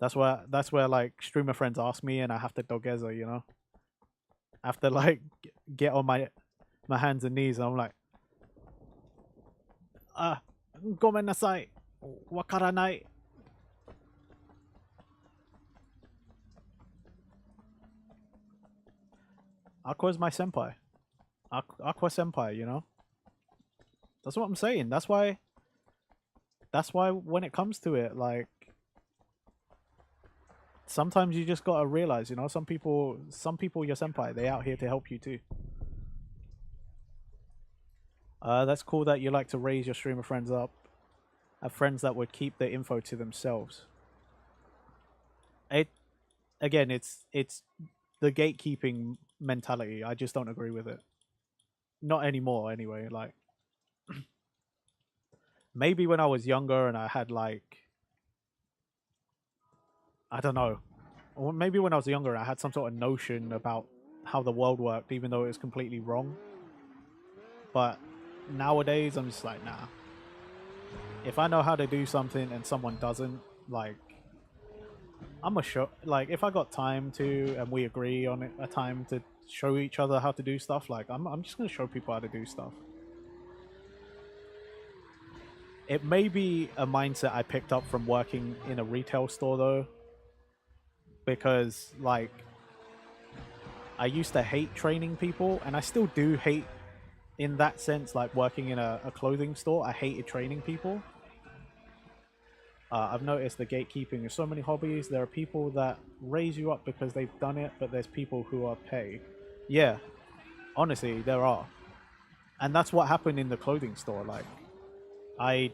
That's where like streamer friends ask me and I have to dogeza, you know? I have to like get on my hands and knees and I'm like, gomen nasai. Wakaranai. Aqua's my senpai. Aqua senpai, you know? That's what I'm saying. That's why when it comes to it, like, sometimes you just gotta realize, you know, some people your senpai, they out here to help you too. That's cool that you like to raise your streamer friends up. Have friends that would keep the info to themselves. Again, it's the gatekeeping mentality. I just don't agree with it. Not anymore, anyway. Like, maybe when I was younger and I had like, I don't know. Or maybe when I was younger, I had some sort of notion about how the world worked, even though it was completely wrong. But nowadays, I'm just like, nah. If I know how to do something and someone doesn't, like, I'm a show. Like, if I got time to, and we agree on a time to show each other how to do stuff, like, I'm just gonna show people how to do stuff. It may be a mindset I picked up from working in a retail store, though, because, like, I used to hate training people, and I still do hate in that sense, like working in a clothing store. I hated training people. I've noticed the gatekeeping in so many hobbies. There are people that raise you up because they've done it, but there's people who are paid. Yeah, honestly, there are. And that's what happened in the clothing store. Like, I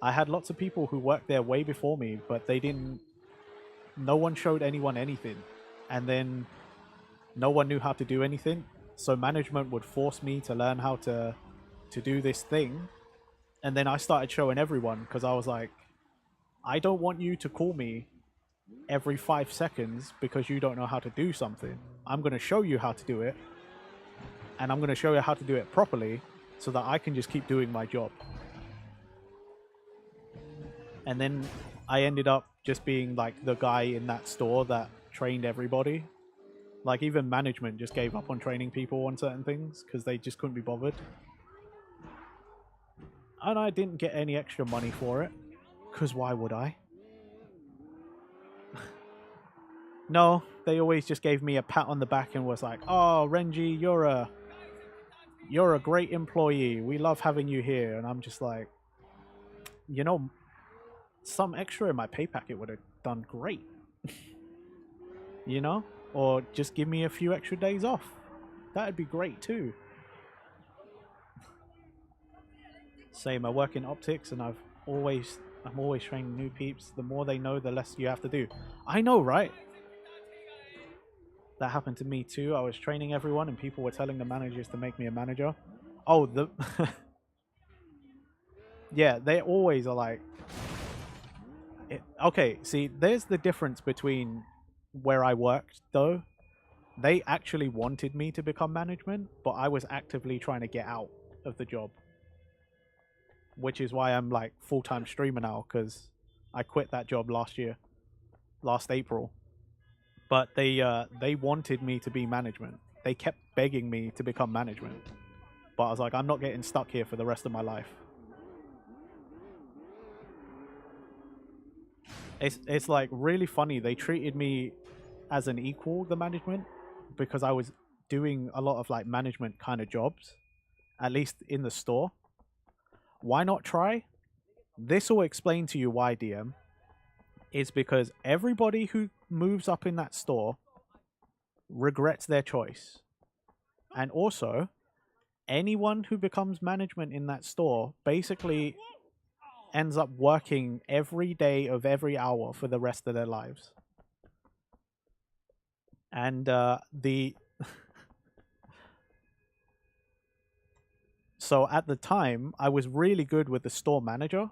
had lots of people who worked there way before me, but they didn't... No one showed anyone anything. And then no one knew how to do anything. So management would force me to learn how to do this thing. And then I started showing everyone because I was like, I don't want you to call me every 5 seconds because you don't know how to do something. I'm going to show you how to do it. And I'm going to show you how to do it properly so that I can just keep doing my job. And then I ended up just being like the guy in that store that trained everybody. Like even management just gave up on training people on certain things because they just couldn't be bothered. And I didn't get any extra money for it. Because why would I? No, they always just gave me a pat on the back and was like, oh, Renji, you're a great employee. We love having you here. And I'm just like, you know, some extra in my pay packet would have done great. You know? Or just give me a few extra days off. That'd be great too. Same, I work in optics and I'm always training new peeps. The more they know, the less you have to do. I know, right? That happened to me too. I was training everyone and people were telling the managers to make me a manager. Oh, yeah, they always are like... Okay, see, there's the difference between where I worked, though. They actually wanted me to become management, but I was actively trying to get out of the job. Which is why I'm like full-time streamer now, because I quit that job last April. But they wanted me to be management. They kept begging me to become management. But I was like, I'm not getting stuck here for the rest of my life. It's like really funny. They treated me as an equal, the management, because I was doing a lot of like management kind of jobs, at least in the store. Why not try? This will explain to you why, DM. It's because everybody who moves up in that store regrets their choice. And also, anyone who becomes management in that store basically ends up working every day of every hour for the rest of their lives. And So at the time, I was really good with the store manager.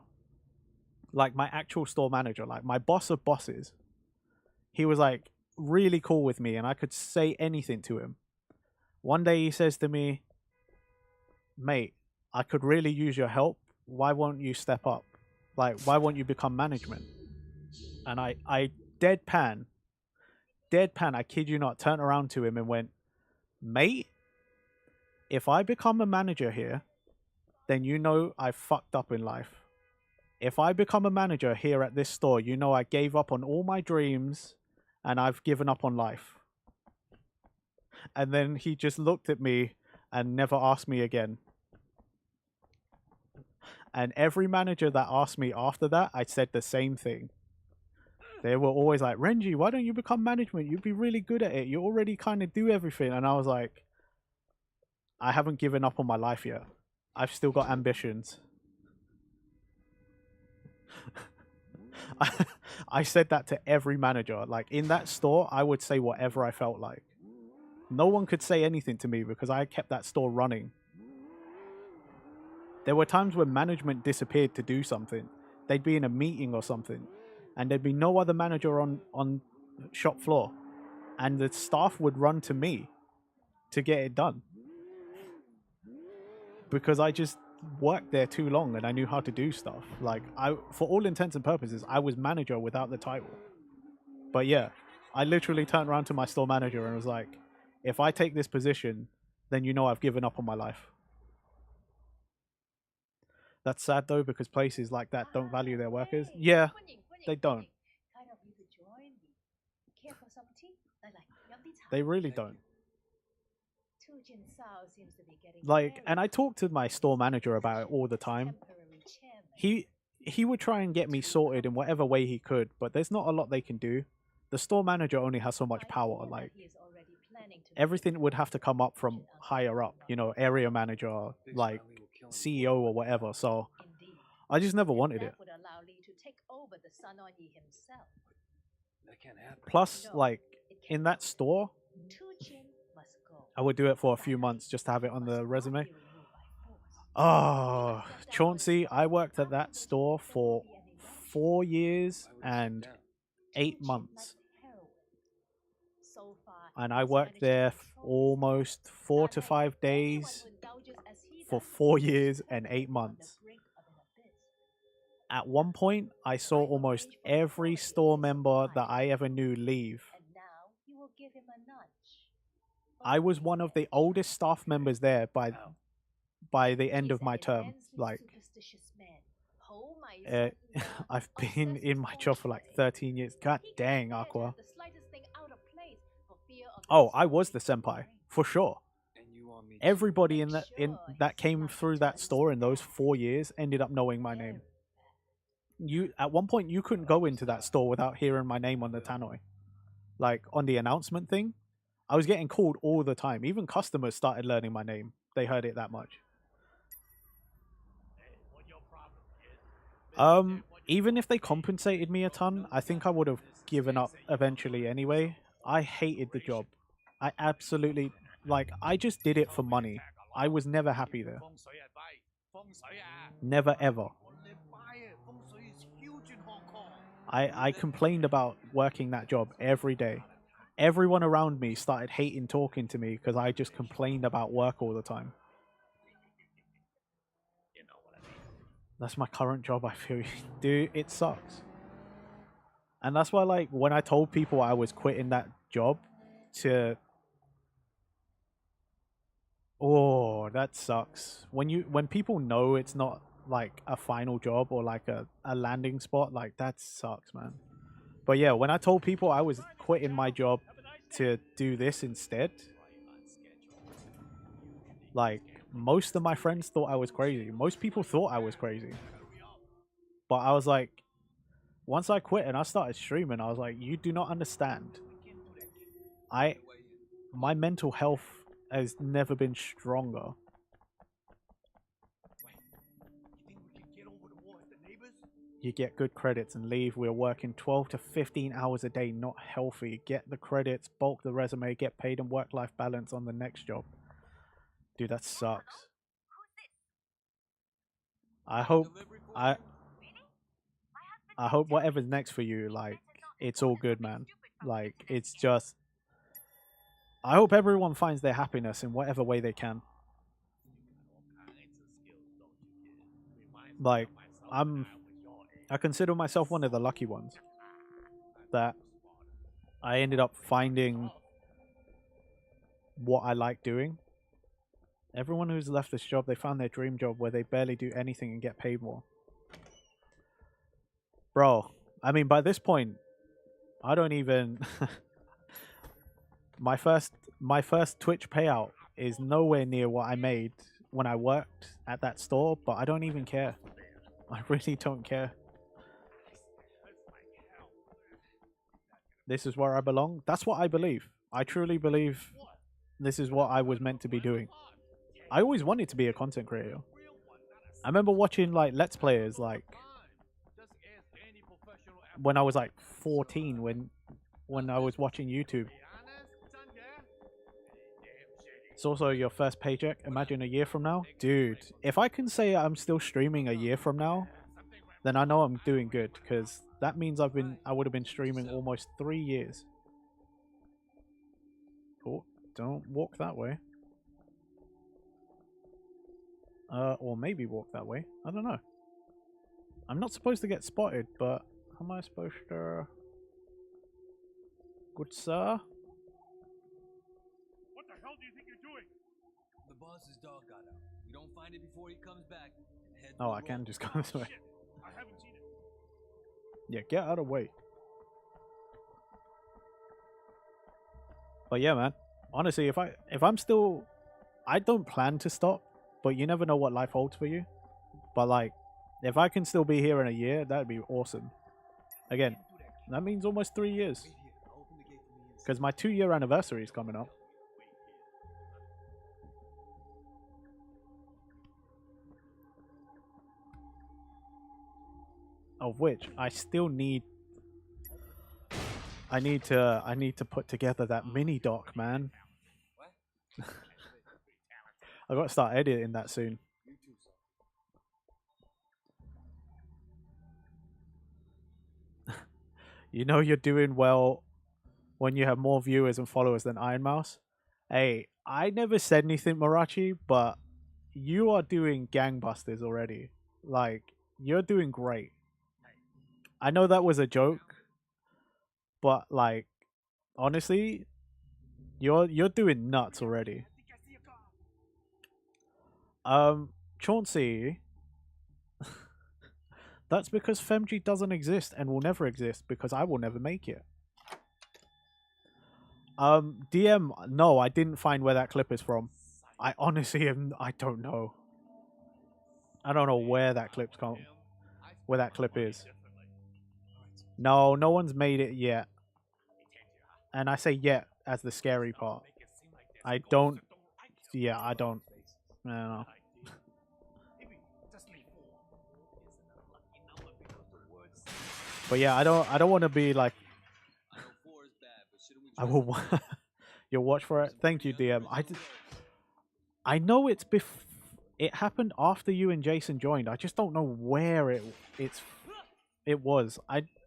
Like my actual store manager, like my boss of bosses. He was like really cool with me and I could say anything to him. One day he says to me, mate, I could really use your help. Why won't you step up? Like, why won't you become management? And I deadpan, I kid you not, turned around to him and went, mate, if I become a manager here, then you know I fucked up in life. If I become a manager here at this store, you know I gave up on all my dreams and I've given up on life. And then he just looked at me and never asked me again. And every manager that asked me after that, I said the same thing. They were always like, Renji, why don't you become management? You'd be really good at it. You already kind of do everything. And I was like, I haven't given up on my life yet. I've still got ambitions. I said that to every manager. Like in that store, I would say whatever I felt like. No one could say anything to me because I kept that store running. There were times when management disappeared to do something. They'd be in a meeting or something, and there'd be no other manager on shop floor, and the staff would run to me to get it done because I just worked there too long and I knew how to do stuff. Like for all intents and purposes, I was manager without the title. But yeah, I literally turned around to my store manager and was like, if I take this position, then you know I've given up on my life. That's sad though, because places like that don't value their workers. Yeah, they don't. They really don't. Like, and I talk to my store manager about it all the time. He would try and get me sorted in whatever way he could, but there's not a lot they can do. The store manager only has so much power. Like, everything would have to come up from higher up, you know, area manager, like CEO or whatever. So I just never wanted it. Plus, like, in that store, I would do it for a few months just to have it on the resume. Oh, Chauncey, I worked at that store for 4 years and 8 months. And I worked there almost 4 to 5 days for 4 years and 8 months. At one point, I saw almost every store member that I ever knew leave. I was one of the oldest staff members there by the end of my term. Like, I've been in my job for like 13 years. God dang, Aqua. Oh, I was the senpai, for sure. Everybody in that came through that store in those 4 years ended up knowing my name. At one point you couldn't go into that store without hearing my name on the tannoy. Like, on the announcement thing, I was getting called all the time. Even customers started learning my name. They heard it that much. Even if they compensated me a ton, I think I would have given up eventually anyway. I hated the job. I absolutely, like, I just did it for money. I was never happy there. Never ever. I complained about working that job every day. Everyone around me started hating talking to me because I just complained about work all the time. That's my current job, I feel. Dude, it sucks. And that's why, like, when I told people I was quitting that job oh, that sucks. When people know it's not like a final job or like a landing spot, like, that sucks, man. But yeah, when I told people I was quitting my job to do this instead, like, most of my friends thought I was crazy. Most people thought I was crazy. But I was like, once I quit and I started streaming, I was like, you do not understand. My mental health has never been stronger. You get good credits and leave. We're working 12 to 15 hours a day, not healthy. Get the credits, bulk the resume, get paid and work-life balance on the next job. Dude, that sucks. I hope whatever's next for you, like, it's all good, man. Like, it's just, I hope everyone finds their happiness in whatever way they can. Like, I consider myself one of the lucky ones that I ended up finding what I like doing. Everyone who's left this job, they found their dream job where they barely do anything and get paid more. Bro, I mean, by this point, I don't even... my first Twitch payout is nowhere near what I made when I worked at that store, but I don't even care. I really don't care. This is where I belong. That's what I believe. I truly believe this is what I was meant to be doing. I always wanted to be a content creator. I remember watching, like, Let's Players, like, when I was like 14, when I was watching YouTube. It's also your first paycheck. Imagine a year from now. Dude, if I can say I'm still streaming a year from now, then I know I'm doing good, because that means I would have been streaming almost 3 years. Oh, don't walk that way. Or maybe walk that way. I don't know. I'm not supposed to get spotted, but how am I supposed to... Good sir? What the hell do you think you're doing? The boss's dog got out. You don't find it before he comes back. Oh, I can just go this way. I haven't seen it. Yeah, get out of the way. But yeah, man. Honestly, if I'm still I don't plan to stop, but you never know what life holds for you. But like, if I can still be here in a year, that'd be awesome. Again, that means almost 3 years. Because my 2-year anniversary is coming up. Of which I still need. I need to put together that mini doc, man. I got to start editing that soon. You know you're doing well when you have more viewers and followers than Iron Mouse. Hey, I never said anything, Marachi, but you are doing gangbusters already. Like, you're doing great. I know that was a joke, but like, honestly, you're doing nuts already. Chauncey, that's because Femg doesn't exist and will never exist because I will never make it. DM, no, I didn't find where that clip is from. I honestly I don't know. I don't know where that clip is. No, no one's made it yet. And I say yet as the scary part. I don't. Yeah, I don't. I don't know. But yeah, I don't want to be like. I will. You'll watch for it. Thank you, DM. I know it happened after you and Jason joined. I just don't know where it was.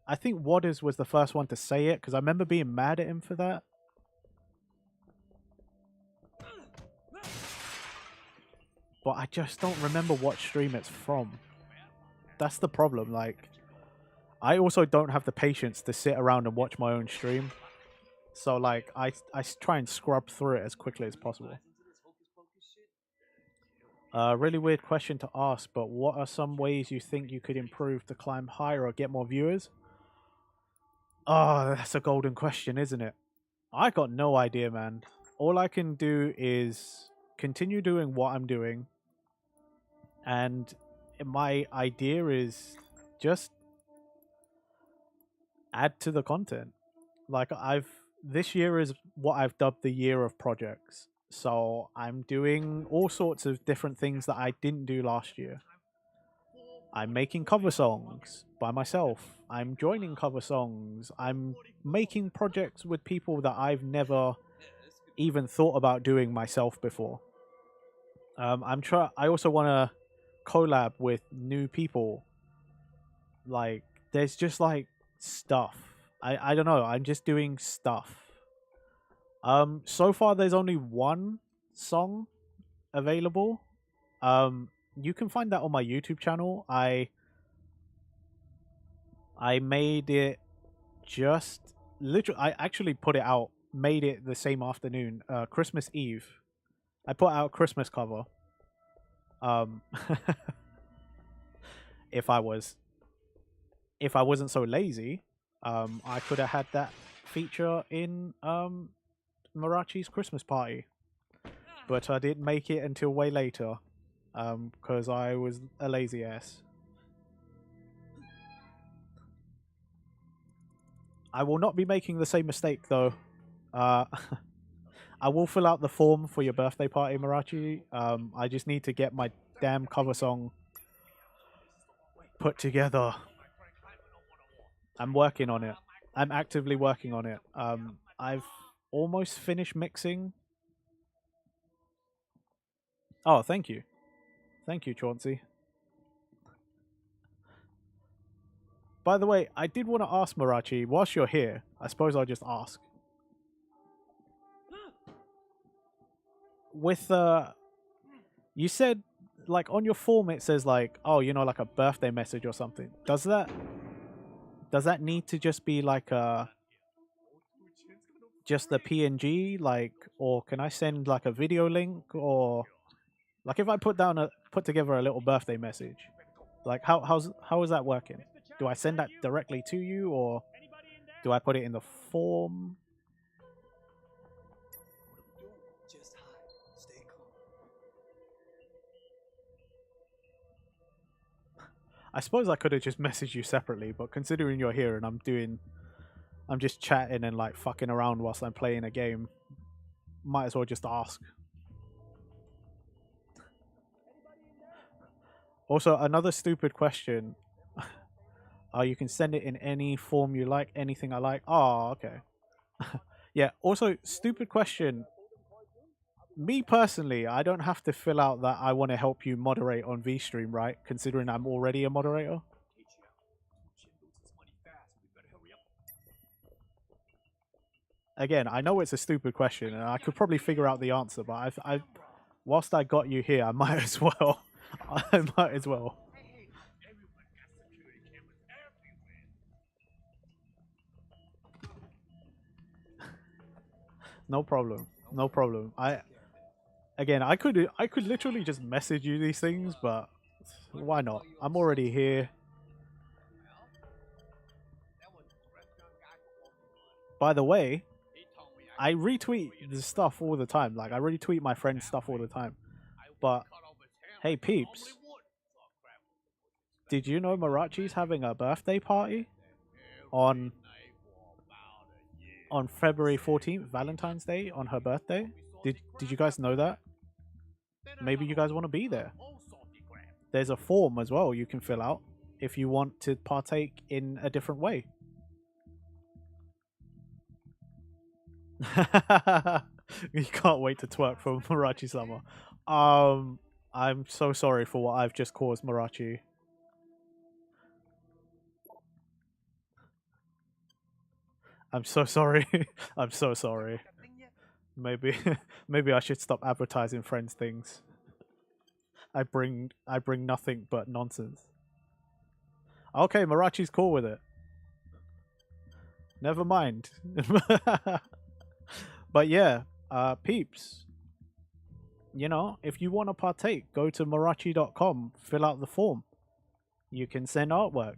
I think Waters was the first one to say it because I remember being mad at him for that. But I just don't remember what stream it's from. That's the problem. Like, I also don't have the patience to sit around and watch my own stream. So like, I try and scrub through it as quickly as possible. Really weird question to ask, but what are some ways you think you could improve to climb higher or get more viewers? Oh, that's a golden question, isn't it? I got no idea, man. All I can do is continue doing what I'm doing. And my idea is just add to the content. Like, this year is what I've dubbed the year of projects. So I'm doing all sorts of different things that I didn't do last year. I'm making cover songs by myself. I'm joining cover songs. I'm making projects with people that I've never even thought about doing myself before. I also want to collab with new people. Like, there's just like stuff. I don't know. I'm just doing stuff. So far there's only one song available. You can find that on my YouTube channel. I made it just literally. I actually put it out. Made it the same afternoon. Christmas Eve. I put out a Christmas cover. If I wasn't so lazy, I could have had that feature in Marachi's Christmas party, but I didn't make it until way later, because I was a lazy ass. I will not be making the same mistake though. I will fill out the form for your birthday party, Marachi. I just need to get my damn cover song put together. I'm working on it. I'm actively working on it. I've almost finished mixing. Oh, thank you. Thank you, Chauncey. By the way, I did want to ask Marachi, whilst you're here, I suppose I'll just ask. With, you said, like, on your form it says, like, oh, you know, like a birthday message or something. Does that need to just be, like, just the PNG, like, or can I send, like, a video link, or, like, if I put together a little birthday message, like, how is that working? Do I send that directly to you, or do I put it in the form? I suppose I could have just messaged you separately, but considering you're here and I'm just chatting and like fucking around whilst I'm playing a game, might as well just ask. Also, another stupid question. You can send it in any form you like, anything I like. Oh, okay. Yeah, also, stupid question. Me personally, I don't have to fill out that I want to help you moderate on VStream, right? Considering I'm already a moderator. Again, I know it's a stupid question, and I could probably figure out the answer, but whilst I got you here, I might as well. I might as well. No problem. No problem. I could literally just message you these things, but why not? I'm already here. By the way, I retweet this stuff all the time. Like I retweet my friends' stuff all the time. But hey peeps, did you know Marachi's having a birthday party on February 14th, Valentine's Day, on her birthday? Did you guys know that? Maybe you guys want to be there. There's a form as well you can fill out if you want to partake in a different way. You can't wait to twerk for Marachi-sama. I'm so sorry for what I've just caused, Marachi. I'm so sorry. I'm so sorry. Maybe I should stop advertising friends things. I bring nothing but nonsense. Okay, Marachi's cool with it. Never mind. But yeah, peeps, you know, if you want to partake, go to Marachi.com, fill out the form. You can send artwork.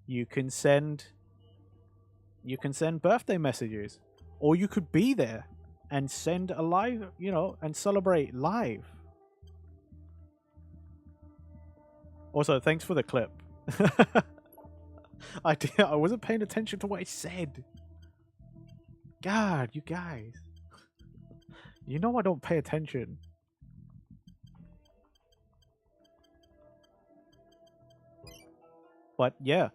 You can send birthday messages, or you could be there and send a live, you know, and celebrate live. Also, thanks for the clip. I wasn't paying attention to what I said. God, you guys. You know I don't pay attention. But yeah.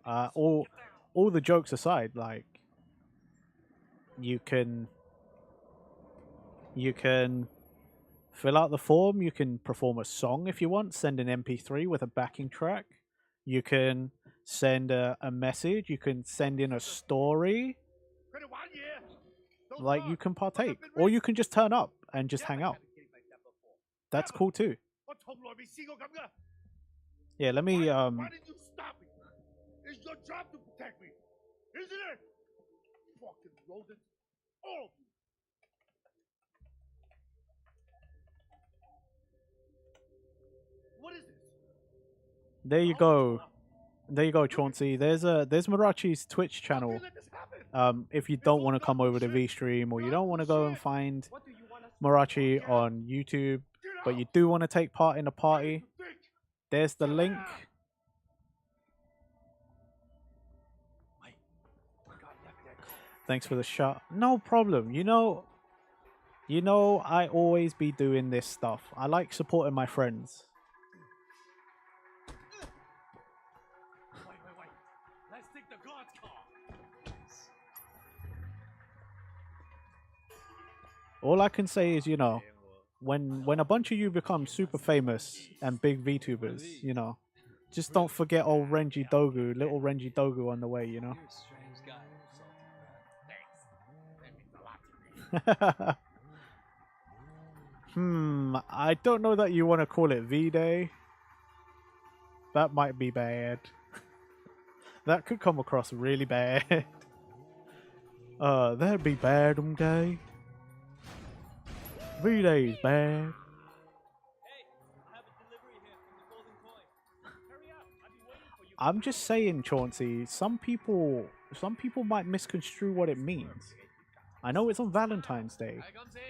All the jokes aside, like you can fill out the form, you can perform a song if you want, send an MP3 with a backing track. You can send a message, you can send in a story. Like, you can partake. Or you can just turn up and just hang out. That's cool too. Yeah, let me Why did you stop me? It's your job to protect me, isn't it? Fucking rodents. All of you. What is this? There you go. There you go, Chauncey. There's Marachi's Twitch channel. If you don't want to come over to VStream, or you don't want to go and find Marachi on YouTube, but you do want to take part in a party, there's the link. Thanks for the shot. No problem. You know I always be doing this stuff. I like supporting my friends. Let's take the God's car. All I can say is, you know, when a bunch of you become super famous and big VTubers, you know, just don't forget old Renji Dogu, little Renji Dogu on the way, you know. I don't know that you want to call it V-Day. That might be bad. That could come across really bad. That'd be bad, okay? V-Day's bad. I'm just saying, Chauncey, some people might misconstrue what it means. I know it's on Valentine's Day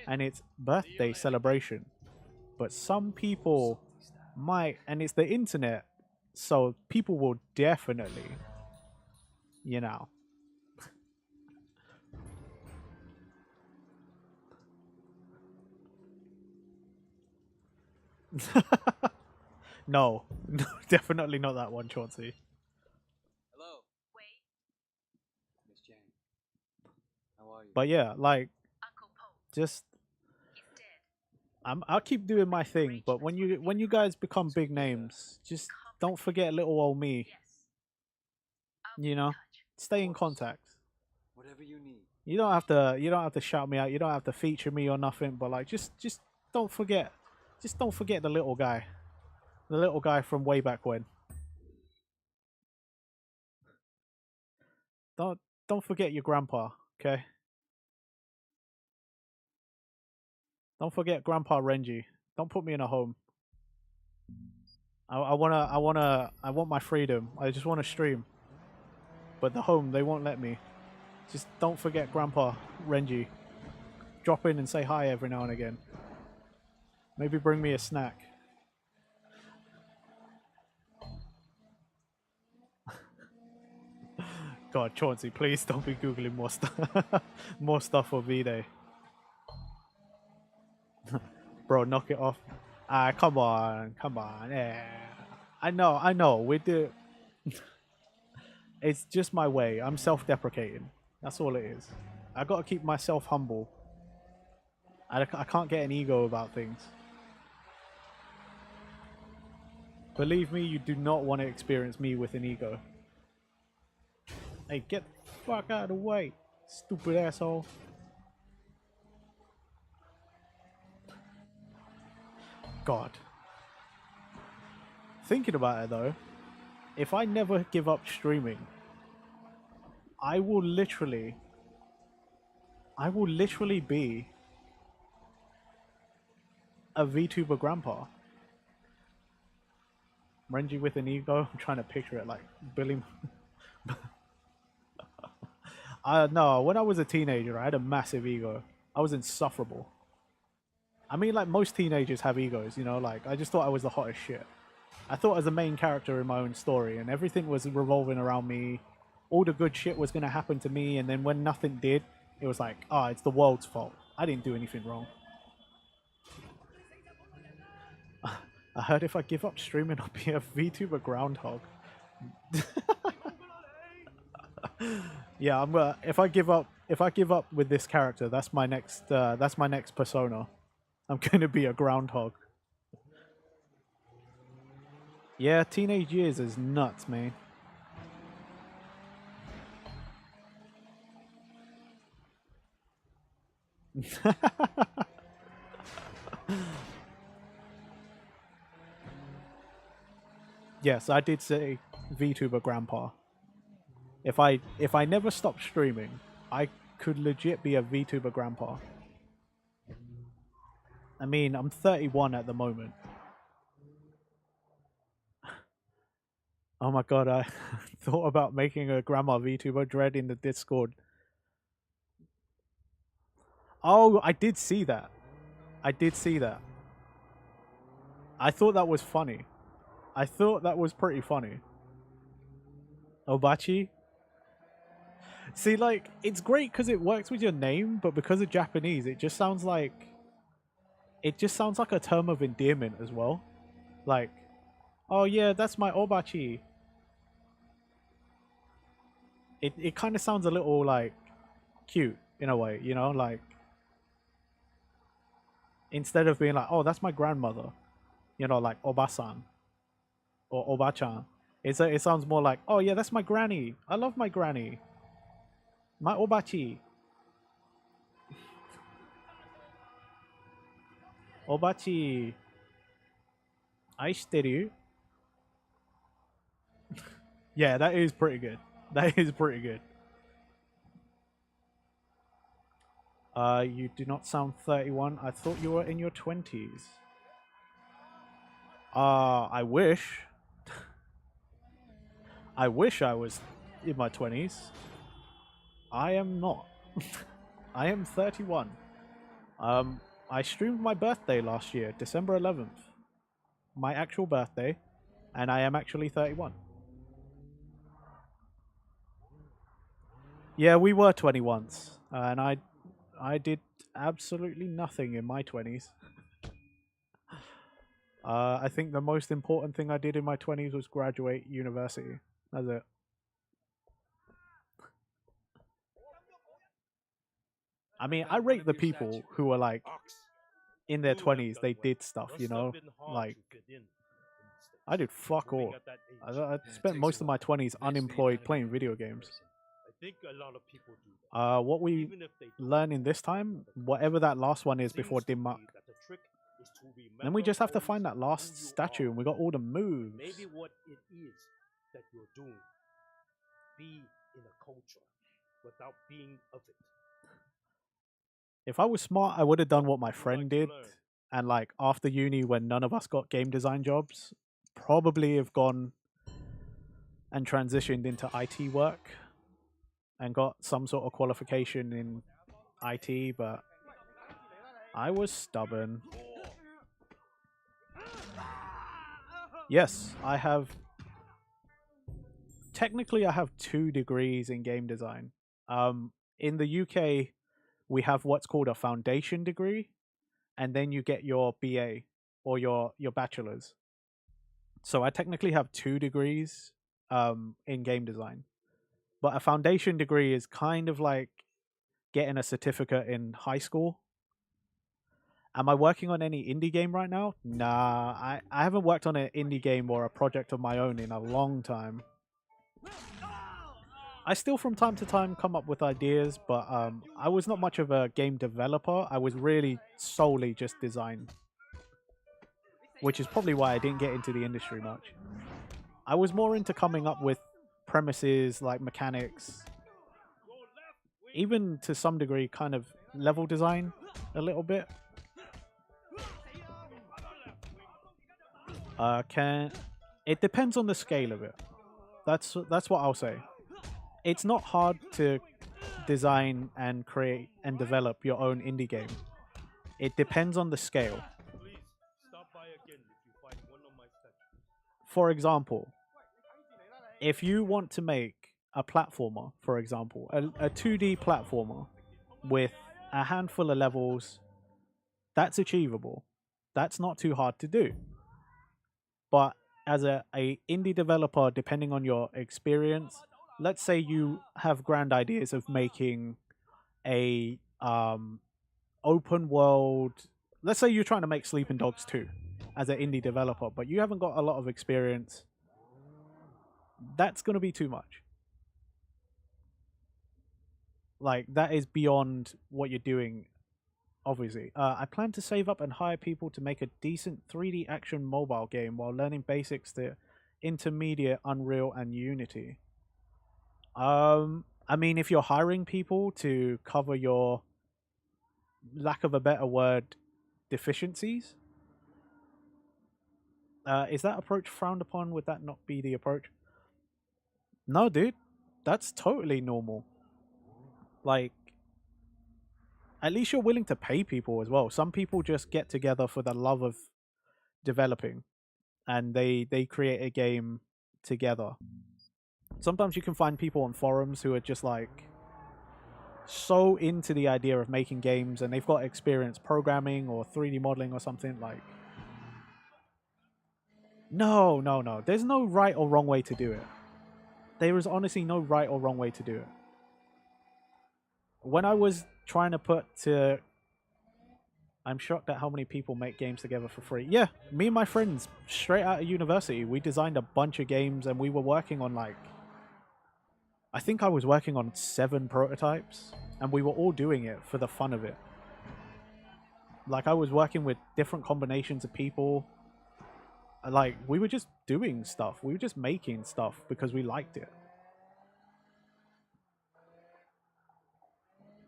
and it's birthday celebration, but some people might, and it's the internet, So people will definitely, you know. No, no, definitely not that one, Chauncey. Hello. Wait. Miss Jane. How are you? But yeah, like, just I'll keep doing my thing. But when you guys become big names, just don't forget little old me. You know, stay in contact. Whatever you need. You don't have to shout me out. You don't have to feature me or nothing. But like, just don't forget. Just don't forget the little guy from way back when. Don't forget your grandpa, okay? Don't forget Grandpa Renji. Don't put me in a home. I want my freedom. I just want to stream. But the home, they won't let me. Just don't forget Grandpa Renji. Drop in and say hi every now and again. Maybe bring me a snack. God, Chauncey, please don't be googling more stuff, more stuff for V-Day. Bro, knock it off. Come on. Yeah. I know. We do. It's just my way. I'm self-deprecating. That's all it is. I gotta keep myself humble. I can't get an ego about things. Believe me, you do not want to experience me with an ego. Hey, get the fuck out of the way, stupid asshole. God. Thinking about it though, if I never give up streaming, I will literally be a VTuber grandpa. Renji with an ego. I'm trying to picture it like Billy. No, when I was a teenager, I had a massive ego. I was insufferable. I mean, like most teenagers have egos, you know, like I just thought I was the hottest shit. I thought I was the main character in my own story and everything was revolving around me. All the good shit was going to happen to me, and then when nothing did, it was like, ah, it's the world's fault. I didn't do anything wrong. I heard if I give up streaming, I'll be a VTuber groundhog. Yeah, I'm gonna. If I give up with this character, that's my next persona. I'm gonna be a groundhog. Yeah, teenage years is nuts, man. Yes, I did say VTuber grandpa. If I never stopped streaming, I could legit be a VTuber grandpa. I mean, I'm 31 at the moment. Oh my god, I thought about making a grandma VTuber Dread in the Discord. Oh, I did see that. I thought that was funny. I thought that was pretty funny. Obachi? See, like, it's great because it works with your name, but because of Japanese, it just sounds like a term of endearment as well. Like, oh yeah, that's my Obachi. It kind of sounds a little, like, cute in a way, you know? Like, instead of being like, oh, that's my grandmother. You know, like Obasan. Or Obachan. It sounds more like, oh yeah, that's my granny. I love my granny. My Obachi. Obachi. Aishiteru. Yeah, that is pretty good. That is pretty good. You do not sound 31. I thought you were in your 20s. I wish. I wish I was in my 20s. I am not. I am 31. I streamed my birthday last year, December 11th. My actual birthday. And I am actually 31. Yeah, we were 20 once, and I did absolutely nothing in my 20s. I think the most important thing I did in my 20s was graduate university. That's it. I mean, I rate the people who are like in their 20s, they did stuff, you know? Like, I did fuck all. I spent most of my 20s unemployed playing video games. I think a lot of people do that. What we Even if they don't learn in this time, whatever that last one is before seems to Dim me Mak, that the trick is to then we remember just have to always find that who last you statue are, and we got all the moves. maybe what it is that you're doing. Be in a culture without being of it. If I was smart, I would have done what my You friend like to did. learn. And like after uni, when none of us got game design jobs, probably have gone and transitioned into IT work and got some sort of qualification in IT, but I was stubborn. Yes, I have. Technically, I have 2 degrees in game design. In the UK, we have what's called a foundation degree, and then you get your BA or your bachelor's. So I technically have 2 degrees in game design, but a foundation degree is kind of like getting a certificate in high school. Am I working on any indie game right now? Nah, I haven't worked on an indie game or a project of my own in a long time. I still from time to time come up with ideas, but I was not much of a game developer. I was really solely just design, which is probably why I didn't get into the industry much. I was more into coming up with premises, like mechanics, even to some degree kind of level design a little bit. It depends on the scale of it. That's what I'll say. It's not hard to design and create and develop your own indie game. It depends on the scale. Please stop by again if you find one of my statues. For example, if you want to make a platformer, for example, a 2D platformer with a handful of levels, that's achievable. That's not too hard to do. But as a indie developer, depending on your experience, let's say you have grand ideas of making a open world. Let's say you're trying to make Sleeping Dogs 2 as an indie developer, but you haven't got a lot of experience. That's going to be too much. Like, that is beyond what you're doing, obviously. I plan to save up and hire people to make a decent 3D action mobile game while learning basics to intermediate Unreal and Unity. I mean, if you're hiring people to cover your, lack of a better word, deficiencies, is that approach frowned upon? Would that not be the approach? No, dude. That's totally normal. Like, at least you're willing to pay people as well. Some people just get together for the love of developing, and they create a game together. Sometimes you can find people on forums who are just like so into the idea of making games, and they've got experience programming or 3D modeling or something. Like, no. There's no right or wrong way to do it. There is honestly no right or wrong way to do it. When I was trying to I'm shocked at how many people make games together for free. Yeah, me and my friends, straight out of university, we designed a bunch of games, and we were working on like, I think I was working on 7 prototypes, and we were all doing it for the fun of it. Like, I was working with different combinations of people. Like, we were just doing stuff. We were just making stuff because we liked it.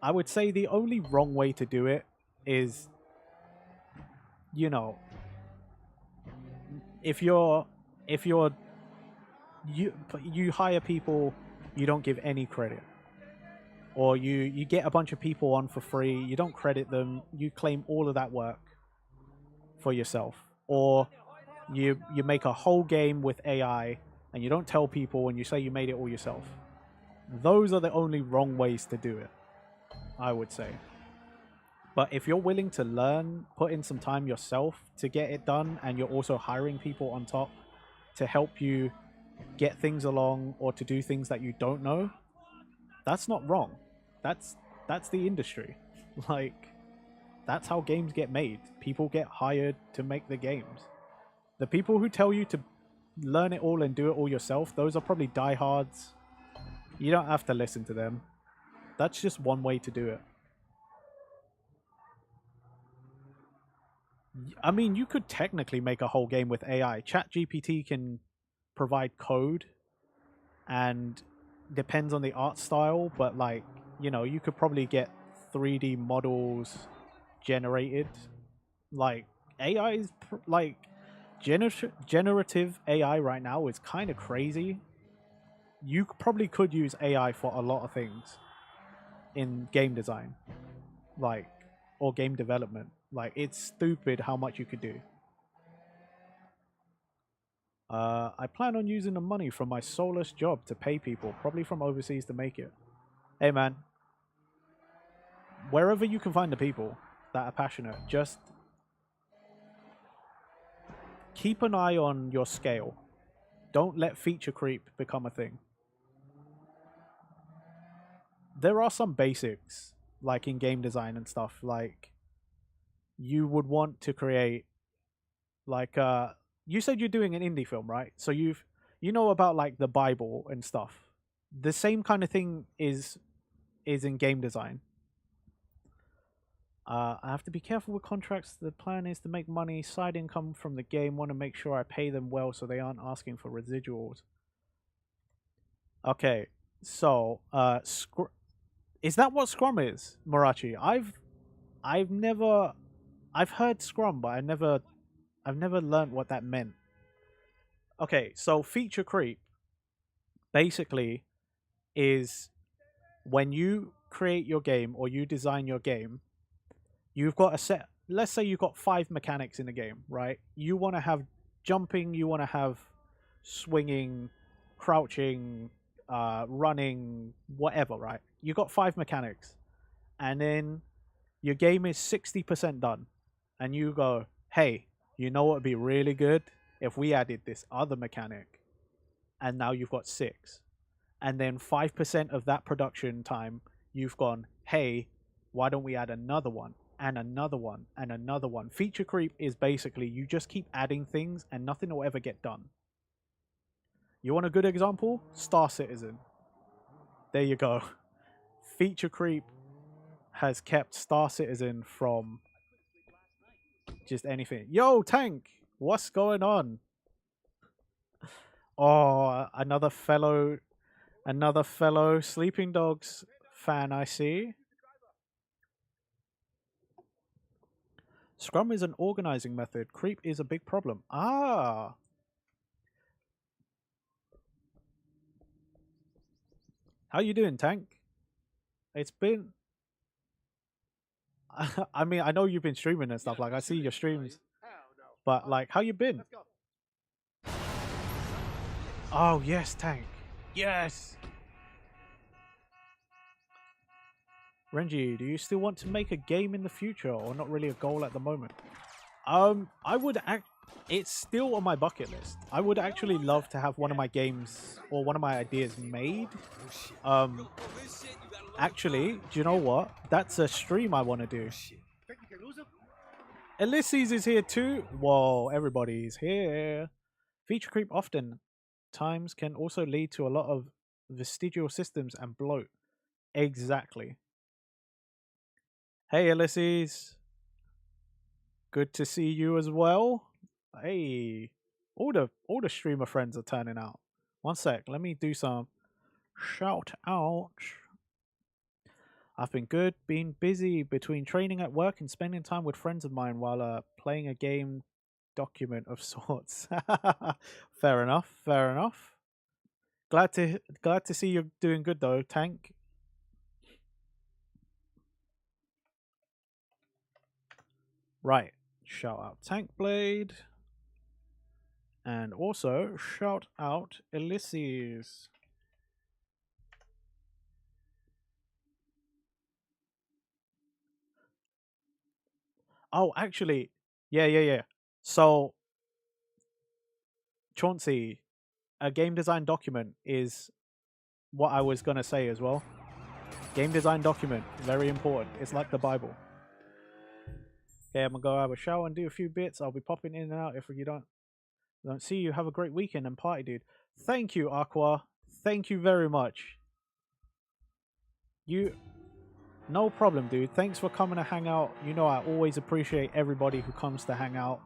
I would say the only wrong way to do it is, you know, if you hire people, you don't give any credit, or you get a bunch of people on for free, you don't credit them, you claim all of that work for yourself, or You make a whole game with AI and you don't tell people and you say you made it all yourself. Those are the only wrong ways to do it, I would say. But if you're willing to learn, put in some time yourself to get it done, and you're also hiring people on top to help you get things along or to do things that you don't know, that's not wrong. That's the industry. Like, that's how games get made. People get hired to make the games. The people who tell you to learn it all and do it all yourself, those are probably diehards. You don't have to listen to them. That's just one way to do it. I mean, you could technically make a whole game with AI. ChatGPT can provide code and depends on the art style, but like, you know, you could probably get 3D models generated. Like, AI is like generative AI right now is kind of crazy. You probably could use AI for a lot of things in game design, like, or game development. Like, it's stupid how much you could do. I plan on using the money from my soulless job to pay people, probably from overseas, to make it. Hey man, wherever you can find the people that are passionate, just keep an eye on your scale. Don't let feature creep become a thing. There are some basics, like in game design and stuff, like you would want to create, like, you said you're doing an indie film, right? So you know about like the Bible and stuff. The same kind of thing is in game design. I have to be careful with contracts. The plan is to make money, side income from the game. Want to make sure I pay them well so they aren't asking for residuals. Okay, so is that what Scrum is, Marachi? I've heard Scrum, but I've never learned what that meant. Okay, so feature creep basically is when you create your game or you design your game, you've got a set, let's say you've got 5 mechanics in the game, right? You want to have jumping, you want to have swinging, crouching, running, whatever, right? You've got 5 mechanics. And then your game is 60% done. And you go, hey, you know what would be really good? If we added this other mechanic. And now you've got 6. And then 5% of that production time, you've gone, hey, why don't we add another one? And another one, and another one. Feature creep is basically you just keep adding things and nothing will ever get done. You want a good example? Star Citizen. There you go. Feature creep has kept Star Citizen from just anything. Yo, Tank! What's going on? Oh, another fellow Sleeping Dogs fan, I see. Scrum is an organizing method. Creep is a big problem. Ah. How you doing, Tank? It's been... I mean, I know you've been streaming and stuff. Like, I see your streams. But, like, how you been? Oh, yes, Tank. Yes! Renji, do you still want to make a game in the future or not really a goal at the moment? I would it's still on my bucket list. I would actually love to have one of my games or one of my ideas made. Actually, do you know what? That's a stream I want to do. Ulysses is here too. Whoa, everybody's here. Feature creep often times can also lead to a lot of vestigial systems and bloat. Exactly. Hey, Ulysses. Good to see you as well. Hey, all the streamer friends are turning out. One sec, let me do some shout out. I've been good, been busy between training at work and spending time with friends of mine while playing a game document of sorts. Fair enough, fair enough. Glad to see you're doing good though, Tank. Right, shout out Tank Blade. And also, shout out Ulysses. Oh, actually, yeah. So, Chauncey, a game design document is what I was going to say as well. Game design document, very important. It's like the Bible. Okay, I'm going to go have a shower and do a few bits. I'll be popping in and out if you don't see you. Have a great weekend and party, dude. Thank you, Aqua. Thank you very much. No problem, dude. Thanks for coming to hang out. You know I always appreciate everybody who comes to hang out.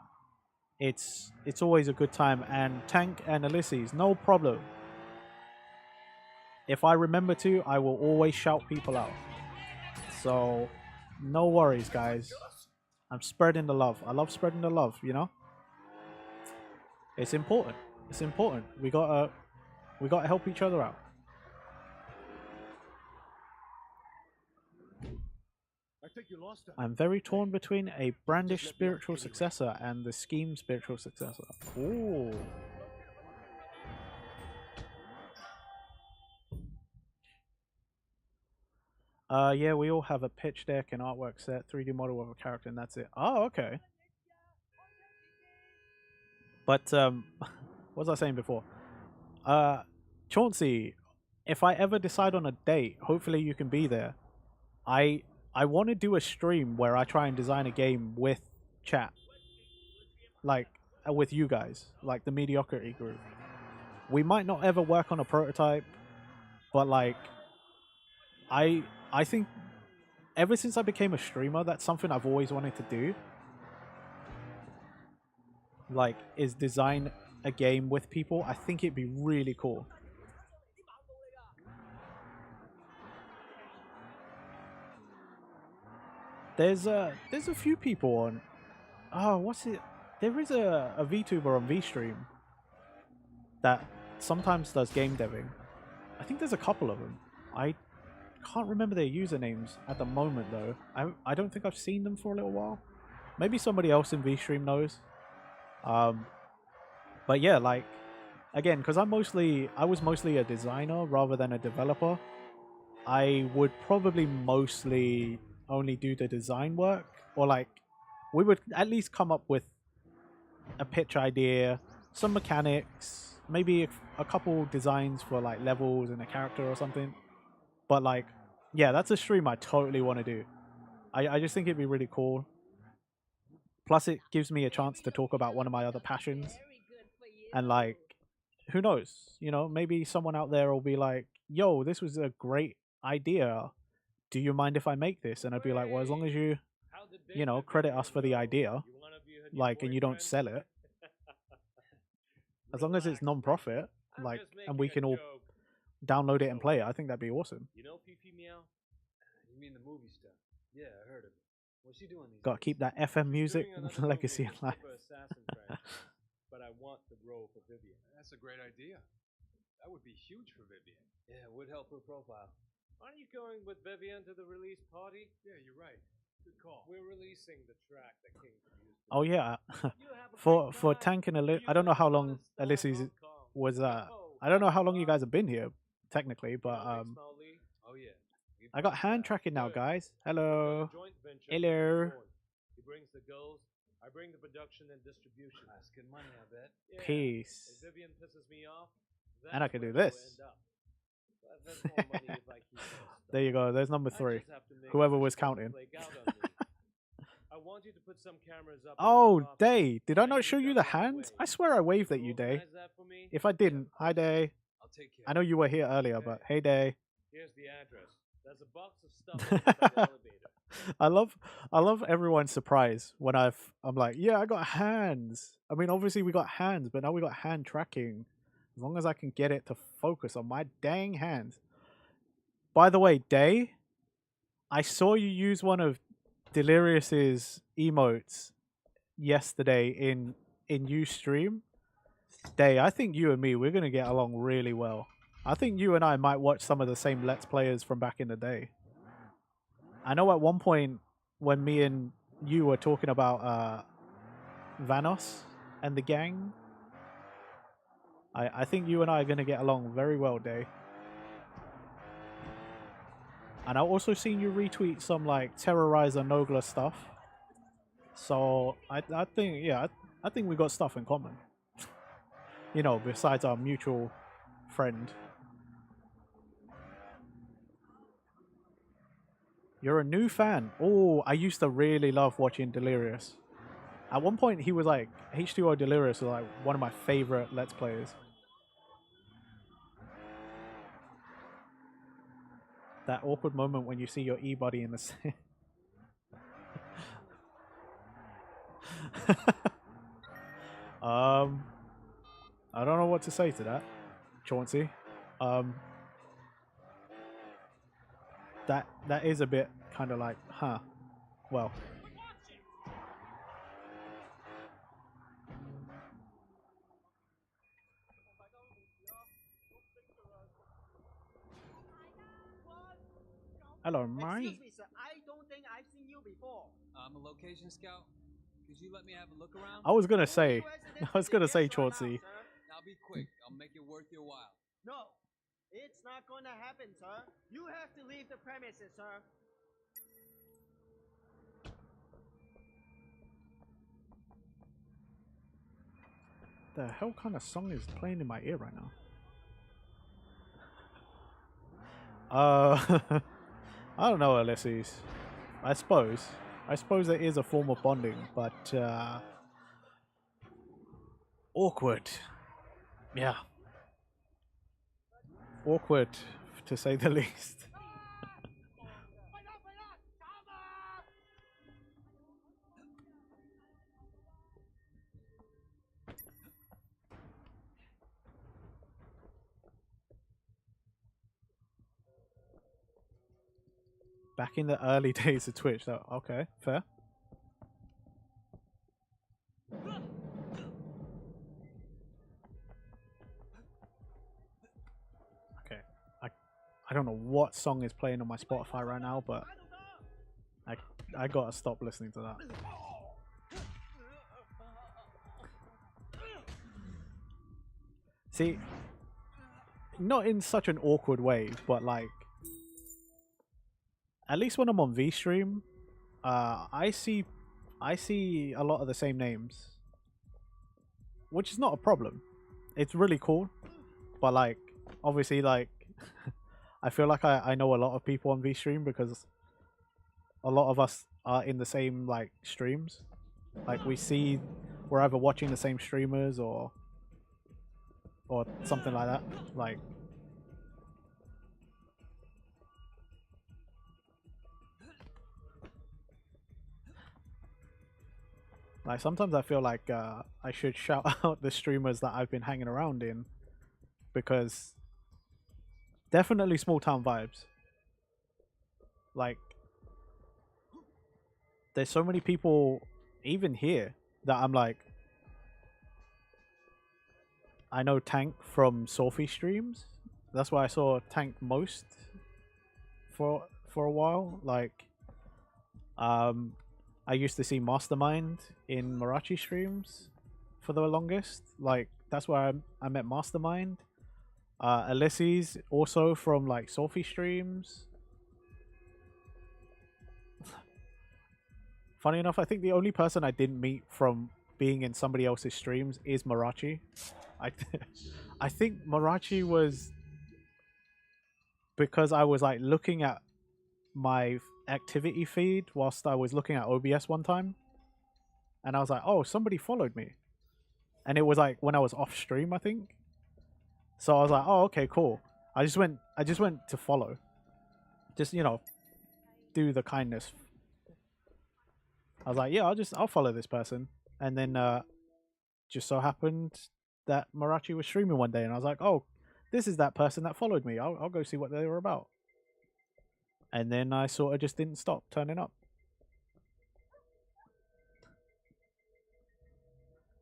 It's always a good time. And Tank and Ulysses, no problem. If I remember to, I will always shout people out. So, no worries, guys. I'm spreading the love. I love spreading the love, you know? It's important. It's important. We gotta help each other out. I think you lost that. I'm very torn between a Brandish spiritual successor and the Scheme spiritual successor. Ooh. Yeah, we all have a pitch deck, an artwork set, 3D model of a character, and that's it. Oh, okay. But, what was I saying before? Chauncey, if I ever decide on a date, hopefully you can be there. I want to do a stream where I try and design a game with chat. Like, with you guys. Like, the Mediocrity group. We might not ever work on a prototype, but, like, I think ever since I became a streamer, that's something I've always wanted to do. Like, is design a game with people. I think it'd be really cool. There's a few people on. Oh, what's it? There is a VTuber on VStream that sometimes does game deving. I think there's a couple of them. I can't remember their usernames at the moment though. I don't think I've seen them for a little while. Maybe somebody else in VStream knows. But yeah, like, again, because I was mostly a designer rather than a developer. I would probably mostly only do the design work, or like we would at least come up with a pitch idea, some mechanics, maybe a couple designs for like levels and a character or something. But like, yeah, that's a stream I totally want to do. I just think it'd be really cool. Plus it gives me a chance to talk about one of my other passions. And like, who knows, you know, maybe someone out there will be like, yo, this was a great idea. Do you mind if I make this? And I'd be like, well, as long as you know, credit us for the idea, like, and you don't sell it. As long as it's non-profit, like, and we can all download it and play it, I think that'd be awesome. You know Fifi Meow? You mean the movie stuff? Yeah, I heard of it. What's she doing these Gotta keep that FM music legacy alive. But I want the role for Vivian. That's a great idea. That would be huge for Vivian. Yeah, it would help her profile. Aren't you going with Vivian to the release party? Yeah, you're right. Good call. We're releasing the track that King produced. Oh yeah, for Tank and I don't know how long Ulysses was. I don't know how long you guys have been here, technically, but Oh yeah. I got hand tracking now, guys. Hello. Hello. He brings the goals. I bring the production and distribution. That's good money, I bet. Yeah. Peace. If Vivian pisses me off, And I can do this. There you go. There's number 3. Whoever was counting. I want you to put some cameras up. Oh, Day. Did I not show you the hands? I swear I waved at you, Day. If I didn't, hi, Day. I know you were here earlier, but hey, Day. Here's the address. There's a box of stuff inside the elevator. I love everyone's surprise when I'm like, yeah, I got hands. I mean, obviously we got hands, but now we got hand tracking. As long as I can get it to focus on my dang hands. By the way, Day, I saw you use one of Delirious's emotes yesterday in Ustream. Day, I think you and me, we're gonna get along really well. I think you and I might watch some of the same Let's Players from back in the day. I know at one point when me and you were talking about Vanos and the gang, I think you and I are gonna get along very well, Day. And I've also seen you retweet some like Terrorizer Nogla stuff. So I think, yeah, I think we got stuff in common. You know, besides our mutual friend. You're a new fan. Oh, I used to really love watching Delirious. At one point, he was like, H2O Delirious was like one of my favorite Let's Players. That awkward moment when you see your E-buddy in the same. I don't know what to say to that, Chauncey. That is a bit kind of like, huh? Well. Hello, Mike. Excuse me, sir. I don't think I've seen you before. I'm a location scout. Could you let me have a look around? I was gonna say, Chauncey. I'll be quick. I'll make it worth your while. No, it's not gonna happen, sir. You have to leave the premises, sir. The hell kind of song is playing in my ear right now? I don't know, Ulysses. I suppose there is a form of bonding, but awkward. Yeah. Awkward, to say the least. Back in the early days of Twitch, though. Okay, fair. Okay, I don't know what song is playing on my Spotify right now, but I gotta stop listening to that. See, not in such an awkward way, but like, at least when I'm on VStream, I see a lot of the same names, which is not a problem. It's really cool, but like, obviously, like, I feel like I know a lot of people on VStream because a lot of us are in the same like streams. Like we're either watching the same streamers or something like that. Like sometimes I feel like I should shout out the streamers that I've been hanging around in, because definitely small town vibes. Like there's so many people even here that I'm like, I know Tank from Sophie streams. That's why I saw Tank most for a while. Like I used to see Mastermind in Marachi streams for the longest. Like that's where I met Mastermind. Ulysses also from like Sophie streams. Funny enough, I think the only person I didn't meet from being in somebody else's streams is Marachi. I think Marachi was because I was like looking at my activity feed whilst I was looking at OBS one time, and I was like, oh, somebody followed me, and it was like when I was off stream, I think. So I was like, oh, okay, cool. I just went to follow, just, you know, do the kindness. I was like, yeah, I'll follow this person, and then just so happened that Marachi was streaming one day, and I was like, oh, this is that person that followed me. I'll go see what they were about. And then I sort of just didn't stop turning up.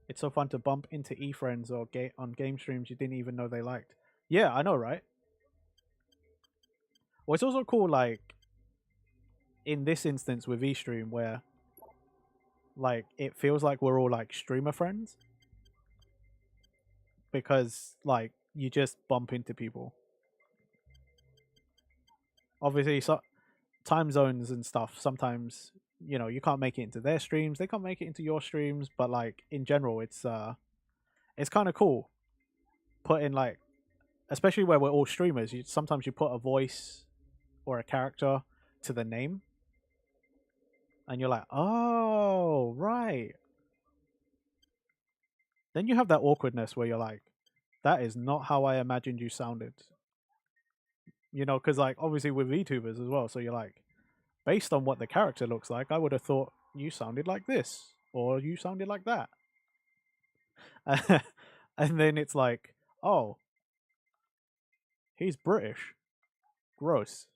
It's so fun to bump into e-friends or on game streams you didn't even know they liked. Yeah, I know, right? Well, it's also cool, like, in this instance with eStream, where, like, it feels like we're all, like, streamer friends. because like you just bump into people. Obviously, so time zones and stuff. Sometimes you can't make it into their streams. They can't make it into your streams. But like in general, it's kind of cool. Put in like, especially where we're all streamers. Sometimes you put a voice or a character to the name, and you're like, oh right. Then you have that awkwardness where you're like, that is not how I imagined you sounded. Because like obviously with VTubers as well, so you're like, based on what the character looks like, I would have thought you sounded like this or you sounded like that. And then it's like, oh, he's British. Gross.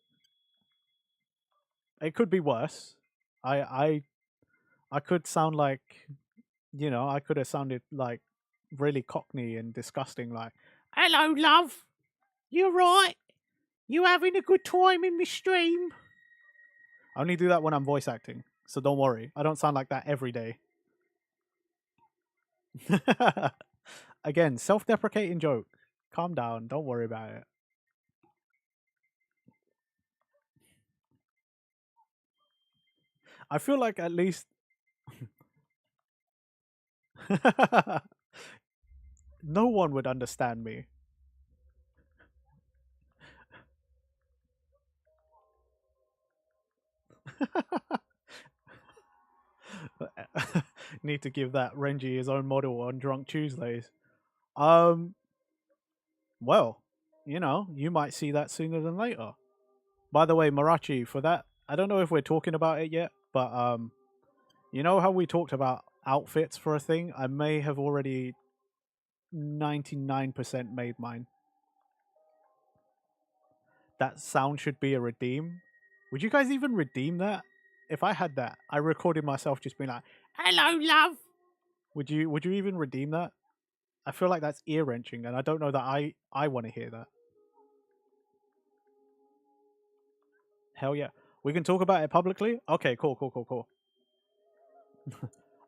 It could be worse. I could sound like, I could have sounded like really cockney and disgusting, like, hello, love. You right? You having a good time in my stream? I only do that when I'm voice acting, so don't worry. I don't sound like that every day. Again, self-deprecating joke. Calm down. Don't worry about it. I feel like at least... no one would understand me. Need to give that Renji his own model on Drunk Tuesdays. Well, you might see that sooner than later. By the way, Marachi, for that, I don't know if we're talking about it yet, but you know how we talked about outfits for a thing? I may have already 99% made mine. That sound should be a redeem. Would you guys even redeem that? If I had that, I recorded myself just being like, hello, love. Would you even redeem that? I feel like that's ear wrenching, and I don't know that I want to hear that. Hell yeah. We can talk about it publicly? Okay, cool.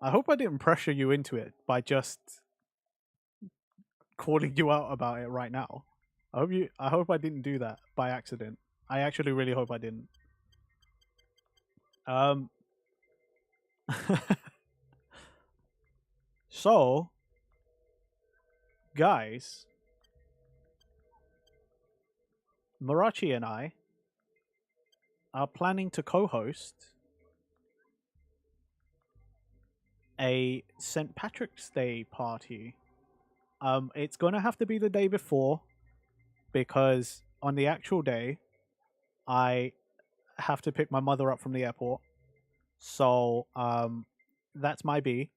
I hope I didn't pressure you into it by just calling you out about it right now. I hope I didn't do that by accident. I actually really hope I didn't. So, guys, Marachi and I are planning to co-host a St. Patrick's Day party. It's going to have to be the day before, because on the actual day, I have to pick my mother up from the airport. So, that's my B.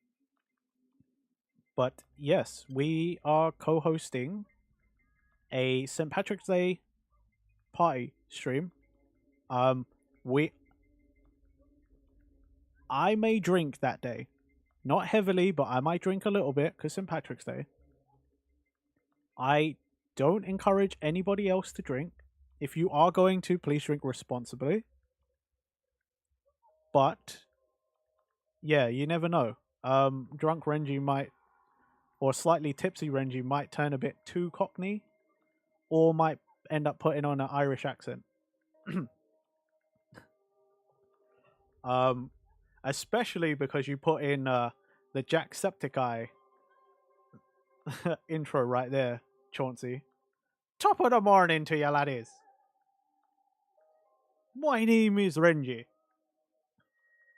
But yes, we are co-hosting a St. Patrick's Day party stream. I may drink that day. Not heavily, but I might drink a little bit because St. Patrick's Day. I don't encourage anybody else to drink. If you are going to, please drink responsibly. But yeah, you never know. Drunk Renji might, or slightly tipsy Renji might turn a bit too cockney, or might end up putting on an Irish accent. Especially because you put in the Jacksepticeye intro right there, Chauncey. Top of the morning to you laddies. My name is Renji,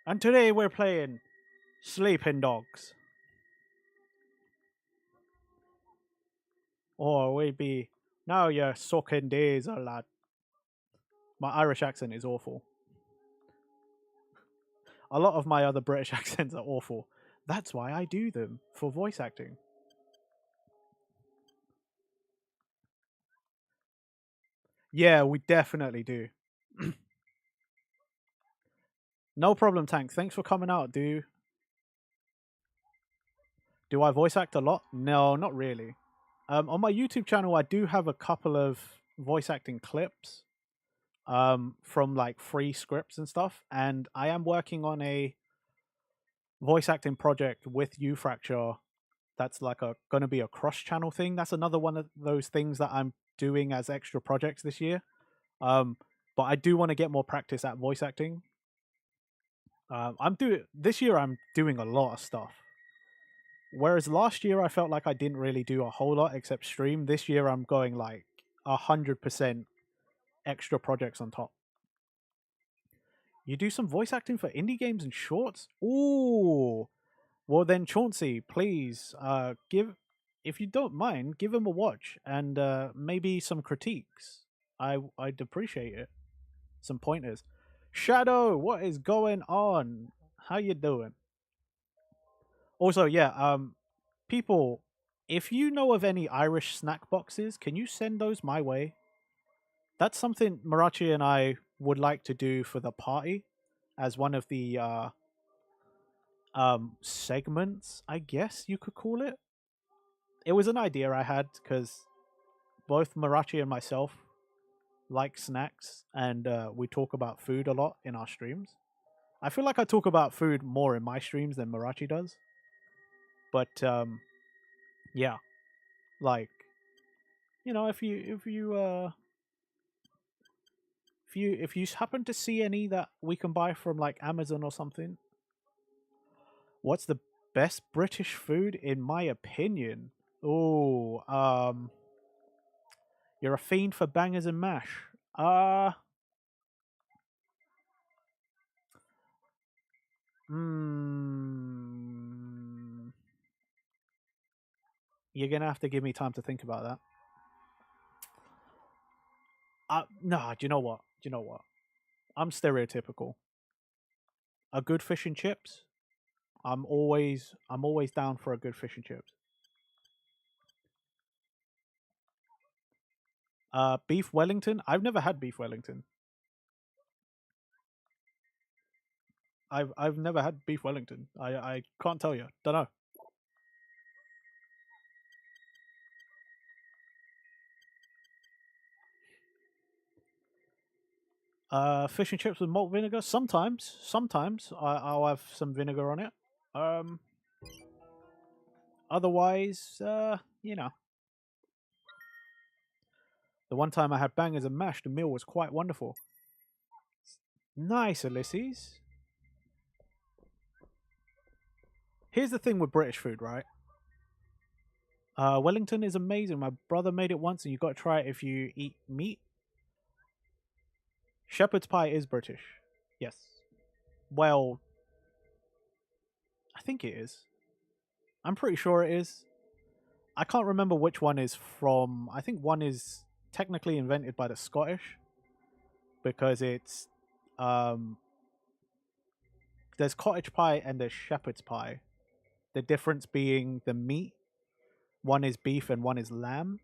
and today we're playing Sleeping Dogs. Or we be now you're sucking days, lad. My Irish accent is awful. A lot of my other British accents are awful. That's why I do them, for voice acting. Yeah, we definitely do. No problem, Tank. Thanks for coming out. Do I voice act a lot? No, not really. On my YouTube channel, I do have a couple of voice acting clips from like free scripts and stuff, and I am working on a voice acting project with Ufracture That's like going to be a cross-channel thing. That's another one of those things that I'm doing as extra projects this year. But I do want to get more practice at voice acting. This year I'm doing a lot of stuff. Whereas last year I felt like I didn't really do a whole lot except stream. This year I'm going like 100% extra projects on top. You do some voice acting for indie games and shorts? Ooh. Well then, Chauncey, please, if you don't mind, give him a watch and maybe some critiques. I'd appreciate it. Some pointers. Shadow, what is going on? How you doing? Also, yeah, people, if you know of any Irish snack boxes, can you send those my way? That's something Marachi and I would like to do for the party as one of the segments, I guess you could call it. It was an idea I had because both Marachi and myself like snacks, and we talk about food a lot in our streams. I feel like I talk about food more in my streams than Marachi does. But yeah, like, you know, if you happen to see any that we can buy from like Amazon or something. What's the best British food in my opinion? Oh, you're a fiend for bangers and mash. You're gonna have to give me time to think about that. Nah, do you know what? I'm stereotypical. A good fish and chips. I'm always down for a good fish and chips. Beef Wellington. I've never had beef Wellington. I've never had beef Wellington. I can't tell you. Don't know. Fish and chips with malt vinegar. Sometimes I'll have some vinegar on it. Otherwise, you know. The one time I had bangers and mash, the meal was quite wonderful. Nice, Ulysses. Here's the thing with British food, right? Wellington is amazing. My brother made it once, and you got to try it if you eat meat. Shepherd's pie is British. Yes. Well, I think it is. I'm pretty sure it is. I can't remember which one is from. I think one is technically invented by the Scottish, because it's there's cottage pie and there's shepherd's pie. The difference being the meat. One is beef and one is lamb.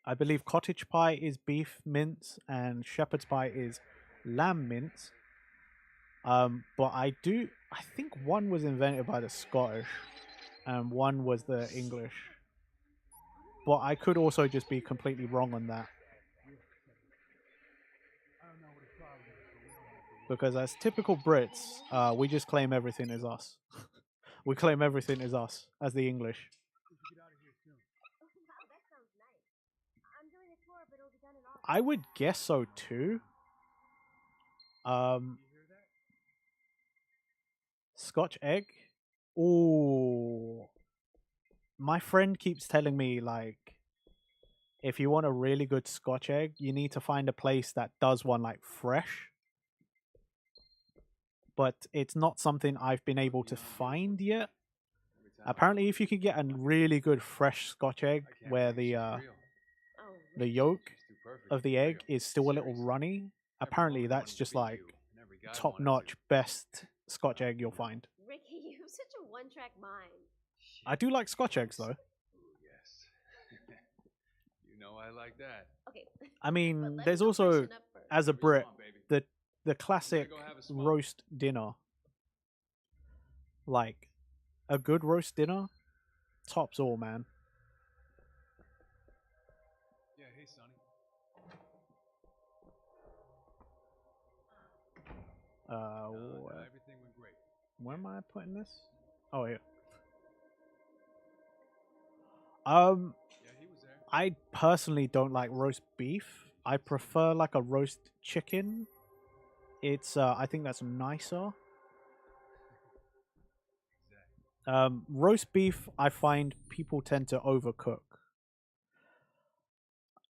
I believe cottage pie is beef mince and shepherd's pie is lamb mince. But I think one was invented by the Scottish and one was the English. But I could also just be completely wrong on that. Because as typical Brits, we just claim everything is us. We claim everything is us, as the English. I would guess so too. Scotch egg? Ooh. My friend keeps telling me, like, if you want a really good Scotch egg, you need to find a place that does one, like, fresh. But it's not something I've been able to find yet. Apparently, if you could get a really good fresh Scotch egg where the yolk of the egg is still a little runny, apparently that's just like top-notch, best Scotch egg you'll find. Ricky, you have such a one-track mind. I do like Scotch eggs though. Yes. You know I like that. Okay. I mean, there's also, as a Brit, the classic roast dinner. Like, a good roast dinner tops all, man. Yeah, hey, Sonny. Everything went great. Where am I putting this? Oh, here. I personally don't like roast beef. I prefer like a roast chicken. It's I think that's nicer. Roast beef, I find people tend to overcook.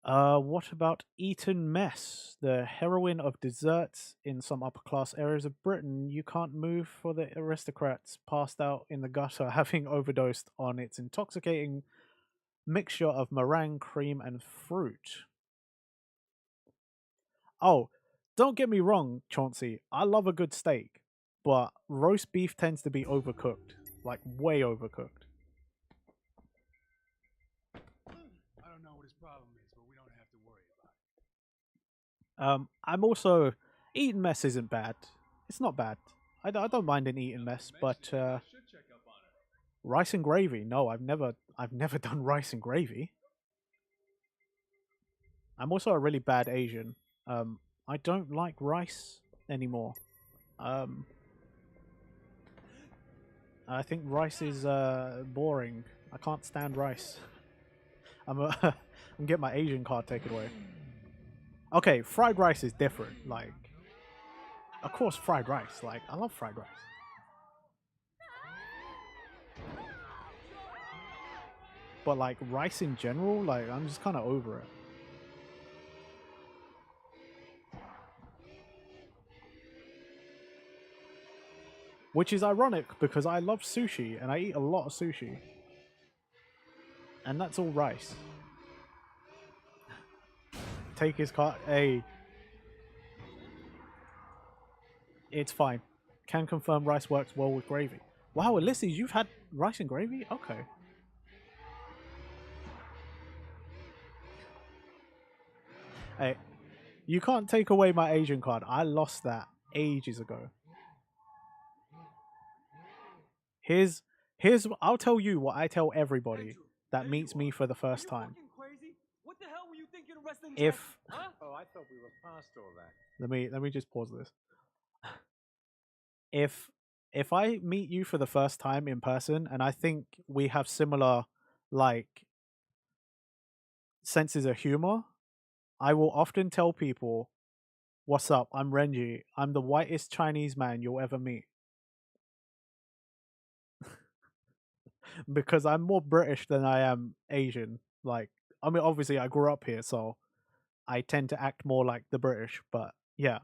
What about Eton Mess? The heroine of desserts in some upper class areas of Britain. You can't move for the aristocrats passed out in the gutter having overdosed on its intoxicating mixture of meringue, cream, and fruit. Oh, don't get me wrong, Chauncey. I love a good steak, but roast beef tends to be overcooked. Like, way overcooked. I don't know what his problem is, but we don't have to worry about it. I'm also... Eton Mess isn't bad. It's not bad. I don't mind an Eton Mess, but... rice and gravy? No, I've never done rice and gravy. I'm also a really bad Asian. I don't like rice anymore. I think rice is boring. I can't stand rice. I'm getting my Asian card taken away. Okay, fried rice is different. Like, of course, fried rice. Like, I love fried rice. But like rice in general, like I'm just kind of over it. Which is ironic because I love sushi and I eat a lot of sushi. And that's all rice. Take his card. Hey. It's fine. Can confirm rice works well with gravy. Wow, Ulysses, you've had rice and gravy? Okay. Hey, you can't take away my Asian card. I lost that ages ago. Here's I'll tell you what I tell everybody that meets me for the first time. What the hell were you thinking of wrestling? If Oh, I thought we were past all that. let me just pause this. If I meet you for the first time in person and I think we have similar like senses of humor, I will often tell people, "What's up? I'm Renji. I'm the whitest Chinese man you'll ever meet." Because I'm more British than I am Asian. Like, I mean, obviously I grew up here, so I tend to act more like the British. But yeah,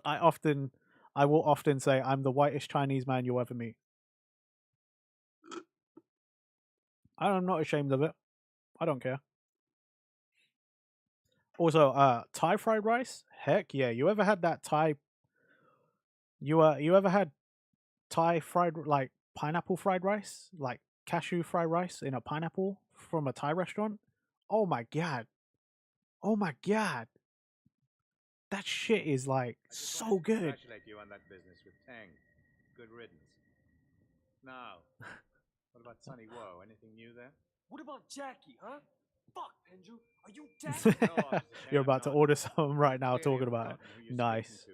I will often say I'm the whitest Chinese man you'll ever meet. I'm not ashamed of it. I don't care. Also, Thai fried rice? Heck yeah. You ever had that Thai... You ever had Thai fried, like, pineapple fried rice? Like, cashew fried rice in a pineapple from a Thai restaurant? Oh my god. Oh my god. That shit is, like, so good. Congratulate you on that business with Tang. Good riddance. Now, what about Sunny Woe? Anything new there? What about Jackie, huh? Fuck, Penju. Are you Jackie? You're about to order some right now talking about it. Nice.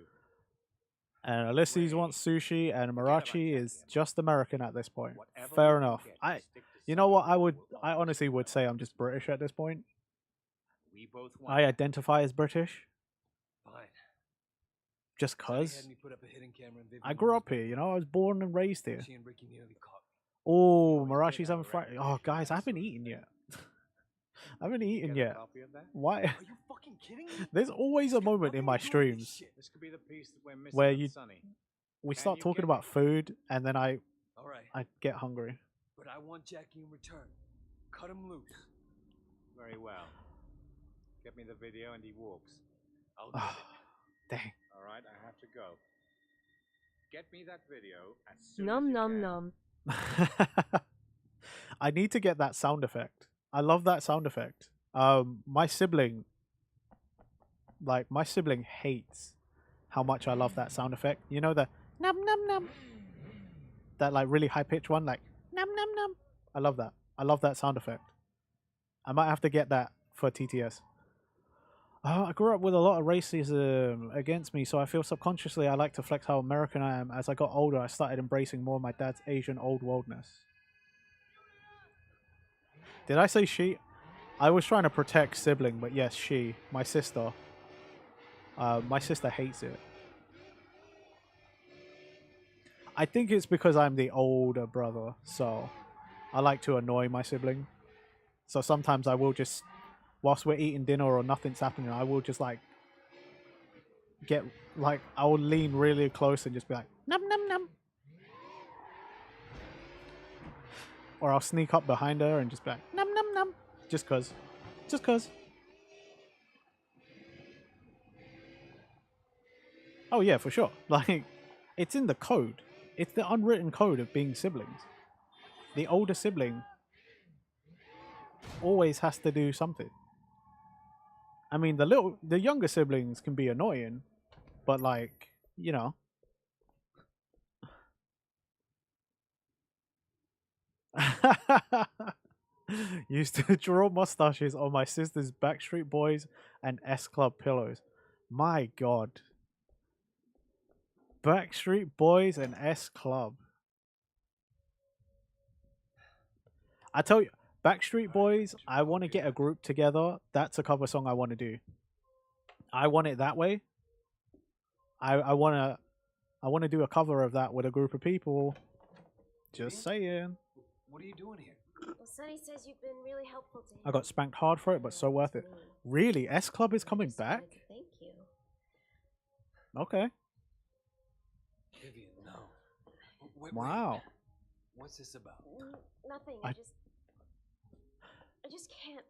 And Ulysses wants sushi, and Marachi is just American at this point. Fair enough. You know what? I honestly would say I'm just British at this point. I identify as British. Fine. Just cause. Had me put up a hidden camera in I grew up here, you know. I was born and raised here. She and Ricky nearly caught me. Oh, Marachi's having fried. Oh, guys, I haven't eaten yet. I haven't eaten yet. Why? Are you fucking kidding me? There's always a moment in my streams This could be the piece that we're missing where with you Sunny. we Can start you talking get about food, and then I All right, get hungry. but I want Jackie in return. Cut him loose. Very well. Get me the video and he walks. I'll do it. Dang. All right, I have to go. Get me that video as soon Nom as you nom can. nom. I need to get that sound effect. I love that sound effect. My sibling hates how much I love that sound effect. You know the num num num. That like really high pitched one, like num num num. I love that. I love that sound effect. I might have to get that for TTS. I grew up with a lot of racism against me, so I feel subconsciously I like to flex how American I am. As I got older, I started embracing more of my dad's Asian old worldness. Did I say she? I was trying to protect sibling, but yes, she, my sister. My sister hates it. I think it's because I'm the older brother, so I like to annoy my sibling. So sometimes I will just, whilst we're eating dinner or nothing's happening, I will just like I will lean really close and just be like, num num num. Or I'll sneak up behind her and just be like, num num num. Just cause. Just cause. Oh yeah, for sure. Like, it's in the code. It's the unwritten code of being siblings. The older sibling always has to do something. I mean, the younger siblings can be annoying, but like, you know. Used to draw mustaches on my sister's Backstreet Boys and S Club pillows. My God. Backstreet Boys and S Club. I tell you, Backstreet Boys, I want to get a group together. That's a cover song I want to do. I want it that way. I want to do a cover of that with a group of people. Just saying. What are you doing here? Well, Sonny says you've been really helpful to him. I got spanked hard for it, but so worth it. Really? S Club is coming back? Thank you. Okay. Vivian, no. Wow. What's this about? Nothing. I just can't.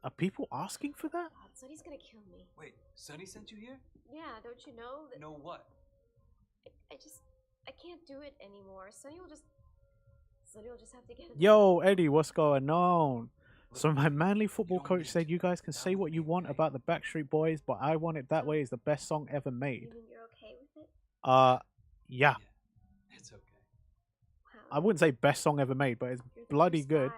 Are people asking for that? God, Sonny's gonna kill me. Wait, Sonny sent you here? Yeah, don't you know that? Know what? I can't do it anymore. Sonny will just have to get it. Yo, Eddie, what's going on? So my Manly football coach said you guys can say what you want about the Backstreet Boys, but I Want It That Way is the best song ever made. You mean you're okay with it? Yeah. It's okay. Wow. I wouldn't say best song ever made, but it's bloody good.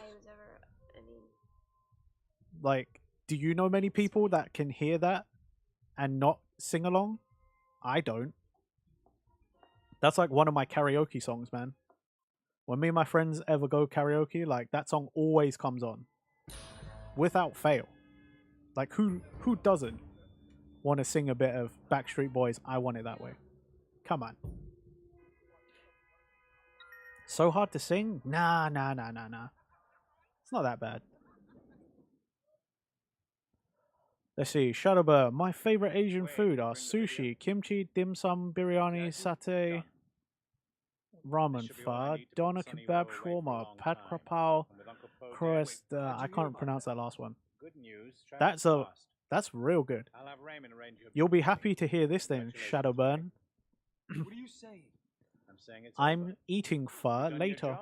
Like, do you know many people that can hear that and not sing along? I don't. That's like one of my karaoke songs, man. When me and my friends ever go karaoke, like that song always comes on. Without fail. Like who doesn't want to sing a bit of Backstreet Boys, I Want It That Way? Come on. So hard to sing? Nah. It's not that bad. Let's see, Shadowbird. My favorite Asian food are sushi, kimchi, dim sum, biryani, satay, ramen, pho, doner kebab, shawarma, pad krapao, crust. I can't pronounce that last one. That's real good. You'll be happy to hear this then, Shadowburn. What are you saying? I'm eating pho later.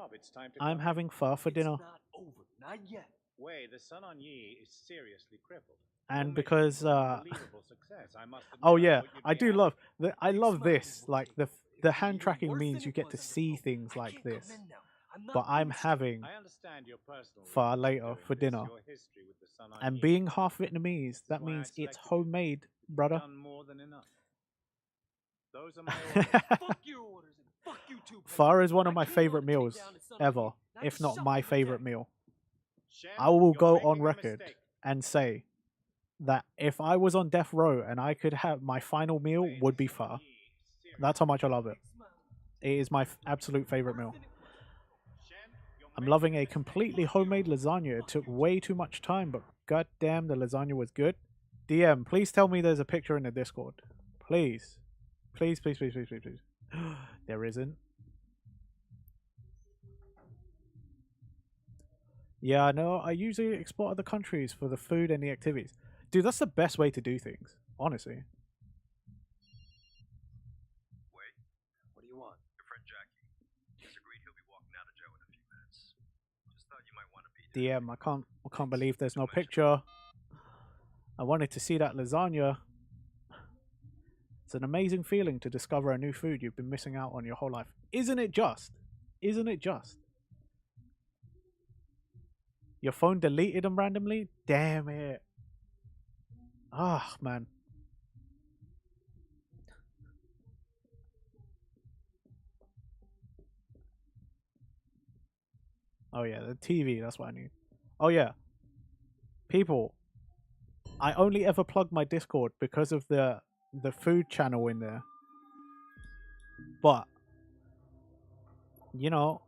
I'm having pho for dinner. It's not over. Not yet. Wei, the Sun On Yi is seriously crippled. And because oh yeah, I do love I love this. Like the hand tracking means you get to see things like this. But I'm having pho later for dinner. And being half Vietnamese, that means it's homemade, brother. Pho is one of my favorite meals ever, if not my favorite meal. I will go on record and say that if I was on death row and I could have my final meal would be pho. That's how much I love it. It is my absolute favorite meal. I'm loving a completely homemade lasagna. It took way too much time, but goddamn, the lasagna was good. DM, please tell me there's a picture in the Discord. Please. Please. There isn't. Yeah, I know. I usually explore other countries for the food and the activities. Dude, that's the best way to do things, honestly. Wait, what do you want? Your friend Jackie. He's agreed he'll be walking out of jail in a few minutes. Just thought you might want to be there. DM, I can't believe there's no picture. I wanted to see that lasagna. It's an amazing feeling to discover a new food you've been missing out on your whole life. Isn't it just? Isn't it just? Your phone deleted them randomly? Damn it. Ah, man. Oh yeah, the TV, that's what I need. Oh yeah, people, I only ever plug my Discord because of the food channel in there. But you know,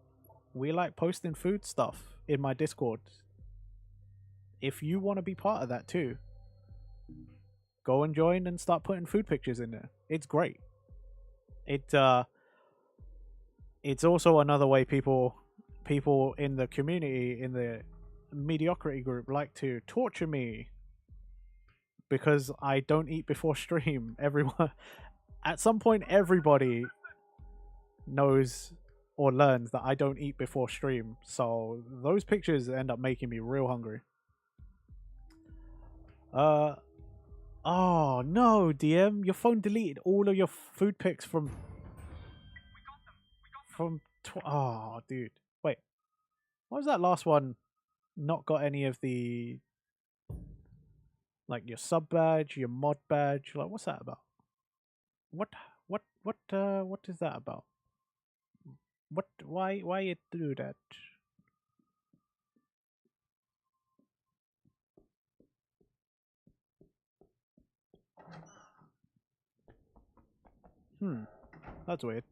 we like posting food stuff in my Discord. If you want to be part of that too, go and join and start putting food pictures in there. It's great. It's also another way people in the community, in the mediocrity group, like to torture me because I don't eat before stream. Everyone, at some point, everybody knows or learns that I don't eat before stream. So those pictures end up making me real hungry. Oh no, DM, your phone deleted all of your food pics from oh, dude. Wait. What was that last one? Not got any of the, like, your sub badge, your mod badge. Like, what's that about? What is that about? Why you do that? That's weird.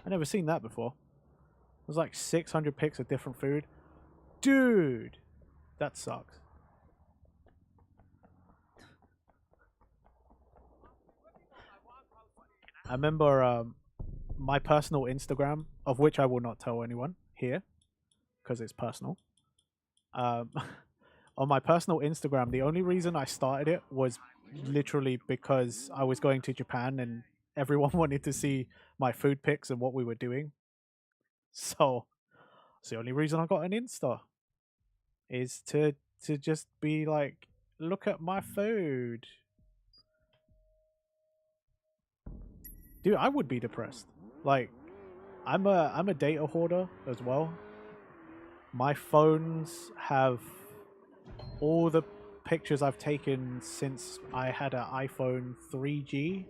I never seen that before. There's like 600 pics of different food. Dude, that sucks. I remember my personal Instagram, of which I will not tell anyone here, because it's personal. On my personal Instagram, the only reason I started it was literally because I was going to Japan and everyone wanted to see my food pics and what we were doing. So it's the only reason I got an Insta, is to just be like, look at my food. Dude, I would be depressed. Like, I'm a data hoarder as well. My phones have all the pictures I've taken since I had an iPhone 3G.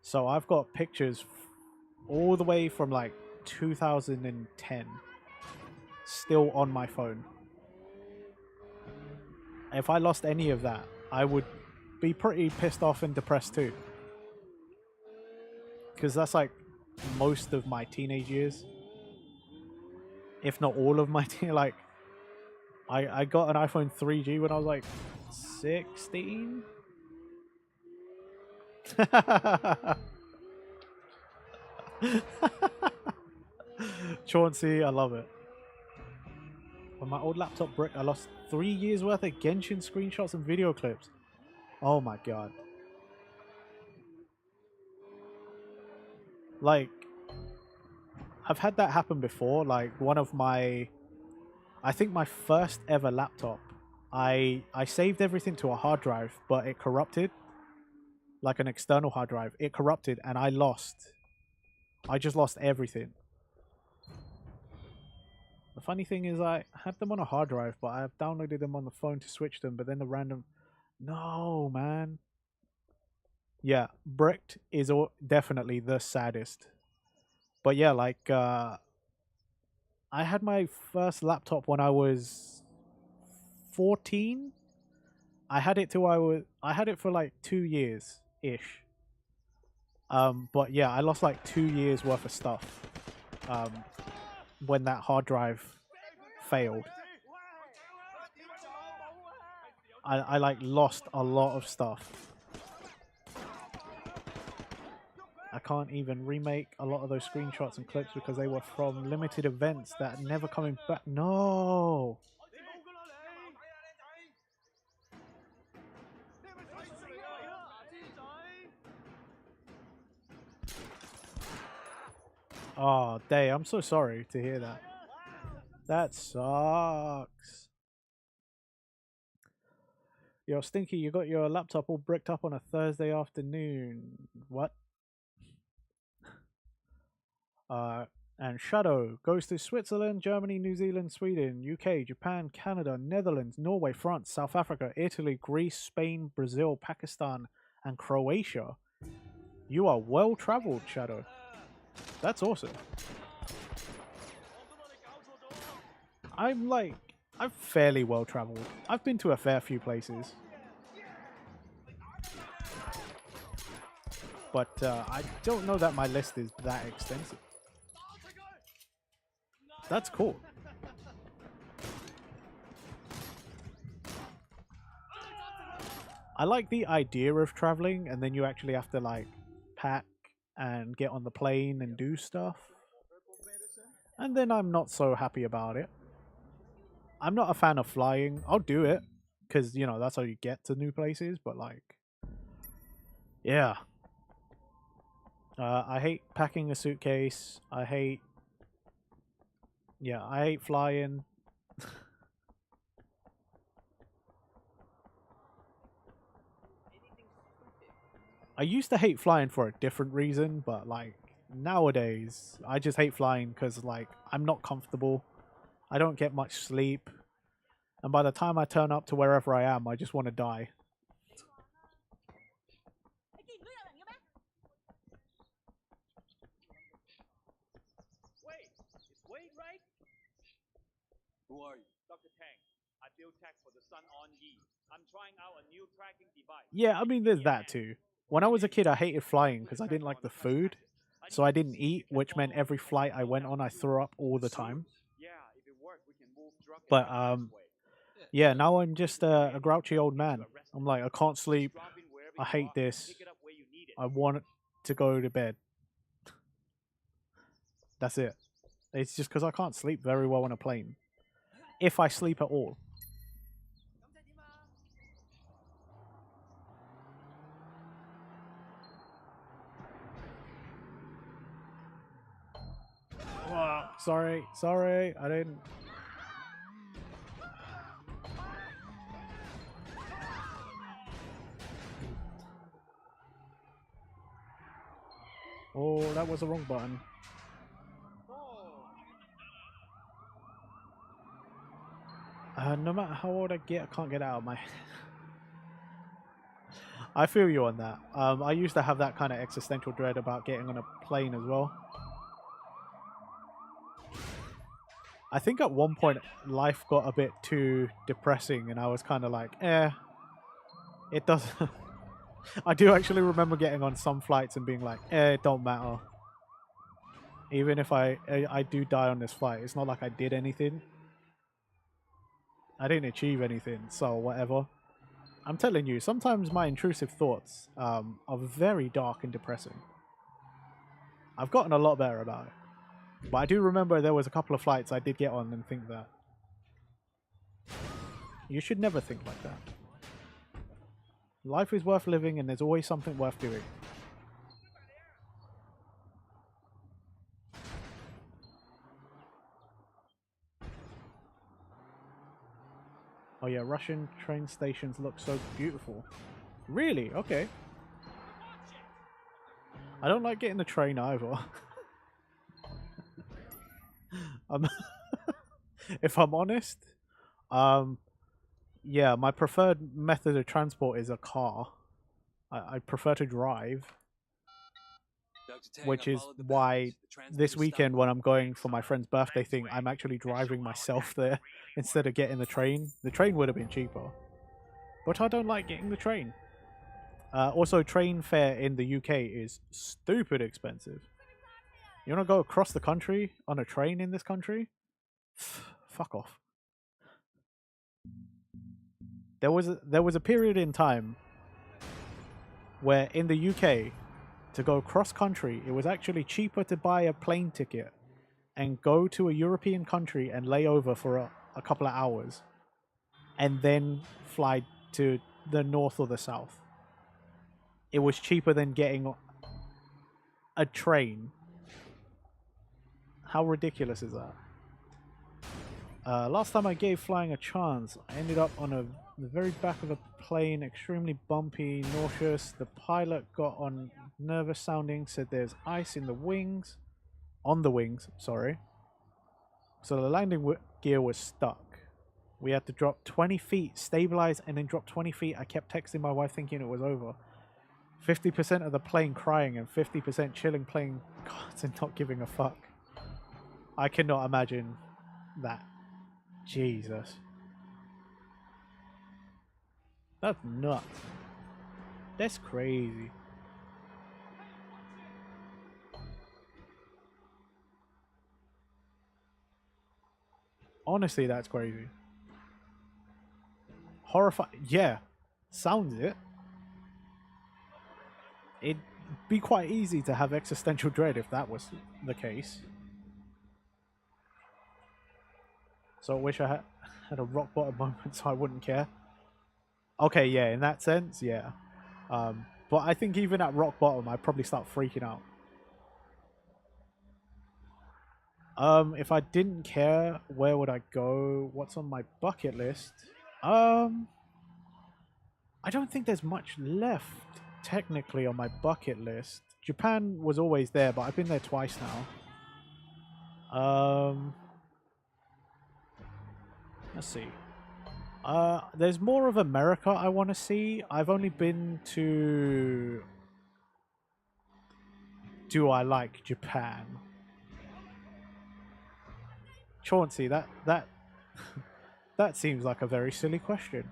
So I've got pictures all the way from like 2010 still on my phone. If I lost any of that, I would be pretty pissed off and depressed too. Because that's like most of my teenage years. If not all of my like, I got an iPhone 3G when I was like 16. Chauncey, I love it. When my old laptop bricked, I lost 3 years worth of Genshin screenshots and video clips. Oh my god. Like, I've had that happen before. Like, one of my, I think my first ever laptop, I saved everything to a hard drive, but it corrupted. Like an external hard drive. It corrupted and I just lost everything. The funny thing is I had them on a hard drive, but I've downloaded them on the phone to switch them, but then the random... No, man. Yeah, bricked is definitely the saddest. But yeah, like, I had my first laptop when I was 14. I had it for like 2 years-ish. But yeah, I lost like 2 years worth of stuff when that hard drive failed. I like lost a lot of stuff. I can't even remake a lot of those screenshots and clips because they were from limited events that are never coming back. No! Oh, Day, I'm so sorry to hear that. That sucks. Yo, Stinky, you got your laptop all bricked up on a Thursday afternoon. What? And Shadow goes to Switzerland, Germany, New Zealand, Sweden, UK, Japan, Canada, Netherlands, Norway, France, South Africa, Italy, Greece, Spain, Brazil, Pakistan, and Croatia. You are well traveled, Shadow. That's awesome. I'm fairly well traveled. I've been to a fair few places. But I don't know that my list is that extensive. That's cool. I like the idea of traveling and then you actually have to like pack and get on the plane and do stuff. And then I'm not so happy about it. I'm not a fan of flying. I'll do it because, you know, that's how you get to new places. But like, yeah. I hate packing a suitcase. I hate flying. I used to hate flying for a different reason, but like nowadays I just hate flying because like I'm not comfortable. I don't get much sleep. And by the time I turn up to wherever I am, I just want to die. Wait, is Wade right? Who are you? Dr. Tang. I build tech for the Sun On Yi. I'm trying out a new tracking device. Yeah, I mean there's that too. When I was a kid I hated flying because I didn't like the food. So I didn't eat, which meant every flight I went on I threw up all the time. Yeah, if it works, we can move drug But yeah, now I'm just a grouchy old man. I'm like, I can't sleep. I hate this. I want to go to bed. That's it. It's just because I can't sleep very well on a plane. If I sleep at all. Oh, sorry, I didn't. Oh, that was the wrong button. No matter how old I get, I can't get out of my... I feel you on that. I used to have that kind of existential dread about getting on a plane as well. I think at one point life got a bit too depressing and I was kind of like, it doesn't... I do actually remember getting on some flights and being like, it don't matter. Even if I do die on this flight, it's not like I did anything. I didn't achieve anything, so whatever. I'm telling you, sometimes my intrusive thoughts are very dark and depressing. I've gotten a lot better about it. But I do remember there was a couple of flights I did get on and think that. You should never think like that. Life is worth living and there's always something worth doing. Oh yeah, Russian train stations look so beautiful. Really? Okay. I don't like getting the train either. If I'm honest, yeah, my preferred method of transport is a car. I prefer to drive. Which is why this weekend when I'm going for my friend's birthday thing, I'm actually driving myself there instead of getting the train. The train would have been cheaper. But I don't like getting the train. Also, train fare in the UK is stupid expensive. You want to go across the country on a train in this country? Fuck off. There was a period in time where in the UK, to go cross country, it was actually cheaper to buy a plane ticket and go to a European country and lay over for a couple of hours and then fly to the north or the south. It was cheaper than getting a train. How ridiculous is that? Last time I gave flying a chance, I ended up on the very back of a plane, extremely bumpy, nauseous. The pilot got on nervous sounding, said there's ice in the wings. On the wings, sorry. So the landing gear was stuck. We had to drop 20 feet, stabilize, and then drop 20 feet. I kept texting my wife thinking it was over. 50% of the plane crying and 50% chilling playing cards and not giving a fuck. I cannot imagine that. Jesus. That's nuts. That's crazy. Honestly, that's crazy. Horrifying. Yeah. Sounds it. It'd be quite easy to have existential dread if that was the case. So I wish I had a rock bottom moment so I wouldn't care. Okay, yeah, in that sense, yeah. But I think even at rock bottom, I'd probably start freaking out. If I didn't care, where would I go? What's on my bucket list? I don't think there's much left, technically, on my bucket list. Japan was always there, but I've been there twice now. Let's see. There's more of America I want to see. I've only been to... Do I like Japan? Chauncey, that that seems like a very silly question.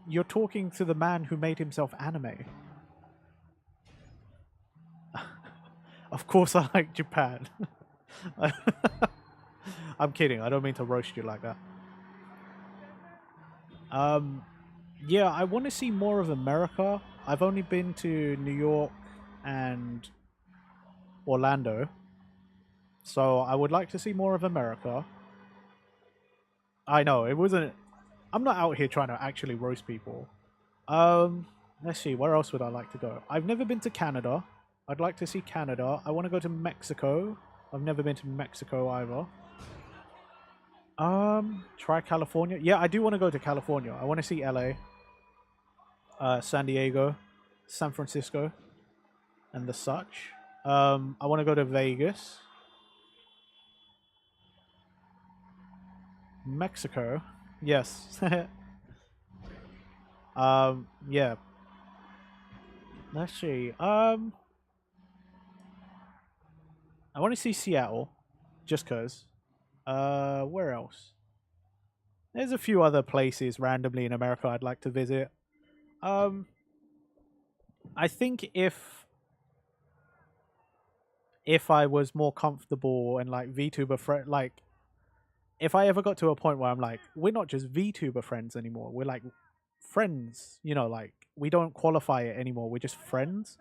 You're talking to the man who made himself anime. Of course I like Japan. I'm kidding. I don't mean to roast you like that. Yeah, I want to see more of America. I've only been to New York and Orlando. So I would like to see more of America. I know, it wasn't... I'm not out here trying to actually roast people. Let's see, where else would I like to go? I've never been to Canada. I'd like to see Canada. I want to go to Mexico. I've never been to Mexico either. Try California. Yeah, I do want to go to California. I want to see LA. San Diego. San Francisco. And the such. I want to go to Vegas. Mexico. Yes. Yeah. Let's see. I want to see Seattle. Just cause. Where else? There's a few other places randomly in America I'd like to visit. I think if I was more comfortable and like VTuber friend, like if I ever got to a point where I'm like, we're not just VTuber friends anymore, we're like friends, you know, like we don't qualify it anymore, we're just friends,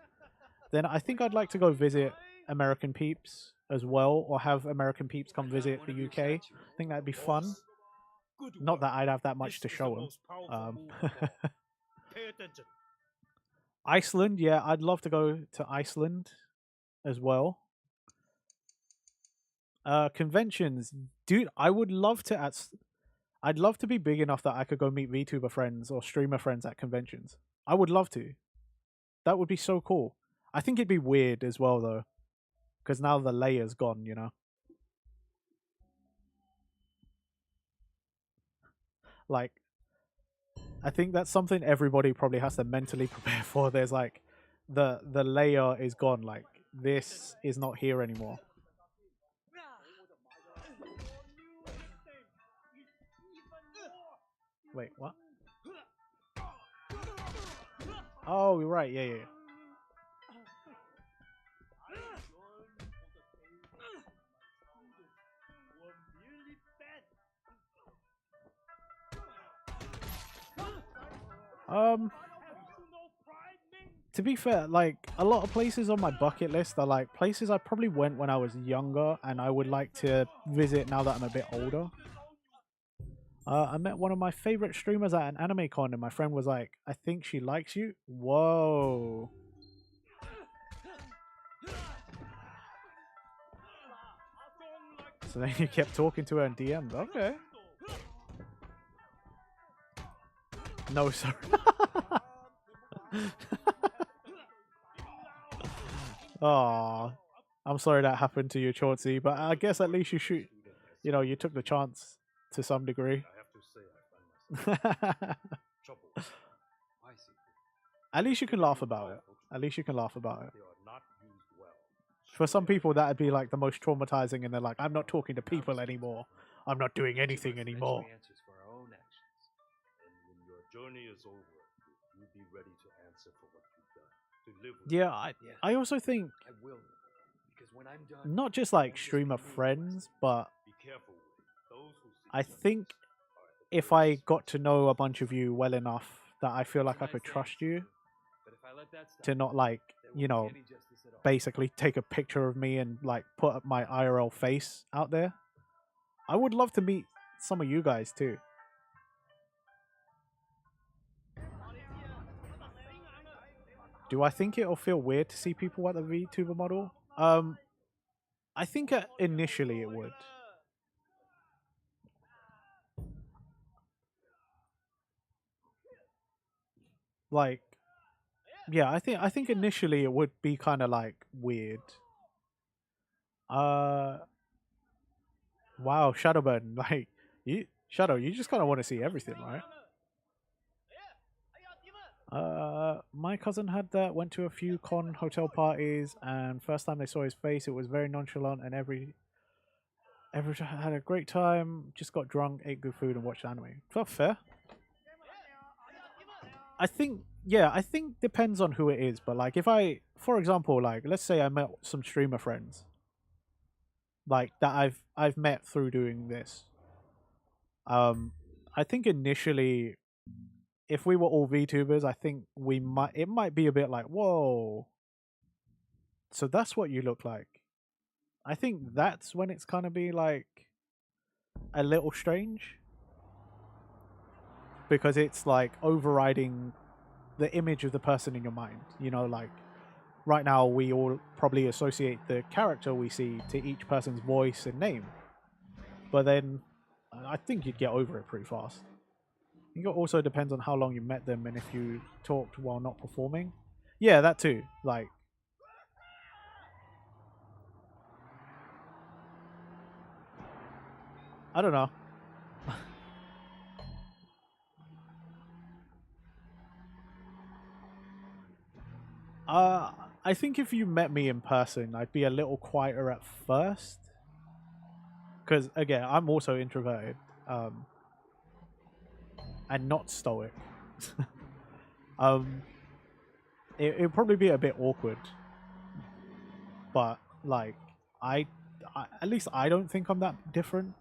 then I think I'd like to go visit American peeps as well, or have American peeps come visit the UK. I think that'd be fun. Not that I'd have that much to show them. Pay attention. Iceland, yeah, I'd love to go to Iceland as well. Conventions, dude, I would love to I'd love to be big enough that I could go meet VTuber friends or streamer friends at conventions. I would love to. That would be so cool. I think it'd be weird as well though, because now the layer's gone, you know. Like, I think that's something everybody probably has to mentally prepare for. There's like the layer is gone, like this is not here anymore. Wait, what? Oh, you're right. Yeah, yeah. To be fair, like a lot of places on my bucket list are like places I probably went when I was younger and I would like to visit now that I'm a bit older. I met one of my favorite streamers at an anime con and my friend was like, I think she likes you. Whoa. So then you kept talking to her in DMs. Okay. No, sorry. Oh, I'm sorry that happened to you, Chauncey, but I guess at least you took the chance to some degree. At least you can laugh about it. At least you can laugh about it. For some people, that'd be like the most traumatizing, and they're like, I'm not talking to people anymore. I'm not doing Each of anything us anymore. eventually answers for our own actions. And when your journey is over, you'll be ready to answer for what you've done. To live with Yeah, it. I also think I will. Because when I'm done, not just like streamer friends, but Be careful with those who seek I think if I got to know a bunch of you well enough that I feel like I could trust you but if I let that stop, to not like, there you won't know, be any justice at all. basically take a picture of me and like put up my IRL face out there. I would love to meet some of you guys too. Do I think it'll feel weird to see people at the VTuber model? I think initially it would. Like, yeah, I think initially it would be kind of like weird. Wow, Shadowburn, like Shadow, you just kind of want to see everything, right? My cousin had that, went to a few con hotel parties, and first time they saw his face, it was very nonchalant, and every had a great time, just got drunk, ate good food, and watched anime. Well, fair. I think, yeah, I think depends on who it is, but like if I, for example, like let's say I met some streamer friends, like that I've met through doing this. I think initially, if we were all VTubers, I think it might be a bit like, whoa. So that's what you look like. I think that's when it's kind of be like a little strange. Because it's like overriding the image of the person in your mind. You know, like right now we all probably associate the character we see to each person's voice and name. But then I think you'd get over it pretty fast. I think it also depends on how long you met them and if you talked while not performing. Yeah, that too. Like, I don't know. I think if you met me in person, I'd be a little quieter at first. Because, again, I'm also introverted. And not stoic. It'd probably be a bit awkward. But, like, I at least I don't think I'm that different.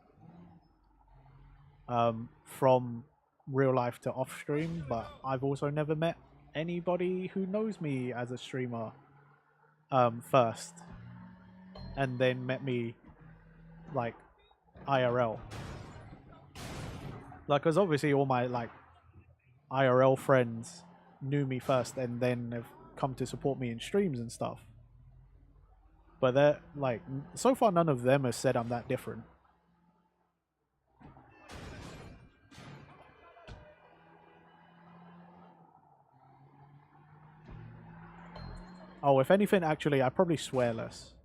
From real life to off stream, but I've also never met anybody who knows me as a streamer first and then met me like IRL. Like, because obviously all my like IRL friends knew me first and then have come to support me in streams and stuff. But they're like, so far none of them has said I'm that different. Oh, if anything, actually, I probably swear less.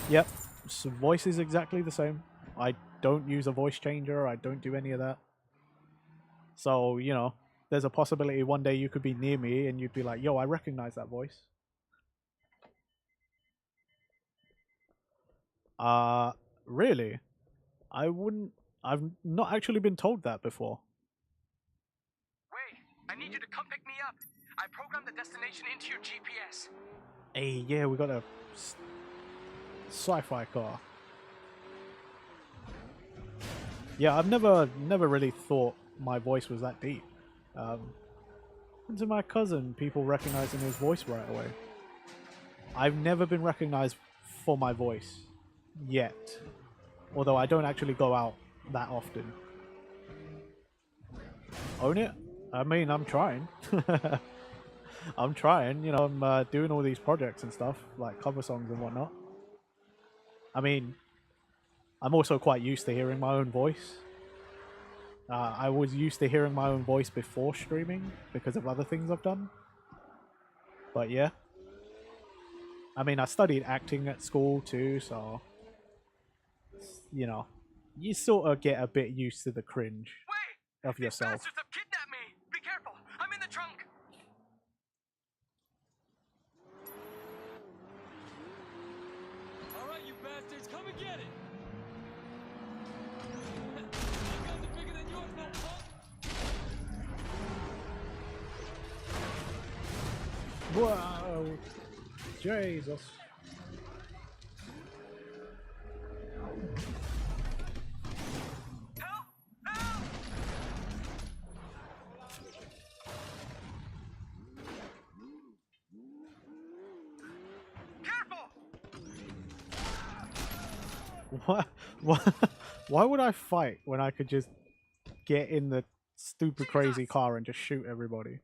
Yep, so voice is exactly the same. I don't use a voice changer. I don't do any of that. So, you know, there's a possibility one day you could be near me and you'd be like, yo, I recognize that voice. Really? I wouldn't... I've not actually been told that before. Wait, I need you to come pick me up. I programmed the destination into your GPS. Hey, yeah, we got a sci-fi car. Yeah, I've never really thought my voice was that deep. And to my cousin, people recognizing his voice right away. I've never been recognized for my voice yet, although I don't actually go out that often. Own it? I mean, I'm trying. I'm trying, you know, I'm doing all these projects and stuff, like cover songs and whatnot. I mean, I'm also quite used to hearing my own voice. I was used to hearing my own voice before streaming because of other things I've done. But yeah. I mean, I studied acting at school too, so, you know, you sort of get a bit used to the cringe of yourself. Bastards have kidnapped me! Be careful! I'm in the trunk! Alright, you bastards, come and get it! Whoa! Jesus. Why would I fight when I could just get in the stupid crazy car and just shoot everybody?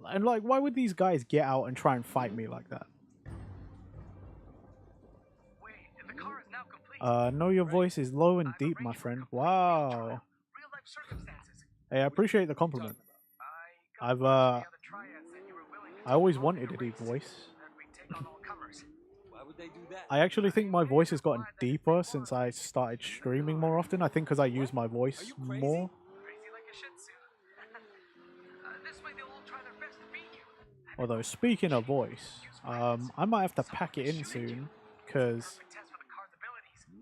And like, why would these guys get out and try and fight me like that? No, your voice is low and deep, my friend. Wow. Hey, I appreciate the compliment. I always wanted a deep voice. Why would they do that? I actually think my voice has gotten deeper since I started streaming more often. I think because I use my voice more. Although, speaking of voice, I might have to pack it in soon, because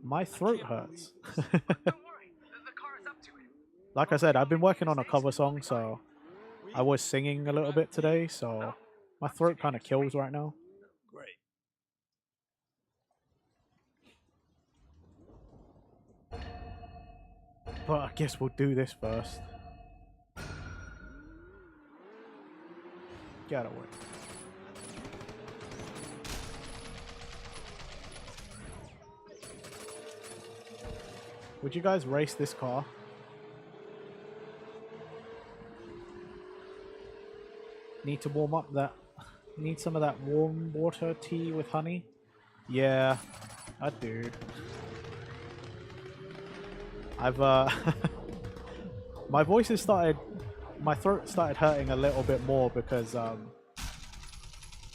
my throat hurts. Like I said, I've been working on a cover song, so I was singing a little bit today, so my throat kind of kills right now. Great. But I guess we'll do this first. Get away. Would you guys race this car? Need to warm up that. Need some of that warm water tea with honey? Yeah, I do. I've my voice has started, my throat started hurting a little bit more because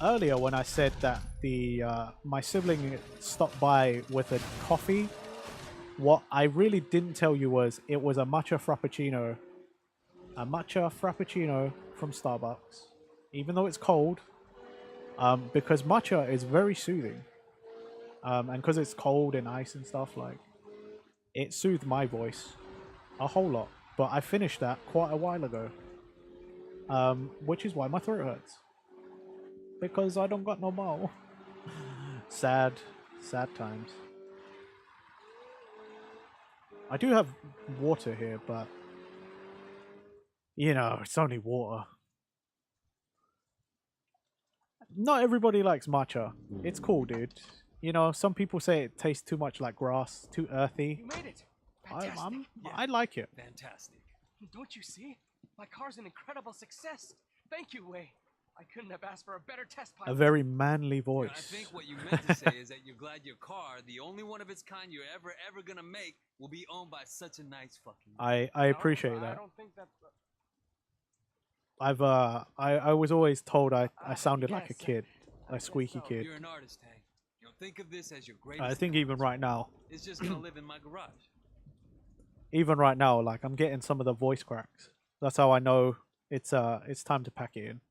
earlier when I said that the my sibling stopped by with a coffee, what I really didn't tell you was it was a matcha frappuccino. A matcha frappuccino from Starbucks, even though it's cold, because matcha is very soothing, and because it's cold and ice and stuff, like, it soothed my voice a whole lot. But I finished that quite a while ago, which is why my throat hurts, because I don't got no more. Sad times. I do have water here, but you know, it's only water. Not everybody likes matcha. It's cool, dude. You know, some people say it tastes too much like grass, too earthy. You made it. Fantastic. I like it. Fantastic. Don't you see? My car's an incredible success. Thank you, Wei. I couldn't have asked for a better test pilot. A very manly voice. I think what you meant to say is that you're glad your car, the only one of its kind you're ever gonna make, will be owned by such a nice fucking... I appreciate that. I don't think that... I was always told I sounded like a kid, a squeaky kid. You're an artist, Hank. You know, think of this as your greatest... I think even right now, It's just gonna live in my garage. even right now, like, I'm getting some of the voice cracks. That's how I know it's time to pack it in.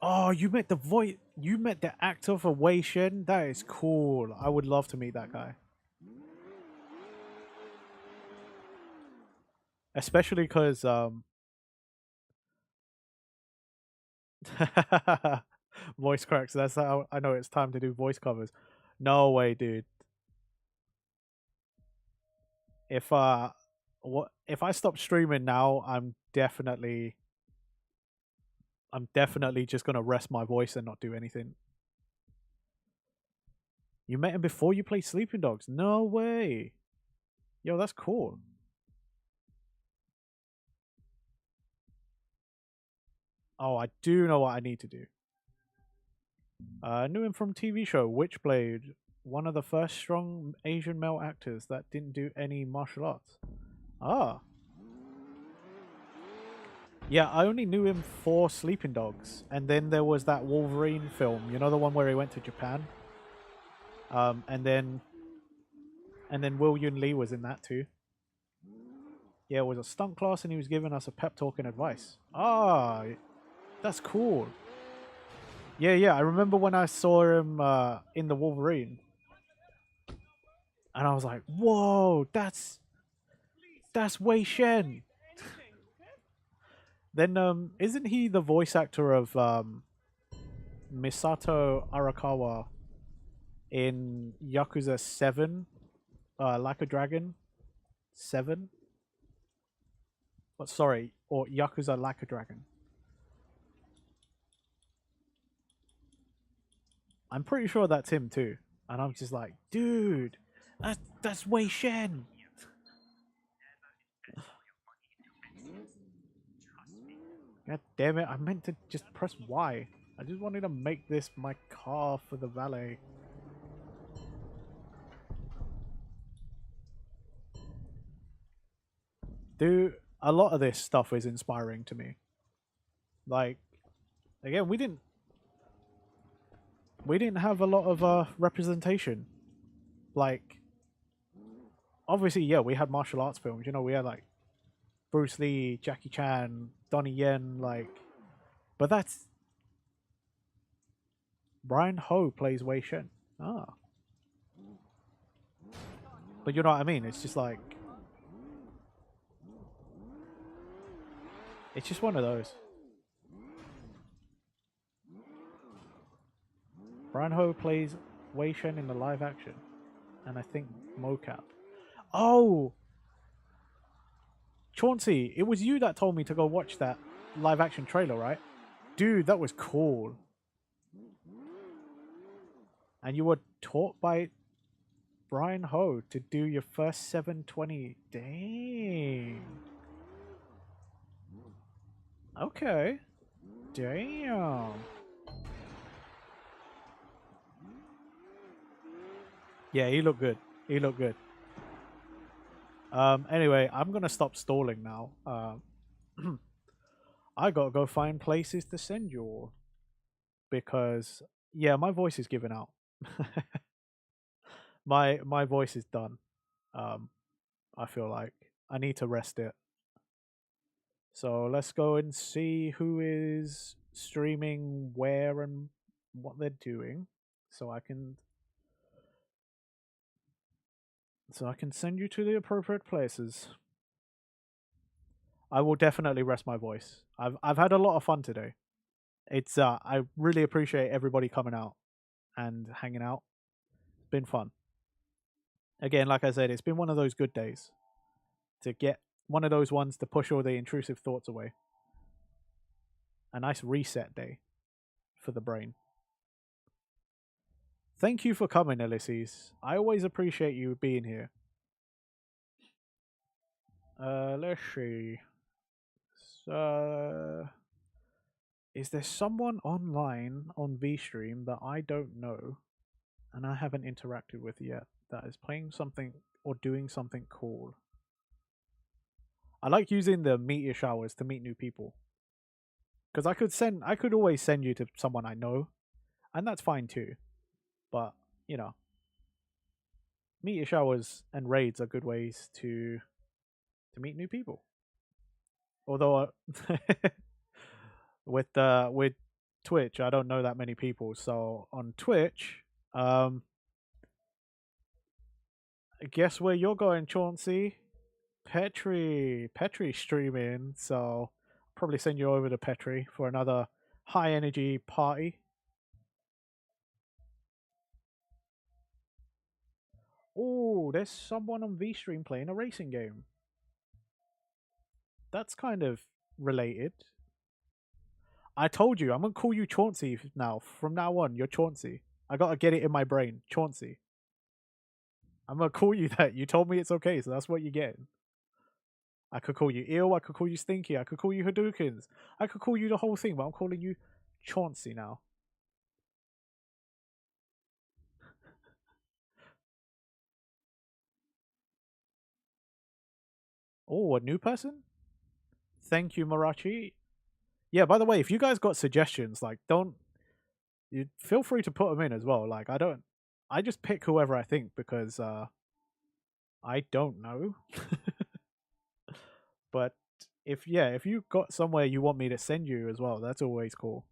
Oh, you met the actor for Wei Shen? That is cool. I would love to meet that guy. Especially because voice cracks, that's how I know it's time to do voice covers. No way, dude. If I stop streaming now, I'm definitely just gonna rest my voice and not do anything. You met him before you played Sleeping Dogs? No way. Yo, that's cool. Oh, I do know what I need to do. Knew him from TV show Witchblade, one of the first strong Asian male actors that didn't do any martial arts. Ah. Yeah, I only knew him for Sleeping Dogs, and then there was that Wolverine film, you know, the one where he went to Japan. And then Will Yun Lee was in that too. Yeah, it was a stunt class, and he was giving us a pep talk and advice. Ah, that's cool. Yeah, I remember when I saw him in the Wolverine, and I was like, "Whoa, that's That's Wei Shen. Then isn't he the voice actor of Misato Arakawa in Yakuza 7? Like a Dragon 7? But sorry, or Yakuza Like a Dragon. I'm pretty sure that's him too. And I'm just like, dude, that's Wei Shen. God damn it, I meant to just press Y. I just wanted to make this my car for the valet. Dude, a lot of this stuff is inspiring to me. Like, again, we didn't have a lot of representation. Like, obviously, yeah, we had martial arts films. You know, we had like Bruce Lee, Jackie Chan, Donnie Yen, like, but that's Brian Ho plays Wei Shen. Ah, but you know what I mean? It's just like, it's just one of those. Brian Ho plays Wei Shen in the live action, and I think mocap. Oh, Chauncey, it was you that told me to go watch that live action trailer, right? Dude, that was cool. And you were taught by Brian Ho to do your first 720. Dang. Okay. Damn. Yeah, he looked good. He looked good. Anyway, I'm gonna stop stalling now. I gotta go find places to send you all. Because, yeah, my voice is giving out. my voice is done. I feel like I need to rest it. So let's go and see who is streaming where and what they're doing, so I can send you to the appropriate places. I will definitely rest my voice. I've had a lot of fun today. It's I really appreciate everybody coming out and hanging out. It's been fun. Again, like I said, it's been one of those good days to get one of those ones to push all the intrusive thoughts away. A nice reset day for the brain. Thank you for coming, Ulysses. I always appreciate you being here. Let's see. So, is there someone online on VStream that I don't know and I haven't interacted with yet that is playing something or doing something cool? I like using the meteor showers to meet new people. Because I could always send you to someone I know, and that's fine too. But, you know, meteor showers and raids are good ways to meet new people. Although with Twitch, I don't know that many people. So on Twitch, guess where you're going, Chauncey? Petri streaming. So probably send you over to Petri for another high energy party. Oh, there's someone on VStream playing a racing game. That's kind of related. I told you, I'm going to call you Chauncey now. From now on, you're Chauncey. I got to get it in my brain. Chauncey. I'm going to call you that. You told me it's okay, so that's what you're getting. I could call you Eel, I could call you Stinky, I could call you Hadoukens. I could call you the whole thing, but I'm calling you Chauncey now. Oh, a new person? Thank you, Marachi. Yeah, by the way, if you guys got suggestions, like, you feel free to put them in as well. Like, I just pick whoever I think because I don't know. But if you got somewhere you want me to send you as well, that's always cool.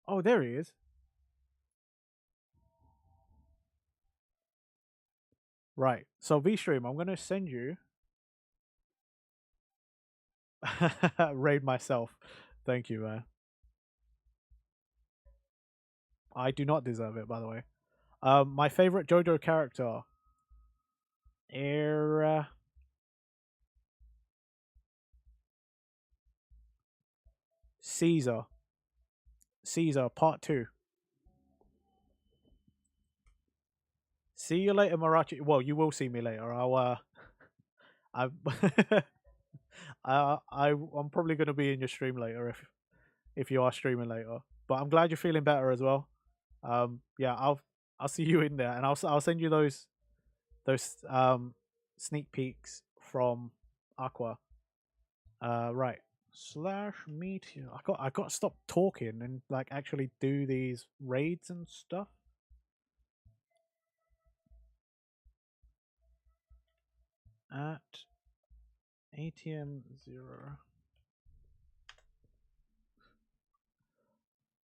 Oh, there he is. Right. So VStream, I'm gonna send you raid myself. Thank you, man. I do not deserve it, by the way. My favorite JoJo character. Caesar. Caesar, part 2. See you later, Marachi. Well, you will see me later. I'm I'm probably gonna be in your stream later if you are streaming later. But I'm glad you're feeling better as well. Yeah, I'll see you in there, and I'll send you those sneak peeks from Aqua. Right. /meteor. I got to stop talking and like actually do these raids and stuff. At ATM 0.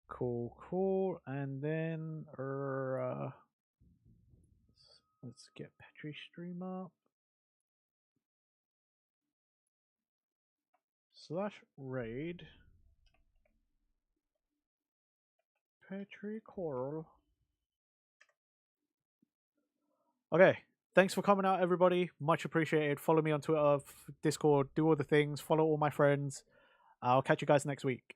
Cool. And then let's get Petri stream up. /raid Petri Coral. Okay. Thanks for coming out, everybody. Much appreciated. Follow me on Twitter, Discord, do all the things. Follow all my friends. I'll catch you guys next week.